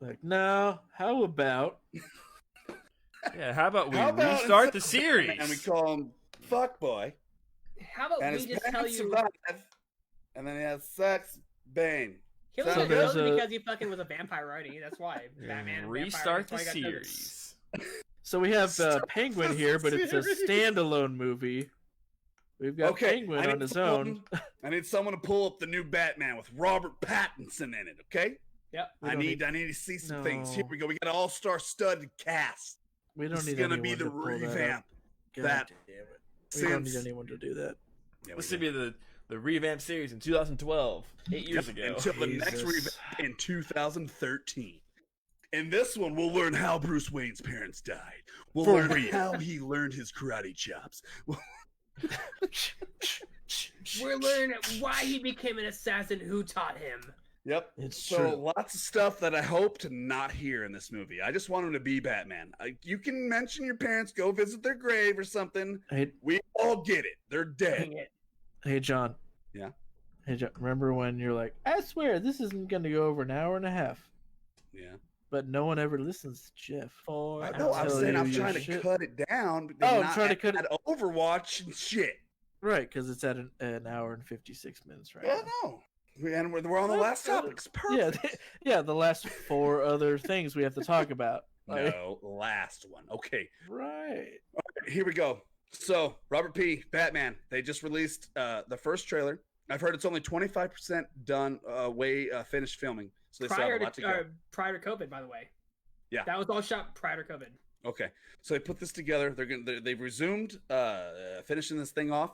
Like, no. How about? Yeah, how about we how about restart the instead of series? and we call him fuck boy, How about and we his just tell parents you survive, and then he has sex, Bane. he was So only there's chosen a- because he fucking was a vampire already. That's why Batman. and Restart the vampire, that's why he got chosen. series. So we have Stop Penguin the here, but it's a series. standalone movie. We've got Okay, Penguin I need on his someone- own. I need someone to pull up the new Batman with Robert Pattinson in it. Okay. Yep. We I don't need to see some things. Here No. we go. We got an all-star studded cast. We don't This need is gonna anyone be the to pull that up. revamp. God that damn it. We don't need since- anyone to do that. Yeah, we This do. should be the revamp series in 2012, 8 years ago. Until the next Jesus. revamp in 2013. In this one, we'll learn how Bruce Wayne's parents died. We'll For learn real. how he learned his karate chops. We're learning why he became an assassin, who taught him. Yep. It's So true. lots of stuff that I hope to not hear in this movie. I just want him to be Batman. You can mention your parents, go visit their grave or something. Hey, We all get it. They're dead. Dang it. hey, John. Yeah? Hey, John. Remember when you're like, I swear this isn't going to go over an hour and a half. Yeah. But no one ever listens to Jeff. I I'm know. I'm telling saying you, I'm your trying to shit- cut it down. But Oh, I'm not trying to cut it- at Overwatch and shit. Right, because it's at an hour and 56 minutes right Yeah, now. no. And we're on the last topic. It's Yeah, perfect. yeah, the last 4 other things we have to talk about. Like, No, last one. Okay. right. Here we go. So, Robert P. Batman. They just released the first trailer. I've heard it's only 25% done, finished filming. So they still have Prior a lot to go. to prior to COVID, by the way. Yeah. That was all shot prior to COVID. Okay, so they put this together. They've resumed finishing this thing off.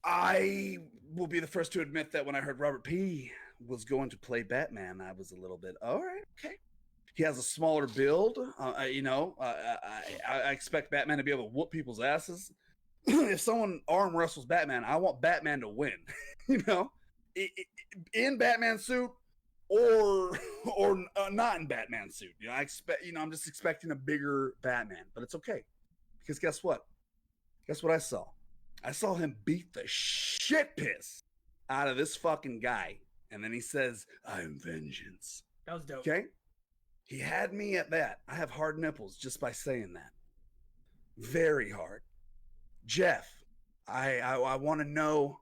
I will be the first to admit that when I heard Robert P. was going to play Batman, I was a little bit, all right, okay. He has a smaller build. I expect Batman to be able to whoop people's asses. If someone arm wrestles Batman, I want Batman to win. You know, in Batman suit or not in Batman suit. You know, I'm just expecting a bigger Batman, but it's okay because guess what? Guess what I saw? I saw him beat the shit piss out of this fucking guy, and then he says, "I am vengeance." That was dope. Okay, he had me at that. I have hard nipples just by saying that. Very hard. Jeff, I want to know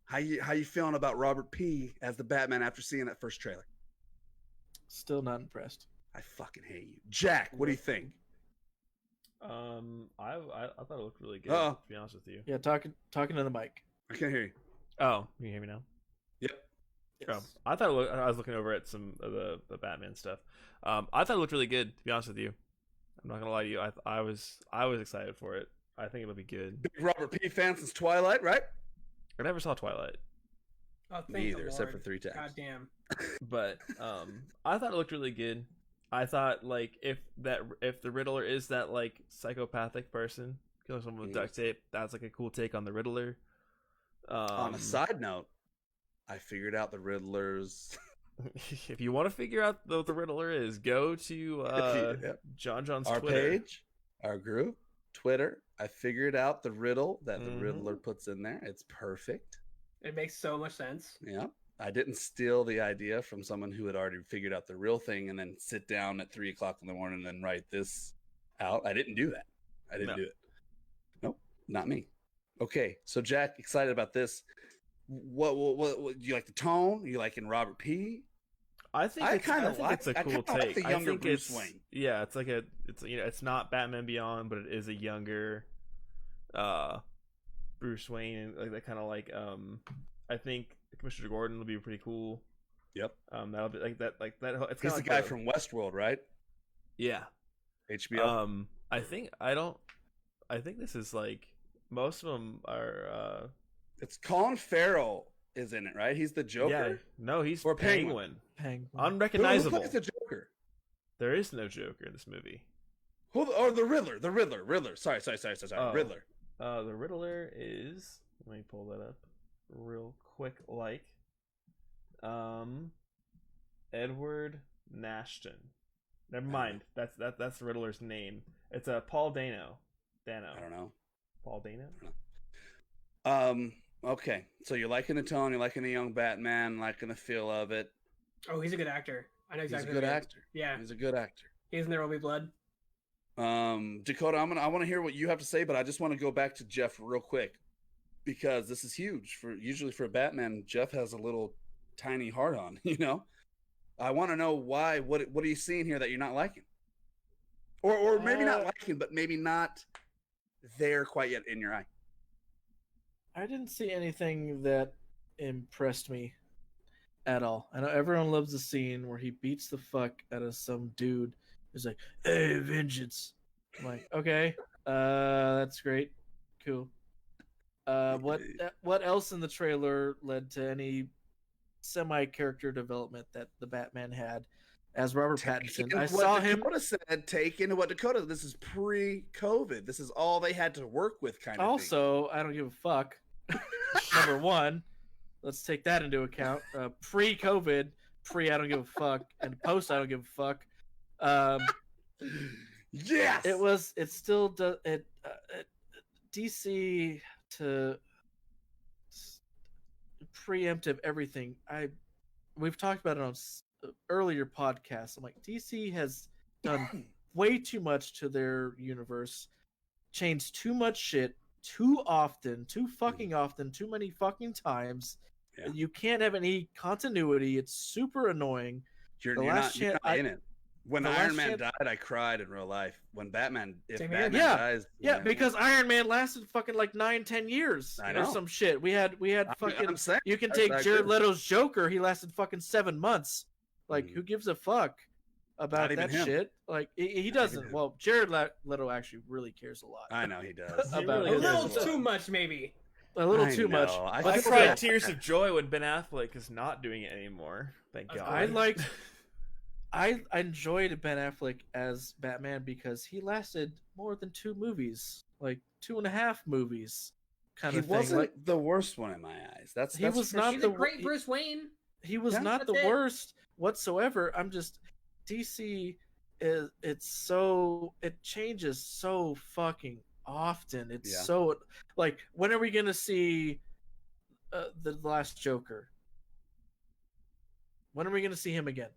how you feeling about Robert P. as the Batman after seeing that first trailer. Still not impressed. I fucking hate you, Jack. What do you think? I thought it looked really good. Uh-oh. To be honest with you. Yeah, talking to the mic. I can't hear you. Oh, you can hear me now. Yep. Oh, I thought I was looking over at some of the Batman stuff. I thought it looked really good. To be honest with you, I'm not gonna lie to you. I was excited for it. I think it'll be good. Big Robert P. fan since Twilight, right? I never saw Twilight, Oh, thank Me the either, except for Lord. 3 times. God damn. but I thought it looked really good. I thought like if the Riddler is that like psychopathic person killing someone with duct tape, that's like a cool take on the Riddler. On a side note, I figured out the Riddler's. If you want to figure out what the Riddler is, go to Yep. John's Our Twitter. page, our group, Twitter. I figured out the riddle that the Mhm. Riddler puts in there. It's perfect. It makes so much sense. Yeah. I didn't steal the idea from someone who had already figured out the real thing and then sit down at 3:00 in the morning and then write this out. I didn't do that. I didn't No. do it. Nope, not me. Okay, so Jack, excited about this. What do you like the tone? You like in Robert P? I think I it's, kinda I think like- it's a I cool kinda like take. the I younger think Bruce it's, Wayne. Yeah, it's like it's it's not Batman Beyond, but it is a younger Bruce Wayne, and like that kind of like I think Commissioner Gordon will be pretty cool. Yep. That'll be like that. It's He's kind the of guy from Westworld, right? yeah. HBO. I think this is like most of them are. It's Colin Farrell is in it, right? He's the Joker. Yeah, no, he's Or Penguin. Penguin. Penguin. Unrecognizable. Who plays the Joker? There is no Joker in this movie. Or the Riddler. The Riddler. Sorry. Oh. Riddler. The Riddler is. Let me pull that up real quick. Edward Nashton. Never mind. That's the Riddler's name. It's Paul Dano. I don't know. Paul Dano. Okay. So you're liking the tone, you're liking the young Batman, liking the feel of it. Oh, he's a good actor. I know He's exactly. a good who he is. actor. Yeah, He's a good actor. he's in There Will Be Blood. Dakota, I want to hear what you have to say, but I just want to go back to Jeff real quick because this is huge usually for a Batman. Jeff has a little tiny heart on, you know. I want to know why. What are you seeing here that you're not liking, or maybe not liking, but maybe not there quite yet in your eye. I didn't see anything that impressed me at all. I know everyone loves the scene where he beats the fuck out of some dude who's like, "Hey, vengeance!" I'm like, okay, that's great, cool. What else in the trailer led to any semi-character development that the Batman had as Robert Pattinson? I saw him. Dakota said, take into what Dakota. This is pre-COVID. This is all they had to work with, kind of. Also, I don't give a fuck. Number one, let's take that into account. Pre-COVID, I don't give a fuck, and post I don't give a fuck. Yes, It still does it. DC to preemptive everything. We've talked about it on earlier podcasts. I'm like, DC has done way too much to their universe, changed too much shit too often, too fucking often, too many fucking times. Yeah. You can't have any continuity. It's super annoying. You're not in it. When Iron Man died, I cried in real life. When Batman, if Batman dies, because Iron Man lasted fucking like 9-10 years or some shit. We had fucking. You can take Jared Leto's Joker. He lasted fucking 7 months. Like, who gives a fuck about that shit? Like, he doesn't. Well, Jared Leto actually really cares a lot. I know he does. About a little too much, maybe. A little too much. I cried tears of joy when Ben Affleck is not doing it anymore. Thank God. I enjoyed Ben Affleck as Batman because he lasted more than 2 movies, like 2.5 movies, kind of thing. He wasn't the worst one in my eyes. He's a great Bruce Wayne. He was not the worst whatsoever. I'm just DC is it changes so fucking often. It's so like, when are we gonna see the last Joker? When are we gonna see him again?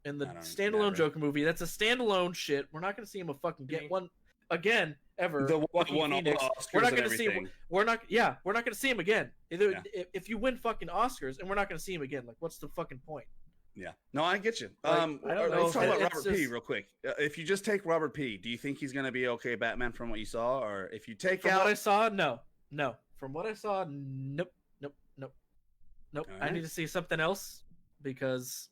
In the standalone Joker movie, that's a standalone shit. We're not going to see him get one again ever. The one Phoenix. We're not going to see him. We're not going to see him again. If you win fucking Oscars and we're not going to see him again, like, what's the fucking point? Yeah, no, I get you. I don't know. Let's talk about Robert P. real quick. If you just take Robert P., do you think he's going to be okay Batman from what you saw, or if you take what I saw, no. From what I saw, nope. Right. I need to see something else because.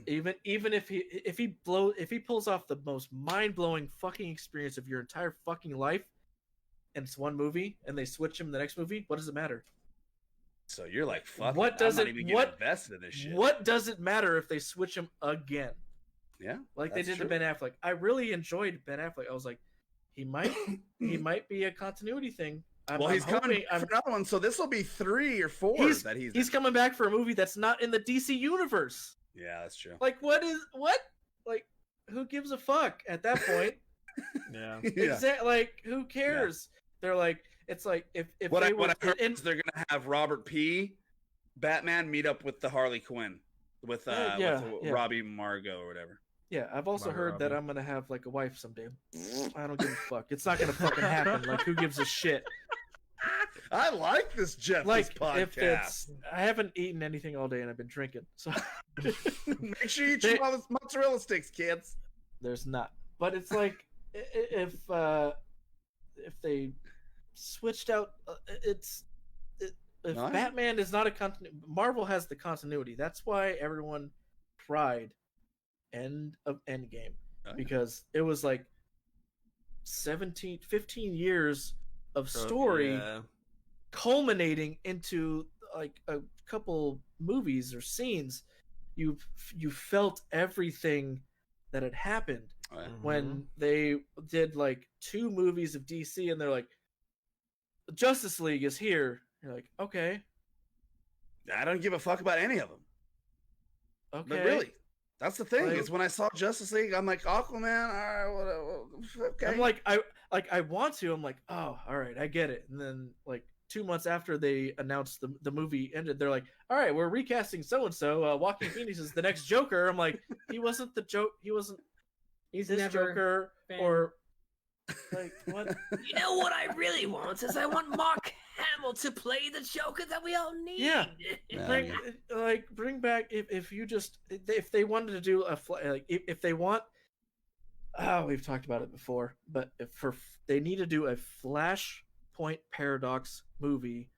even if he pulls off the most mind-blowing fucking experience of your entire fucking life and it's one movie and they switch him the next movie, what does it matter? So you're like, fuck, I'm not even getting invested in this shit. What does it matter if they switch him again? Yeah, like they did to Ben Affleck. I really enjoyed Ben Affleck. I was like, he might be a continuity thing. He's coming for another one, so this will be 3 or 4 he's coming back for a movie that's not in the DC universe. Yeah, that's true. Like, what? Like, who gives a fuck at that point? Yeah. Exactly. Like, who cares? Yeah. They're like, it's like if what I heard is they're gonna have Robert P. Batman meet up with the Harley Quinn with Robbie Margot or whatever. Yeah, I've also heard that I'm gonna have like a wife someday. I don't give a fuck. It's not gonna fucking happen. Like, who gives a shit? I like this Jeff podcast. I haven't eaten anything all day and I've been drinking. So make sure you eat all those mozzarella sticks, kids. There's not, but it's like if they switched out, Batman is not a continuity. Marvel has the continuity. That's why everyone cried end of Endgame because it was like 15 years of story culminating into like a couple movies or scenes. You felt everything that had happened when they did like 2 movies of DC and they're like, Justice League is here. You're like, okay, I don't give a fuck about any of them. Okay, but really, that's the thing, is when I saw Justice League, I'm like, Aquaman, all right, okay. I'm like, I want to. I'm like, oh, all right, I get it. And then like 2 months after they announced the movie ended, they're like, all right, we're recasting so and so. Joaquin Phoenix is the next Joker. I'm like, he wasn't the joke. He's this Joker or like what? You know what I really want is I want Mark Hamill to play the Joker that we all need. Yeah, bring back if they wanted to do if they want. Oh, we've talked about it before, but they need to do a Flashpoint Paradox movie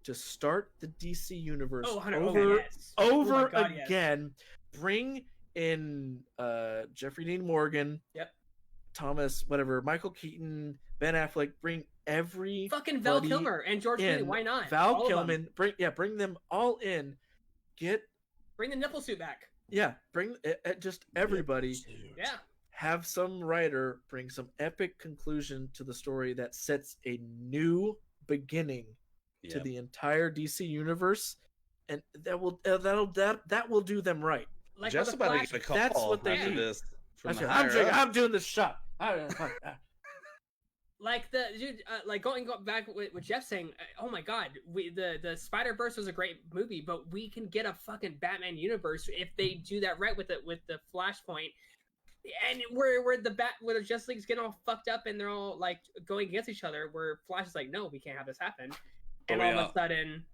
Just start the DC universe Oh, 100 over, yes. Oh over my God, yes. again. Bring in Jeffrey Dean Morgan. Yep. Thomas, whatever, Michael Keaton, Ben Affleck. Bring every Fucking Val Kilmer and George Clooney. Why not? Val All of them. Kilmer. Bring them all in. Bring the nipple suit back. Yeah, bring just everybody. Yeah. Have some writer bring some epic conclusion to the story that sets a new beginning to the entire DC universe, and that will do them right. Like Just with the about to Flash. get a call That's what they after need. this. From the I'm higher ups. I'm doing this shot. Like the dude, like going back with Jeff saying, oh my God, the Spider-Verse was a great movie, but we can get a fucking Batman universe if they do that right with the Flashpoint, and where the Justice League's getting all fucked up and they're all like going against each other, where Flash is like, no, we can't have this happen, and all of a sudden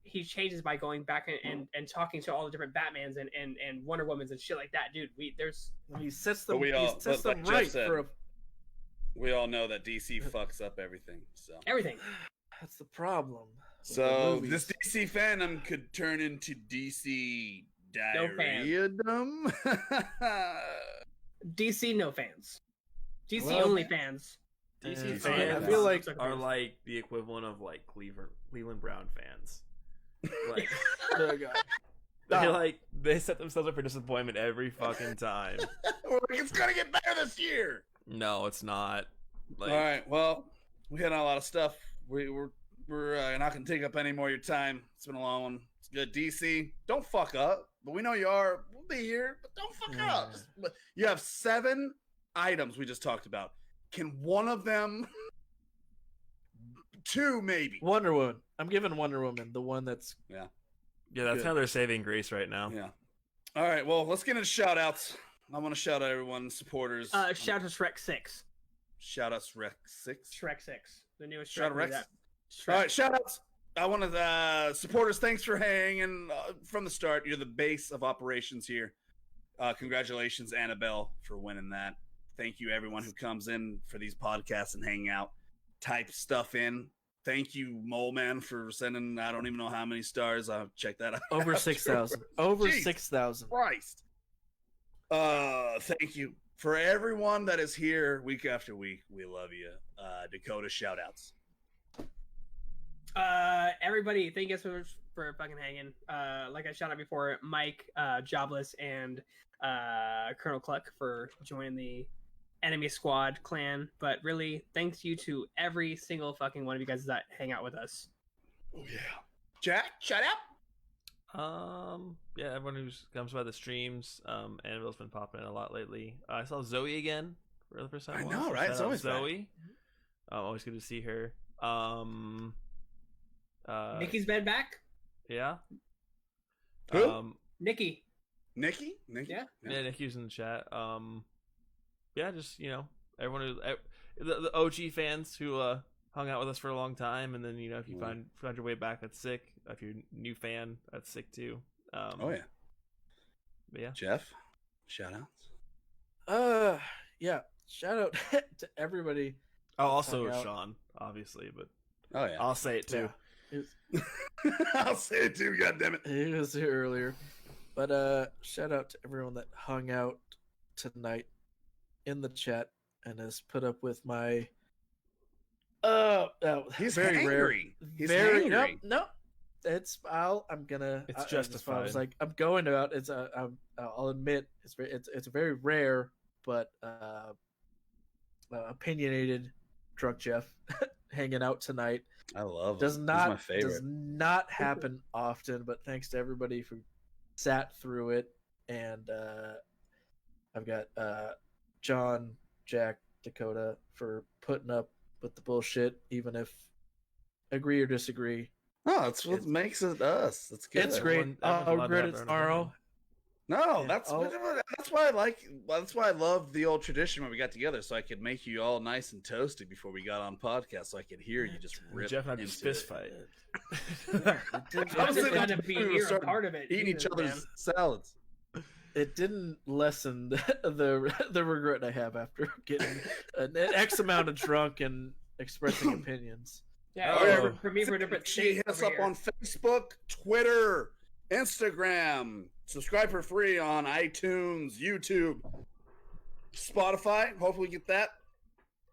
he changes by going back and talking to all the different Batmans and Wonder Womans and shit like that, dude. He sets them. But He sets them Jeff right said, for a. we all know that DC fucks up everything. So Everything. That's the problem. So with the this movies. DC fandom could turn into DC No fan. diarrheadom. DC no fans. DC Well, only fans. DC I fans feel like- are like the equivalent of like Cleveland Brown fans. Like Oh, God. they set themselves up for disappointment every fucking time. We're like, it's gonna get better this year. No, it's not. Like, All right. Well, we hit on a lot of stuff. We're not gonna take up any more of your time. It's been a long one. It's good. DC, don't fuck up. But we know you are. We'll be here, but don't fuck up. But you have 7 items we just talked about. Can one of them, 2 maybe? Wonder Woman. I'm giving Wonder Woman the one that's. yeah, that's Good. how they're saving grace right now. Yeah. All right. Well, let's get into shout outs. I want to shout out everyone, supporters. Shout out to Shrek 6. Shout outs, Rec 6. Shrek 6. The newest Shout out Shrek. Rex. movie. All right, shout outs. I want to supporters. Thanks for hanging from the start. You're the base of operations here. Congratulations, Annabelle, for winning that. Thank you, everyone who comes in for these podcasts and hang out, type stuff in. Thank you, Mole Man, for sending. I don't even know how many stars. I'll check that out. Over 6,000. Over Jeez 6,000. Christ. Thank you for everyone that is here week after week. We love you. Dakota, shout outs. Everybody, thank you so much for fucking hanging. Like I shouted out before, Mike, Jobless, and Colonel Cluck for joining the enemy squad clan. But really, thanks you to every single fucking one of you guys that hang out with us. Oh yeah, Jack, shout out. Yeah, everyone who comes by the streams. Annabelle's been popping in a lot lately. I saw Zoe again for the first time. I once, know, so right? shout out Zoe's back. Zoe. Always good to see her. Nikki's been back. Yeah. Who? Nikki. Nikki? Yeah. Yeah, Nikki's in the chat. Yeah, just everyone who the OG fans who hung out with us for a long time, and then if you find your way back, that's sick. If you're a new fan, that's sick too. Oh yeah. But yeah. Jeff, shout outs. Yeah. Shout out to everybody. Oh, also Hung out. Sean, obviously, but Oh yeah. I'll say it too. I'll say it too. God damn it. He was here earlier. But shout out to everyone that hung out tonight in the chat and has put up with my He's very hangry. rare. He's very hangry. no. It's I'm gonna. It's I was justified. like I'm going out. It's I'll admit it's very rare, but opinionated drunk Jeff hanging out tonight I love him. does He's not my favorite. does not happen often. But thanks to everybody who sat through it, and I've got John, Jack, Dakota for putting up with the bullshit, even if agree or disagree. No, that's what makes it us. That's good. It's great. Everyone's I'll allowed to regret have it their own tomorrow. opinion. No, Yeah, that's I'll- that's why I like. That's why I love the old tradition when we got together, so I could make you all nice and toasty before we got on podcast, so I could hear you just rip. Jeff and I just into fist it. fight. I'm just sitting glad on to be the food, here, a starting part of it. eating each Jesus, other's man. salads. It didn't lessen the regret I have after getting an X amount of drunk and expressing opinions. Yeah, Oh. for me, for a different She state hit us over up here. on Facebook, Twitter, Instagram. Subscribe for free on iTunes, YouTube, Spotify. Hopefully get that.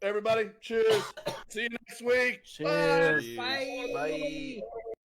Everybody, cheers. See you next week. Cheers. Cheers. Bye. Bye.